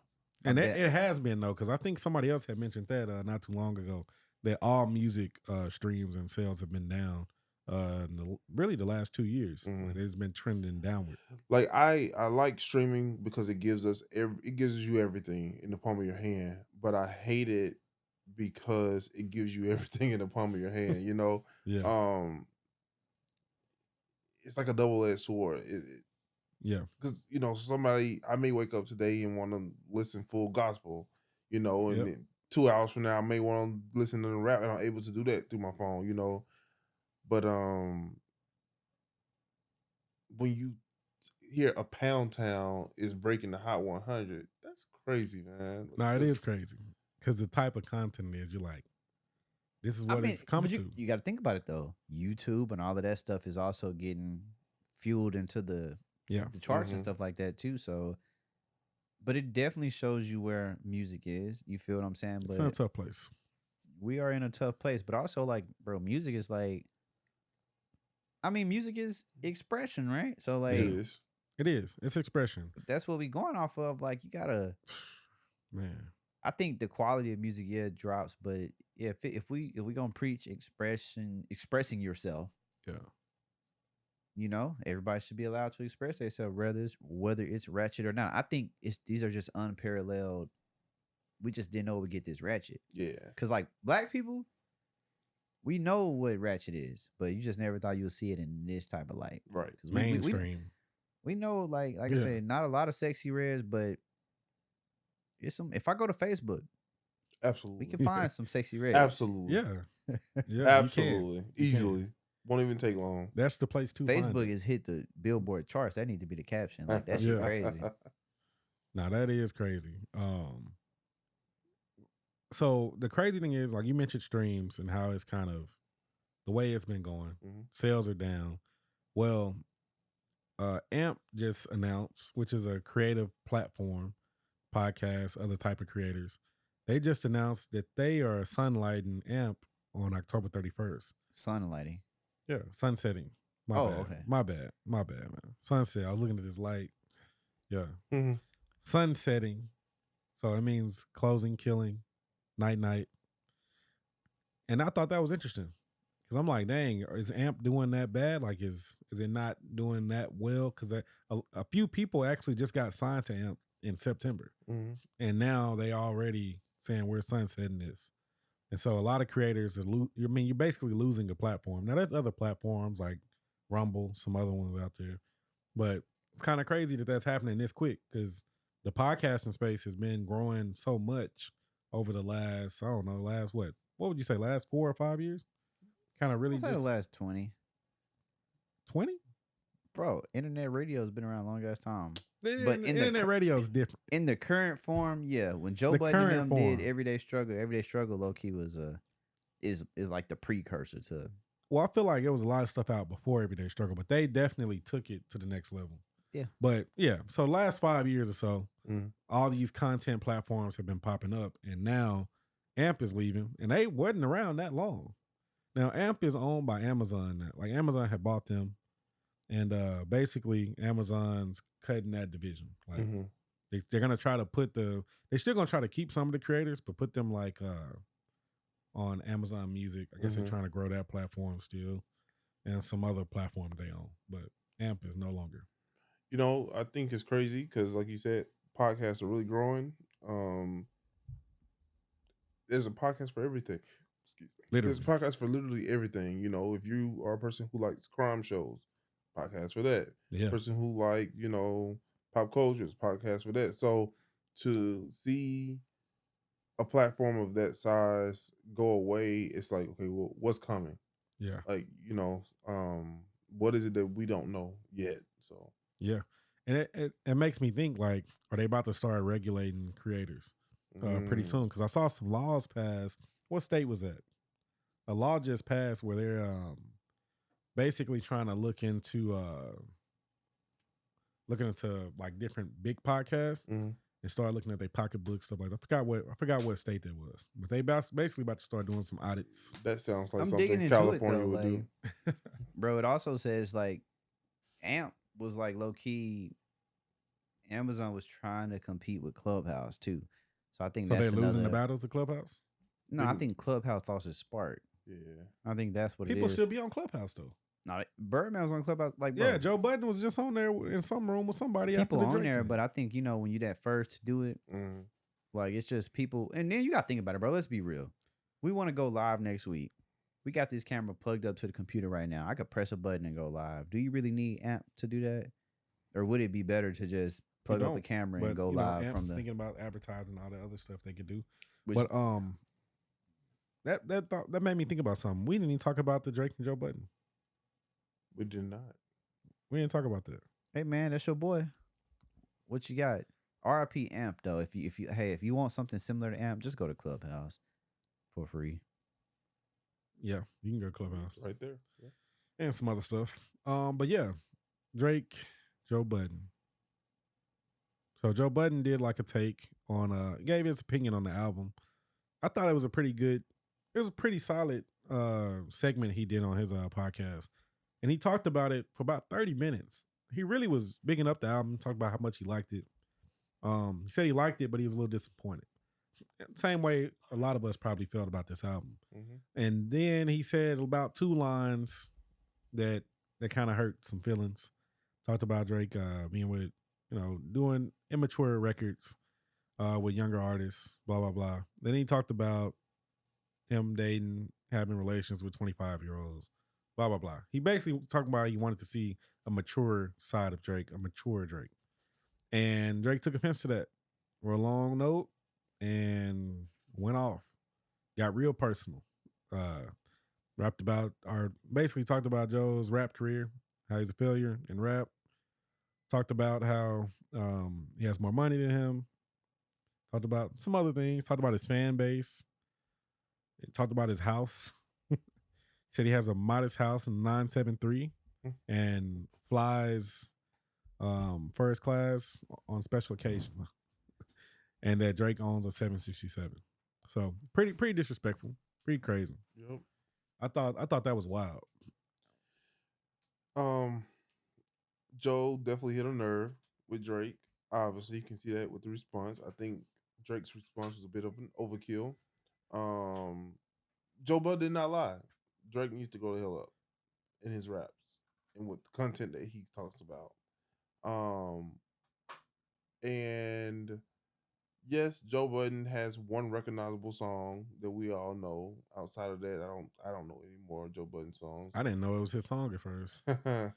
and it has been though because I think somebody else had mentioned that not too long ago that all music streams and sales have been down. Really the last 2 years it's been trending downward. Like I like streaming because it gives you everything in the palm of your hand, but I hate it because it gives you everything in the palm of your hand. Yeah. It's like a double-edged sword. Yeah, because somebody I may wake up today and want to listen full gospel. you know, and Yep. then 2 hours from now I may want to listen to the rap, and I'm able to do that through my phone, you know. But when you hear a Pound Town is breaking the Hot 100, that's crazy, man. No, it is crazy because the type of content it is, you're like, this is what it's come but to. you got to think about it though. YouTube and all of that stuff is also getting fueled into the charts and stuff like that too. So, but it definitely shows you where music is. You feel what I'm saying? It's But not a tough place. we are in a tough place. But also, like, bro, music is like, I mean, music is expression, right? So, like, It is. It's expression. that's what we going off of. Like, you gotta, Man. I think the quality of music drops, but yeah, if we gonna preach expressing yourself, you know, everybody should be allowed to express themselves, whether it's ratchet or not. I think these are just unparalleled. We just didn't know we get this ratchet. Yeah, because like black people, we know what ratchet is, but you just never thought you would see it in this type of light, right? Because mainstream. We know, like I said, not a lot of Sexyy Reds, but it's some. If I go to Facebook, absolutely, we can find some Sexyy Reds. Absolutely, Yeah, absolutely, easily. Won't even take long. That's the place to Facebook has hit the Billboard charts. That need to be the caption. Like that shit crazy. Now that is crazy. So the crazy thing is, like you mentioned, streams and how it's kind of the way it's been going. Sales are down. Well, AMP just announced, which is a creative platform, podcasts, other type of creators. They just announced that they are sunlighting AMP on October 31st. Sunlighting. Yeah, sunsetting. Okay. My bad, man. Sunset. I was looking at this light. Yeah. Sunsetting. So it means closing, killing, night. And I thought that was interesting. Because I'm like, dang, is AMP doing that bad? Like, is it not doing that well? Because a few people actually just got signed to AMP in September. And now they already saying we're sunsetting this. And so a lot of creators you're basically losing a platform. Now there's other platforms like Rumble, some other ones out there. But it's kind of crazy that that's happening this quick because the podcasting space has been growing so much over the last, I don't know, what would you say, last 4 or 5 years? Kind of really I'd say the last 20. 20? Bro, internet radio has been around a long ass time. But internet radio is different. In the current form, yeah. When Joe Budden and them did Everyday Struggle low key was is like the precursor to. Well, I feel like it was a lot of stuff out before Everyday Struggle, but they definitely took it to the next level. Yeah. But yeah, so last 5 years or so, all these content platforms have been popping up, and now AMP is leaving, and they wasn't around that long. Now AMP is owned by Amazon now. Like Amazon had bought them. And basically, Amazon's cutting that division. Like they're gonna try to they're still gonna try to keep some of the creators, but put them like on Amazon Music. I guess they're trying to grow that platform still, and some other platform they own. But AMP is no longer. You know, I think it's crazy because, like you said, podcasts are really growing. There's a podcast for everything. There's a podcast for literally everything. You know, if you are a person who likes crime shows, podcast for that. Yeah. Person who like, you know, pop cultures, podcast for that. So to see a platform of that size go away, it's like, okay, well, what's coming? Yeah. Like, you know, what is it that we don't know yet? So yeah. And it makes me think, like, are they about to start regulating creators pretty soon? Because I saw some laws pass. What state was that? A law just passed where they're basically trying to look into like different big podcasts and start looking at their pocketbooks, stuff like that. I forgot what state that was, but they basically about to start doing some audits. That sounds like something California would like, do. Bro, it also says like AMP was like low key. Amazon was trying to compete with Clubhouse too, so I think that's they're losing the battle to Clubhouse. No, I think Clubhouse lost its spark. Yeah, I think that's what people it is. should be on Clubhouse though. No, Birdman was on Clubhouse. Like, bro, yeah, Joe Budden was just on there in some room with somebody. People after the on there, thing. but I think, you know, when you that first to do it, like it's just people. And then you got to think about it, bro. Let's be real. We want to go live next week. We got this camera plugged up to the computer right now. I could press a button and go live. Do you really need AMP to do that? Or would it be better to just plug up a camera and go live Amp's from the. thinking about advertising, all the other stuff they could do. Which, But that made me think about something. We didn't even talk about the Drake and Joe Budden. We did not. We didn't talk about that. hey man, that's your boy. What you got? RIP Amp though. If you want something similar to Amp, just go to Clubhouse for free. Yeah, you can go to Clubhouse. Right there. Yeah. And some other stuff. But yeah, Drake, Joe Budden. So Joe Budden did like a take on gave his opinion on the album. I thought it was a pretty solid segment he did on his podcast. And he talked about it for about 30 minutes. He really was bigging up the album, talked about how much he liked it. He said he liked it, but he was a little disappointed. Same way a lot of us probably felt about this album. Mm-hmm. And then he said about 2 lines that kind of hurt some feelings. Talked about Drake being with, doing immature records with younger artists, blah, blah, blah. Then he talked about him dating, having relations with 25-year-olds, blah, blah, blah. He basically talked about he wanted to see a mature side of Drake, a mature Drake. And Drake took offense to that for a long note and went off. Got real personal. Basically talked about Joe's rap career, how he's a failure in rap. Talked about how he has more money than him. Talked about some other things. Talked about his fan base. Talked about his house. Said he has a modest house in 973 and flies first class on special occasion. And that Drake owns a 767. So pretty disrespectful. Pretty crazy. Yep. I thought that was wild. Joe definitely hit a nerve with Drake. Obviously, you can see that with the response. I think Drake's response was a bit of an overkill. Joe Budden did not lie. Drake needs to go the hell up in his raps and with the content that he talks about. And yes, Joe Budden has one recognizable song that we all know. Outside of that, I don't know any more Joe Budden songs. I didn't know it was his song at first. That's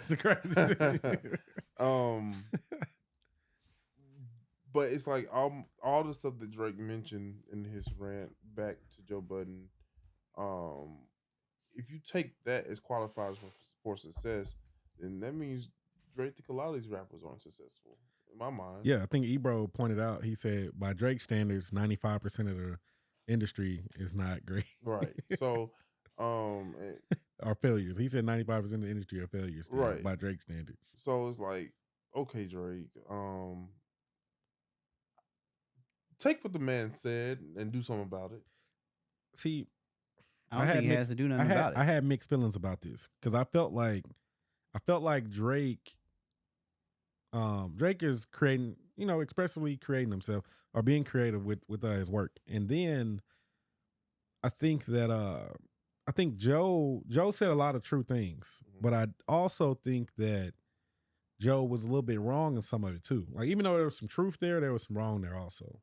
the crazy thing. But it's like all the stuff that Drake mentioned in his rant back to Joe Budden. If you take that as qualifiers for success, then that means Drake think a lot of these rappers aren't successful. In my mind. Yeah, I think Ebro pointed out, he said, by Drake standards, 95% of the industry is not great. Right. So, are failures. He said 95% of the industry are failures. Right. By Drake standards. So it's like, okay, Drake, take what the man said and do something about it. See, I don't think he has to do nothing about it. I had mixed feelings about this because I felt like Drake is creating, expressively creating himself or being creative with his work. And then I think that Joe said a lot of true things, but I also think that Joe was a little bit wrong in some of it too. Like, even though there was some truth there was some wrong there also.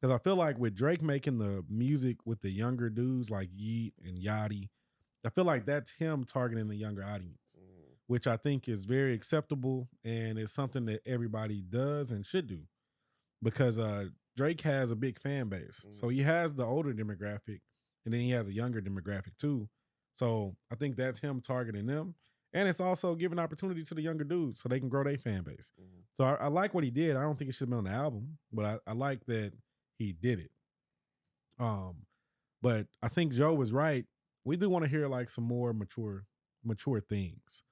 Because I feel like with Drake making the music with the younger dudes like Yeet and Yachty, I feel like that's him targeting the younger audience, which I think is very acceptable and is something that everybody does and should do. Because Drake has a big fan base. So he has the older demographic and then he has a younger demographic too. So I think that's him targeting them. And it's also giving opportunity to the younger dudes so they can grow their fan base. So I like what he did. I don't think it should have been on the album, but I like that he did it. But I think Joe was right. We do want to hear like some more mature things.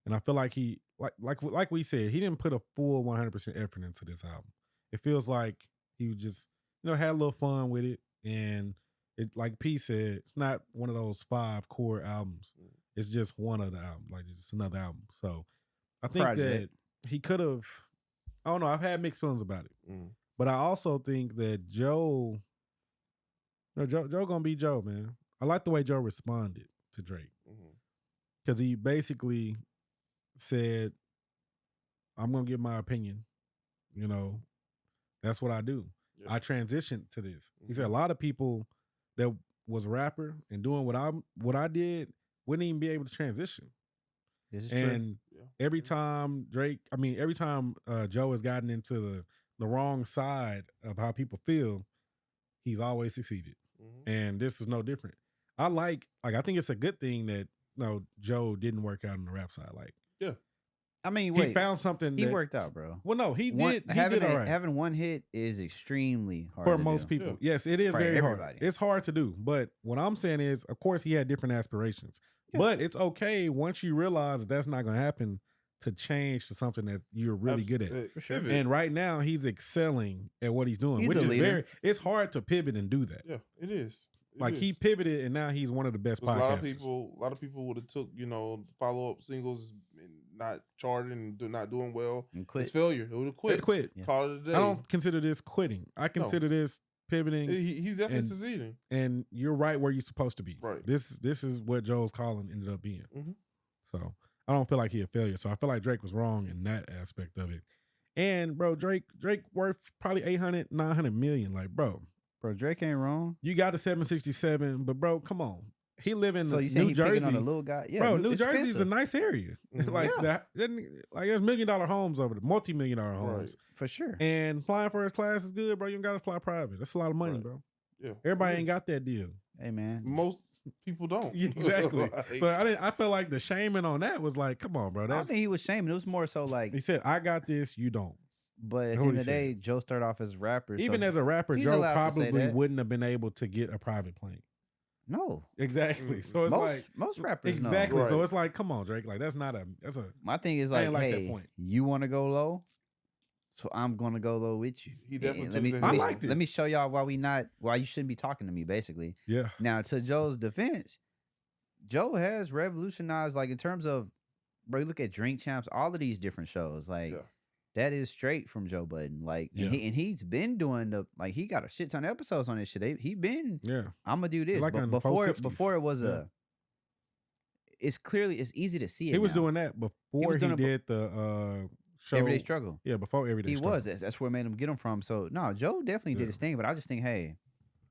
And I feel like he, like we said, he didn't put a full 100% effort into this album. It feels like he was just, had a little fun with it. And it, like P said, it's not one of those 5 core albums. It's just one of the albums, like it's another album. So I think that he could have, I don't know, I've had mixed feelings about it. But I also think that Joe gonna be Joe, man. I like the way Joe responded to Drake. Because he basically said, I'm gonna give my opinion. That's what I do. Yep. I transitioned to this. He said a lot of people that was a rapper and doing what I did wouldn't even be able to transition. This is true. Every time Joe has gotten into the wrong side of how people feel, he's always succeeded. And this is no different. I think it's a good thing that Joe didn't work out on the rap side. Like, yeah. I mean, he found something. He worked out, bro. Well, no, he did. Having all right. Having one hit is extremely hard for to most do. people. Yes, it is For very everybody. hard. It's hard to do. But what I'm saying is, of course, he had different aspirations. Yeah. But it's okay once you realize that's not going to happen to change to something that you're really good at. For sure. And right now, he's excelling at what he's doing, which is leader. it's hard to pivot and do that. Yeah, it is. He pivoted and now he's one of the best podcasters. A lot of people would have took, follow up singles and not charting and not doing well. And quit. It's failure. It would have quit. They quit. Yeah. Call it a day. I don't consider this quitting. I consider this pivoting. He's definitely succeeding. And you're right where you're supposed to be. Right. This is what Joe's calling ended up being. Mm-hmm. So I don't feel like he a failure. So I feel like Drake was wrong in that aspect of it. And bro, Drake worth probably 800, 900 million. Like, bro, Drake ain't wrong. you got the 767, but bro, come on. He live in New he Jersey. On a little guy? Yeah, bro, New it's Jersey is a expensive. nice area. Like there's $1 million homes over there, multi-million dollar homes. Right. For sure. And flying first class is good, bro. You don't gotta fly private. That's a lot of money, Right. bro. Yeah. Everybody ain't got that deal. Hey, man. Most people don't. Yeah, exactly. So I felt like the shaming on that was like, come on, bro. I don't think he was shaming. It was more so like He said, I got this, you don't. But at the end of the day, Joe started off as a rapper. Even so as a rapper, he's Joe allowed to say probably that. wouldn't have been able to get a private plane. No. Exactly. So it's most rappers exactly. Right. So it's like, come on, Drake. Like that's a My thing is I ain't like, like that hey, point. you want to go low, so I'm gonna go low with you. He definitely let me, took let that me, hit. I liked it. let me show y'all why you shouldn't be talking to me. Basically, yeah. now to Joe's defense, Joe has revolutionized, like in terms of, bro. You look at Drink Champs, all of these different shows, like. Yeah. That is straight from Joe Budden. Like, Yeah. and he's been doing he got a shit ton of episodes on this shit. He been, Yeah. I'm gonna do this. Like But in the before 460s. it was Yeah. it's easy to see it. He was now. doing that before he doing it did the show. Everyday Struggle. Yeah, before Everyday He Struggle. was. That's where it made him get him from. So no, Joe definitely Yeah. did his thing. But I just think, hey,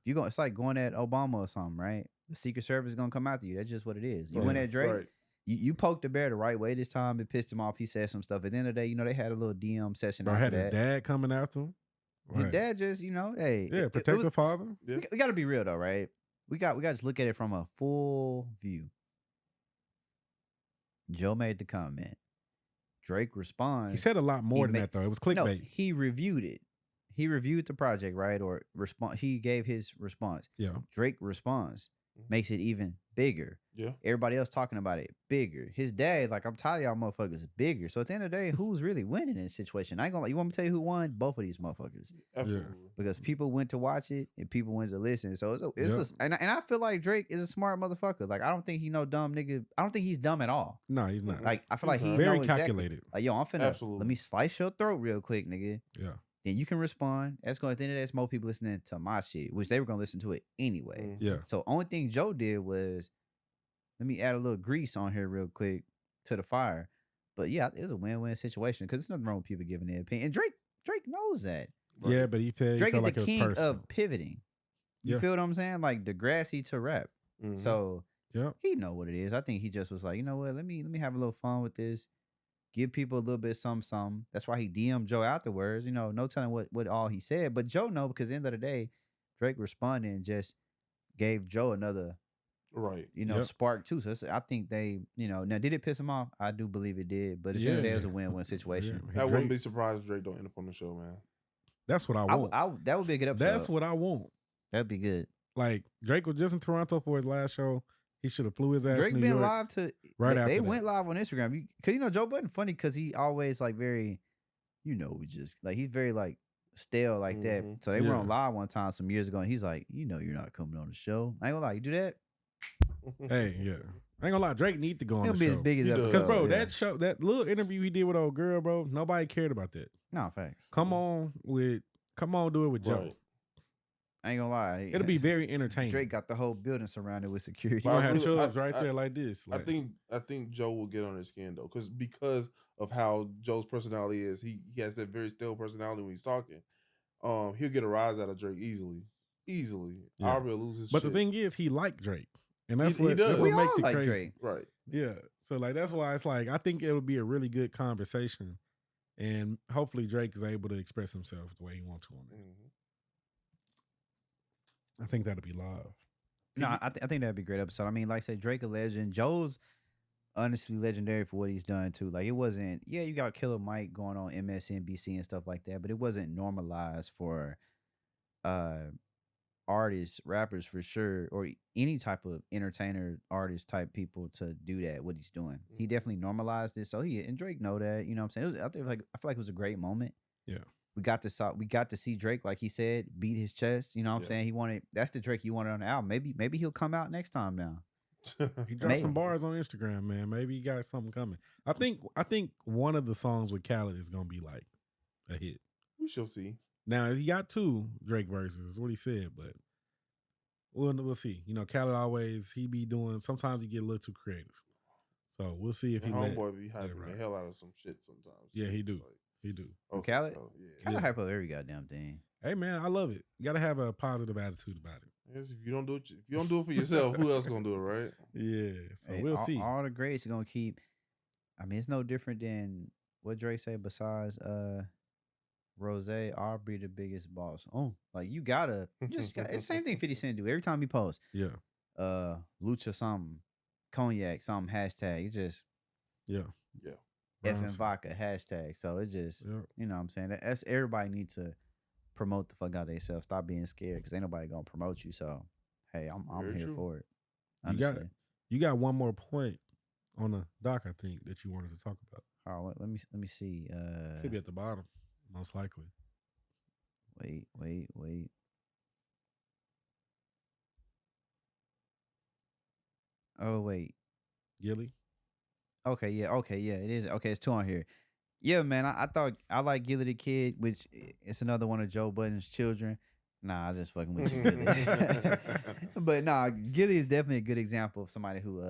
it's like going at Obama or something, right? The Secret Service is gonna come after you. That's just what it is. You went at Drake. Right. You poked the bear the right way this time. It pissed him off. He said some stuff. At the end of the day, they had a little DM session Bro, after had his that. dad coming after him. His Right. dad just, hey, Yeah, it protect was- Yeah. the father. we got to be real though, right? We got to look at it from a full view. Joe made the comment. Drake responds. He said a lot more than that though. It was clickbait. No, he reviewed it. He reviewed the project, right? Or he gave his response. Yeah. Drake responds, Mhm. makes it even bigger. Yeah. Everybody else talking about it, bigger. His dad, like, I'm tired of y'all motherfuckers, bigger. So at the end of the day, who's really winning in this situation? I ain't gonna lie. You want me to tell you who won? Both of these motherfuckers. Absolutely. Because people went to watch it and people went to listen. So and I feel like Drake is a smart motherfucker. Like, I don't think he no dumb nigga. I don't think he's dumb at all. No, he's not. Like, I feel like he Very know exactly- calculated. Like, yo, I'm finna Absolutely. let me slice your throat real quick, nigga. Yeah. Then you can respond. That's going, at the end of the day, it's more people listening to my shit, which they were gonna listen to it anyway. Mhm. Yeah. So only thing Joe did was, let me add a little grease on here real quick to the fire. But yeah, it was a win-win situation because there's nothing wrong with people giving their opinion. And Drake knows that. Right. Yeah, but he felt Drake is like the it was king personal. of pivoting. You Yeah. feel what I'm saying? Like Degrassi to rap. Mhm. So Yeah. he know what it is. I think he just was like, you know what? Let me have a little fun with this. Give people a little bit something. That's why he DM'd Joe afterwards. No telling what all he said. But Joe know, because at the end of the day, Drake responded and just gave Joe another, Right. Yep. spark too. So I think they, now did it piss him off? I do believe it did. But at the end of the day, it was a win-win situation. Yeah. I Drake- wouldn't be surprised if Drake don't end up on the show, man. That's what I want. That would be a good episode. That's what I want. That'd be good. Like Drake was just in Toronto for his last show. He should have flew his ass Drake to New been York. live to right they after that. went live on Instagram. Cause Joe Budden funny because he always like very, we just like he's very like stale like that. Mhm. So they were Yeah. on live one time some years ago, and he's like, you're not coming on the show. I ain't gonna lie, you do that, Hey, yeah. I ain't gonna lie, Drake need to go on it'll the be show. as big as He does. episode. Because bro, yeah. that show, that little interview he did with old girl, bro, nobody cared about that. No facts. Come on, do it with Joe. Right. I ain't gonna lie. It'll be very entertaining. Drake got the whole building surrounded with security. You gonna have really- Chubbs I- right I- there like this. I Like, think Joe will get on his skin though, because of how Joe's personality is. He has that very stale personality when he's talking. He'll get a rise out of Drake easily. Yeah. Aubrey will lose his but shit. the thing is, he liked Drake. And that's He what does. that's We what makes all it like crazy. Drake. Right. Yeah. So like that's why it's like I think it would be a really good conversation, and hopefully Drake is able to express himself the way he wants to on it. I think that'll be live. No, I think that'd be a great episode. I mean, like I said, Drake a legend. Joe's honestly legendary for what he's done too. Like it wasn't, yeah, you got Killer Mike going on MSNBC and stuff like that, but it wasn't normalized for artists, rappers for sure, or any type of entertainer, artist type people to do that. What he's doing, he definitely normalized it. So and Drake know that. You know what I'm saying? I feel like it was a great moment. Yeah. We got to see Drake, like he said, beat his chest. You know what I'm saying? That's the Drake you wanted on the album. Maybe he'll come out next time now. He dropped some bars on Instagram, man. Maybe he got something coming. I think one of the songs with Khaled is gonna be like a hit. We shall see. Now he got 2 Drake verses, is what he said, but we'll see. You know, Khaled always he be doing. Sometimes he get a little too creative, so we'll see if he homeboy be hyping the hell out of some shit sometimes. Yeah, he do. Like, he do. Okay. Khaled? Oh, yeah. Khaled hype up every goddamn thing. Hey man, I love it. You gotta have a positive attitude about it. Yes, if you don't do it for yourself, who else gonna do it, right? Yeah. So Hey, we'll see. All the greats are gonna keep. I mean, it's no different than what Drake say. Besides, Rose, Aubrey the biggest boss. Oh, like you gotta it's the same thing 50 Cent do every time he posts. Yeah. Lucha something, cognac something hashtag. It's just Yeah. F and vodka hashtag. So it's just you know what I'm saying. That's everybody needs to promote the fuck out themselves. Stop being scared because ain't nobody gonna promote you. So hey, I'm here for it. You got one more point on the doc, I think, that you wanted to talk about. Oh, let me see. Could be at the bottom, most likely. Wait. Oh wait. Gillie? Okay, yeah, it is. Okay, it's 2 on here. Yeah, man, I thought I like Gillie the Kid, which it's another one of Joe Budden's children. Nah, I just fucking with you, Gillie. But nah, Gillie is definitely a good example of somebody who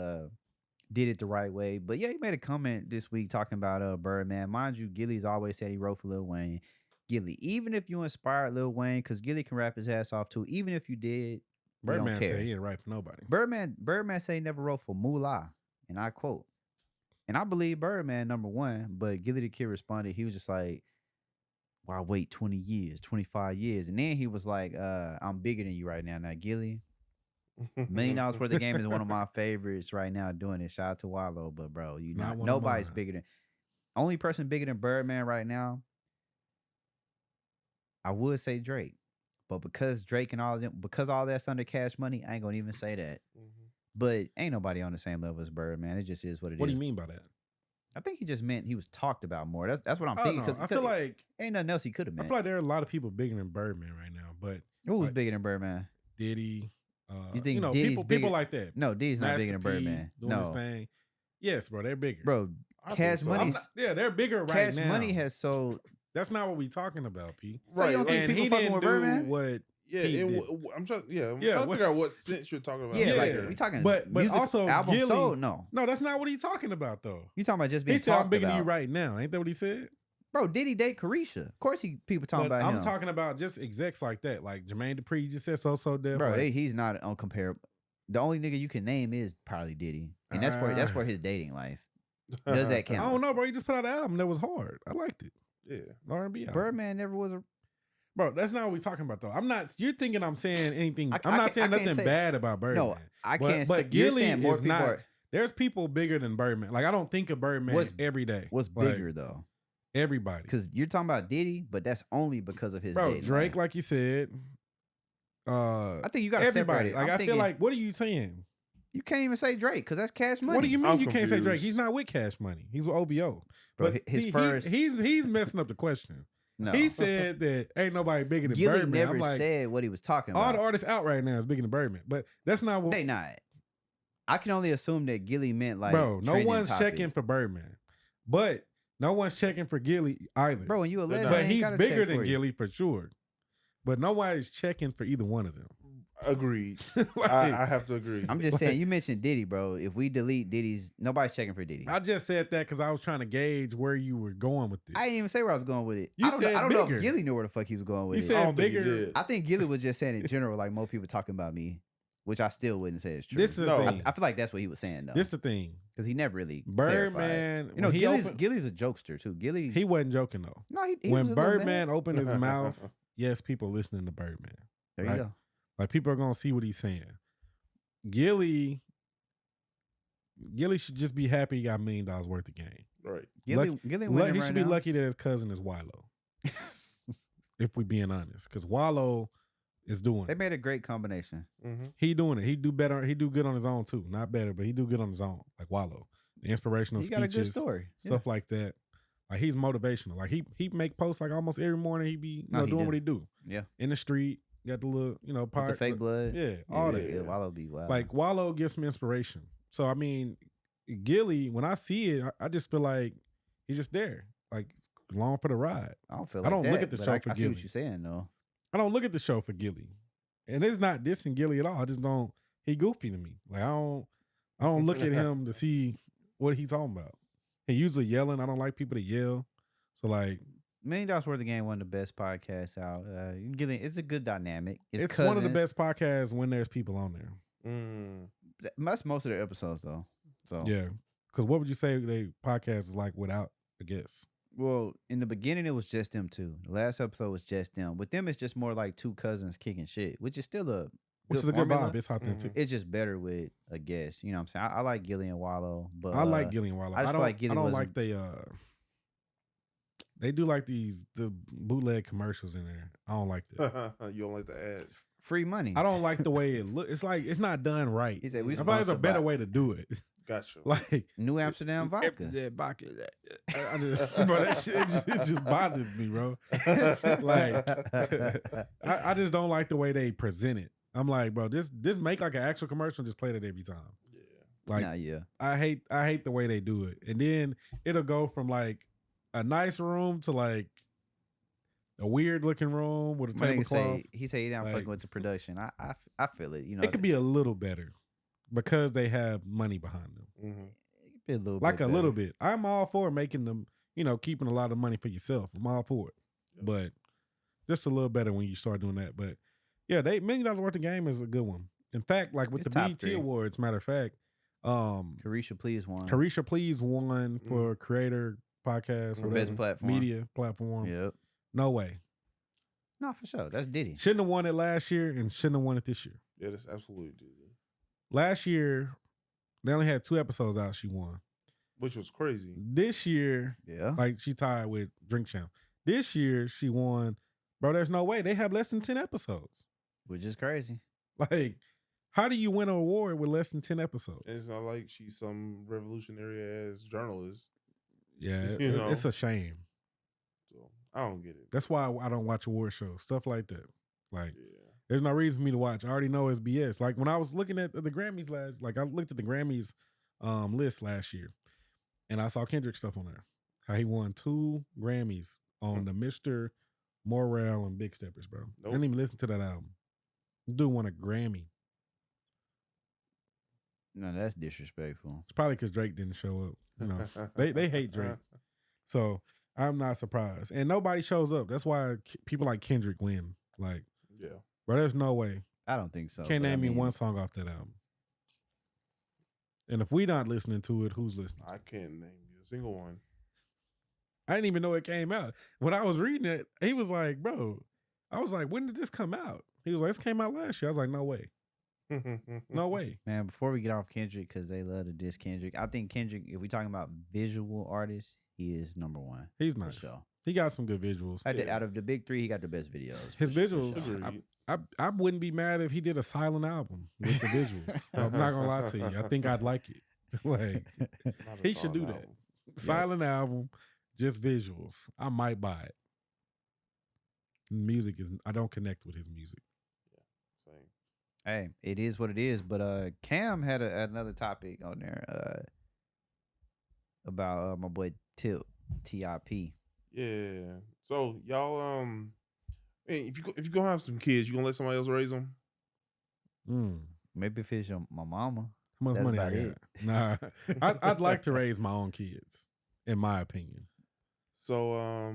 did it the right way. But yeah, he made a comment this week talking about Birdman. Mind you, Gillie's always said he wrote for Lil Wayne. Gillie, even if you inspired Lil Wayne, because Gillie can rap his ass off too, even if you did, Birdman said he didn't write for nobody. Birdman said he never wrote for Moolah, and I quote. And I believe Birdman, number one, but Gillie the Kid responded, he was just like, why wait 20 years, 25 years? And then he was like, I'm bigger than you right now. Now, Gillie, $1 million worth of game is one of my favorites right now doing it. Shout out to Wallow, but bro, nobody's bigger than, only person bigger than Birdman right now, I would say Drake. But because Drake and all of them, because all that's under Cash Money, I ain't gonna even say that. But ain't nobody on the same level as Birdman. It just is what it is. What do you mean by that? I think he just meant he was talked about more. That's what I'm thinking. Because I feel like ain't nothing else he could have meant. I feel like there are a lot of people bigger than Birdman right now. But who was bigger than Birdman? Diddy. You think Diddy's people like that? No, Diddy's not bigger than Birdman. Doing his thing. Yes, bro, they're bigger. Bro, Cash Money. They're bigger right Cash now. Cash Money has sold. That's not what we talking about, P. So you don't think people fucking with Birdman? What? I'm trying to figure out what sense you're talking about. Yeah, like we talking, but music, also album Gillie, sold. No, that's not what he's talking about though. You talking about just being he said, talked I'm bigger about. than you right now. Ain't that what he said? Bro, Diddy date Carisha. Of course, people talking about him. I'm talking about just execs like that, like Jermaine Dupri just said so Def. Bro, he's not uncomparable. The only nigga you can name is probably Diddy, and that's for his dating life. Does that count? I don't know, bro. He just put out an album that was hard. I liked it. Yeah, R&B album. Birdman never was a. Bro, that's not what we're talking about though. I'm not. You're thinking I'm saying anything. I'm not saying nothing bad about Birdman. No, I can't. But Gillie is not. There's people bigger than Birdman. Like I don't think of Birdman every day. What's bigger though? Everybody. Because you're talking about Diddy, but that's only because of his. Bro, Drake, like you said. I think you got to separate it. Like I feel like, what are you saying? You can't even say Drake because that's Cash Money. What do you mean you can't say Drake? He's not with Cash Money. He's with OVO. Bro, but he's messing up the question. No. He said that ain't nobody bigger than Gillie Birdman. never said what he was talking about. All the artists out right now is bigger than Birdman, but that's not what they not. I can only assume that Gillie meant like. Bro, no one's checking for Birdman, but no one's checking for Gillie either. Bro, when you a legend, but he's bigger than Gillie for sure. But nobody's checking for either one of them. Agreed. Like, I have to agree. I'm just saying, you mentioned Diddy, bro. If we delete Diddy's, nobody's checking for Diddy. I just said that because I was trying to gauge where you were going with this. I didn't even say where I was going with it. You I said don't know bigger. if Gillie knew where the fuck he was going with it. You said bigger. I think Gillie was just saying in general, like most people talking about me. which I still wouldn't say is true. This is the thing. I feel like that's what he was saying though. This the thing. Because he never really Birdman. clarified. You know, Gillie's a jokester too. Gillie, he wasn't joking though. No, he when was Birdman opened his mouth, yes, people listening to Birdman. There you go. Like people are gonna see what he's saying. Gillie should just be happy he got $1 million worth of game. Right. Gillie he should be lucky that his cousin is Wallow. If we being honest, because Wallow is doing. They made a great combination. Mm-hmm. He doing it. He do better. He do good on his own too. Not better, but he do good on his own. Like Wallow, the inspirational He speeches, got a good story, stuff like that. Like he's motivational. Like he make posts like almost every morning. He be doing what he do. Yeah, in the street. Got the little part, the fake blood. Yeah, all that. Yeah, Wallow be wild. Like Wallow gives me inspiration. So I mean, Gillie, when I see it, I just feel like he's just there, like along for the ride. I don't feel like I don't that, look at the show for I see Gillie. what you're saying though. I don't look at the show for Gillie, and it's not dissing Gillie at all. I just don't. He goofy to me. Like I don't look at him to see what he's talking about. He usually yelling. I don't like people to yell. So like. $1 Million Worth of Game, one of the best podcasts out. It's a good dynamic. It's one of the best podcasts when there's people on there. That's most of their episodes though. So yeah, because what would you say they podcast is like without a guest? Well, in the beginning it was just them two. The last episode was just them. With them, it's just more like two cousins kicking shit, which is still a good vibe. It's authentic. It's just better with a guest. You know what I'm saying? I like Gillie and Wallow, but I like Gillie and Wallow. I don't like Gillie. I don't like they do like the bootleg commercials in there. I don't like that. You don't like the ads? Free money. I don't like the way it looks. It's like it's not done right. He said I thought there's a better way to do it. Gotcha. Like New Amsterdam vodka. Bro, that shit it just bothers me, bro. Like I just don't like the way they present it. I'm like, bro, this make like an actual commercial and just play that every time. Yeah. Like I hate the way they do it. And then it'll go from like a nice room to like a weird looking room with a tablecloth. He said he didn't fucking with the production. I feel it. You know, it could be a little better because they have money behind them. Mm-hmm. It could be a little like bit a better. little bit. I'm all for making them, keeping a lot of money for yourself. I'm all for it, but just a little better when you start doing that. But yeah, $1 million worth of game is a good one. In fact, like with It's the top BET 3. Awards, matter of fact, Carisha Please won. Carisha Please won for creator podcast, For best platform. media platform. Yep. No way. No, for sure. That's Diddy. Shouldn't have won it last year and shouldn't have won it this year. Yeah, that's absolutely Diddy. Last year, they only had 2 episodes out. She won, which was crazy. This year, like she tied with Drink Champ. This year, she won. Bro, there's no way. They have less than 10 episodes. Which is crazy. Like, how do you win an award with less than 10 episodes? It's not like she's some revolutionary ass journalist. Yeah, it's a shame. So I don't get it. That's why I don't watch award shows, stuff like that. Like, there's no reason for me to watch. I already know it's BS. Like when I was looking at the Grammys I looked at the Grammys list last year, and I saw Kendrick stuff on there. How he won 2 Grammys on the Mr. Morale and Big Steppers, bro. I didn't even listen to that album. This dude won a Grammy. No, that's disrespectful. It's probably because Drake didn't show up. They hate Drake, so I'm not surprised. And nobody shows up. That's why people like Kendrick win. Like, bro, there's no way. I don't think so. Can't name me one song off that album. And if we not listening to it, who's listening? I can't name you a single one. I didn't even know it came out. When I was reading it, he was like, bro, I was like, when did this come out? He was like, this came out last year. I was like, no way. No way. Man, before we get off Kendrick, because they love to diss Kendrick, I think Kendrick, if we talking about visual artists, he is number 1. He's nice. Sure. He got some good visuals. Out of the big 3, he got the best videos. His visuals, I wouldn't be mad if he did a silent album with the visuals. I'm not going to lie to you. I think I'd like it. Like, he should do that. Silent album, just visuals. I might buy it. Music I don't connect with his music. Yeah, same. Hey, it is what it is. But Cam had another topic on there about my boy Tip, TIP. Yeah. So y'all, if you gonna have some kids, you gonna let somebody else raise them? Maybe if it's my mama. How much money I got? Nah, I'd like to raise my own kids, in my opinion. So,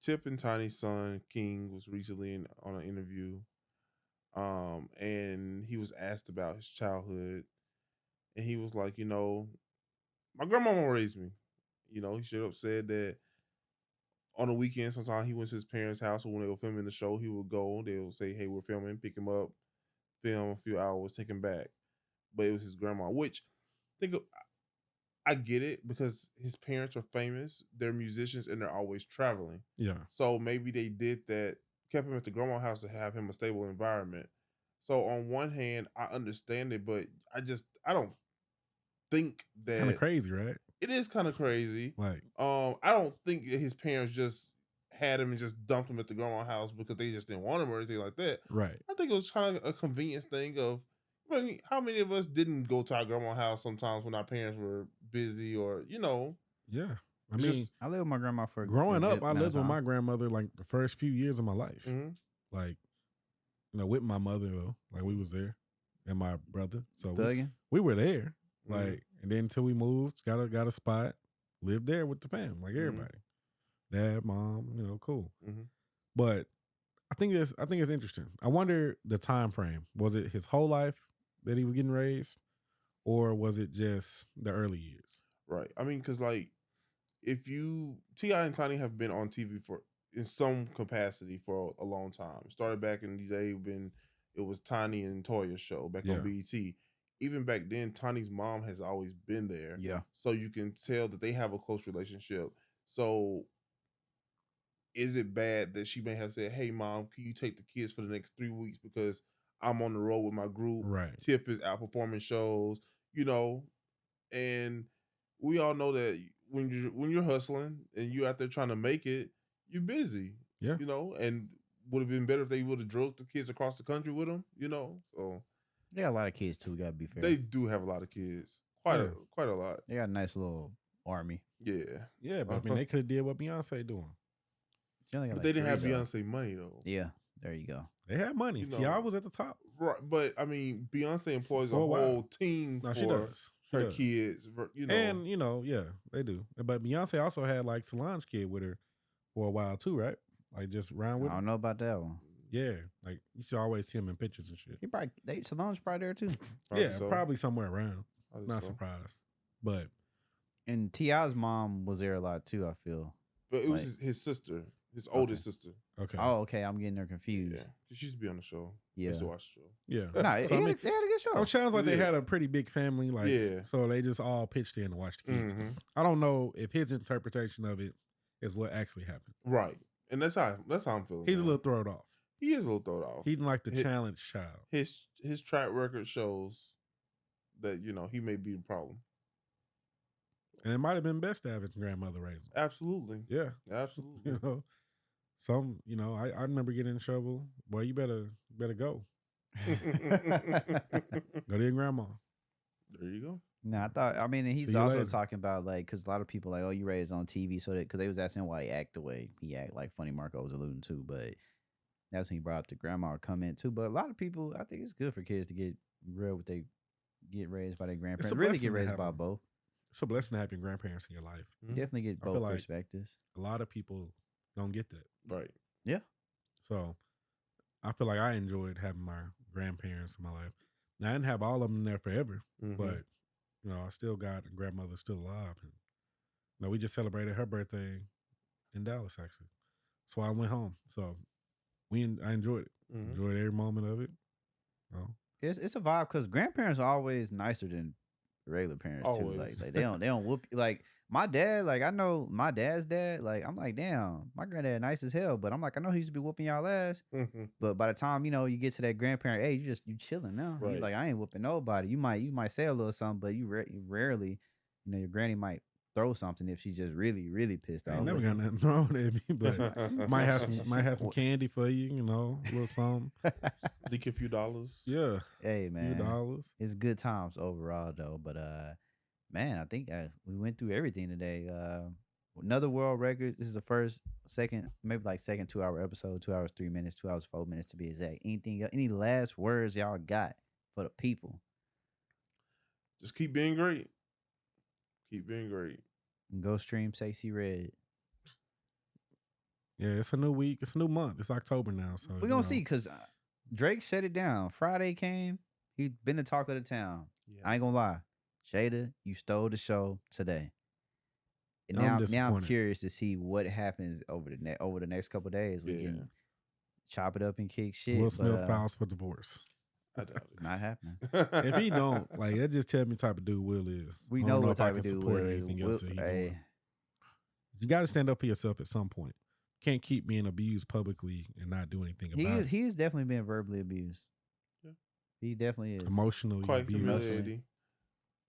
Tip and Tiny's son King was recently on an interview. And he was asked about his childhood, and he was like, my grandmama raised me. He straight up said that on the weekend, sometimes he went to his parents' house, or when they were filming the show, he would go. They would say, "Hey, we're filming," pick him up, film a few hours, take him back. But it was his grandma, which I get it because his parents are famous. They're musicians and they're always traveling. Yeah. So maybe they did that, kept him at the grandma house to have him a stable environment. So on one hand, I understand it, but I don't think that Kind of crazy, right? it is kind of crazy. Like, I don't think that his parents just had him and just dumped him at the grandma house because they just didn't want him or anything like that. right. I think it was kind of a convenience thing of, how many of us didn't go to our grandma house sometimes when our parents were busy or, Yeah. I mean, I lived with my grandma for growing a up, good I amount of lived with time. my grandmother like the first few years of my life. Mm-hmm. Like, with my mother though, like we was there, and my brother. So Thugging. we were there. Mhm. Like, and then until we moved, got a spot, lived there with the fam, like everybody, dad, mom, cool. Mhm. But I think it's interesting. I wonder the time frame. Was it his whole life that he was getting raised, or was it just the early years? Right. I mean, because if T.I. and Tiny have been on TV in some capacity for a long time. Started back in the day when it was Tiny and Toya's show back on BET. Even back then, Tiny's mom has always been there. Yeah. So you can tell that they have a close relationship. So is it bad that she may have said, "Hey, mom, can you take the kids for the next 3 weeks because I'm on the road with my group. Right. Tip is out performing shows, and we all know that when you're hustling and you're out there trying to make it, you're busy. Yeah. And would have been better if they would have drove the kids across the country with them, So They got a lot of kids too. Gotta be fair. they do have a lot of kids, quite a lot. They got a nice little army. Yeah, Yeah, but I mean, they could have did what Beyonce doing. but they didn't have Beyonce money though. Yeah, there you go. They had money. T.I. was at the top. Right, but I mean, Beyonce employs a For a while. whole team No, for she does. She her does. kids. And yeah, they do. But Beyonce also had like Solange kid with her for a while too, right? Like just round with I her. don't know about that one. Yeah, like you should always see him in pictures and shit. Solange's probably there too. Probably somewhere around. Not so. surprised. But And T.I.'s mom was there a lot too, I feel. But it was his sister, his oldest sister. okay. Oh, okay. I'm getting her confused. Yeah, she used to be on the show. Yeah. I used to watch the show. Yeah. Nah, So, I mean, they had a good show. it sounds like they Yeah. had a pretty big family, like so they just all pitched in to watch the kids. Mhm. I don't know if his interpretation of it is what actually happened. Right, and that's how I'm feeling. He's a man. little thrown off. He is a little thrown off. He's like the His- challenge child. His track record shows that he may be the problem. And it might have been best to have his grandmother raise him. Absolutely, Yeah. absolutely. I remember getting in trouble. Boy, you better go. Go to your grandma. There you go. No, and he's See you also later. talking about because a lot of people like, oh, you raised on TV, so that because they was asking why he act the way he act, like Funny Marco was alluding to, but that's when he brought up the grandma comment too. But a lot of people, I think it's good for kids to get real with they get raised by their grandparents, a really blessing get to raised have by them. both. It's a blessing to have your grandparents in your life. Mhm. Definitely get I feel both like- perspectives. A lot of people don't get that. Right. So I feel like I enjoyed having my grandparents in my life. Now, I didn't have all of them there forever, Mhm. but I still got a grandmother still alive. And we just celebrated her birthday in Dallas, actually. So I went home. So I enjoyed it. Mhm. Enjoyed every moment of it. It's a vibe because grandparents are always nicer than regular parents too. Always. Like they don't whoop like my dad. Like I know my dad's dad. Like I'm like, damn, my granddad nice as hell. But I'm like, I know he used to be whooping y'all ass. Mhm. But by the time you get to that grandparent age, you chilling now. You Right. like I ain't whooping nobody. You might say a little something, but you rarely, your granny might throw something if she's just really really pissed I off. ain't never But- got nothing wrong with me, but might have some candy for you, a little something. Leak a few dollars. Yeah, Hey few man, dollars. it's good times overall though. But man, I think we went through everything today. Another world record. This is the second 2-hour episode. 2 hours 3 minutes. 2 hours 4 minutes to be exact. Any last words y'all got for the people? Just keep being great. Keep being great. And go stream Sexyy Red. Yeah, it's a new week. It's a new month. It's October now, so We're gonna see because Drake shut it down. Friday came. He been the talk of the town. Yeah. I ain't gonna lie. Jada, you stole the show today. And I'm now I'm disappointed. curious to see what happens over the next couple of days. We Yeah. can chop it up and kick shit. Will but, Smith files for divorce. I doubt it. not happening. If he don't, like, that just tell me the type of dude Will is. We I know don't what if I type of can dude support Will is. anything else that he Hey, doing. You got to stand up for yourself at some point. Can't keep being abused publicly and not do anything about it. he's definitely been verbally abused. Yeah. He definitely is. Emotionally Quite abused. humiliating.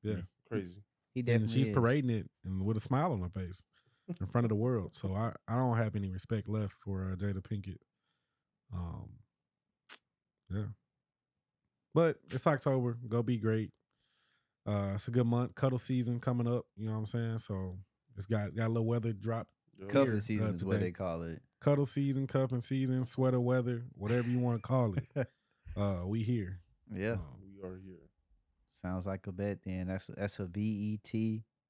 Yeah. Crazy. He And definitely she's is. parading it and with a smile on her face in front of the world. So I don't have any respect left for Jada Pinkett. Yeah. But it's October. Go be great. It's a good month. Cuddle season coming up. You know what I'm saying? So it's got a little weather drop. Yeah. Cuffing here, season is what today. they call it. Cuddle season, cuffing season, sweater weather, whatever you want to call it. We here. Yeah. We are here. Sounds like a bet then. That's a BET.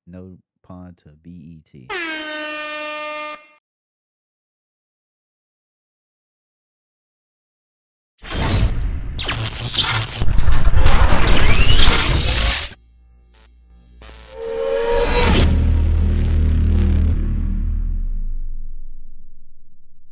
No pun to BET.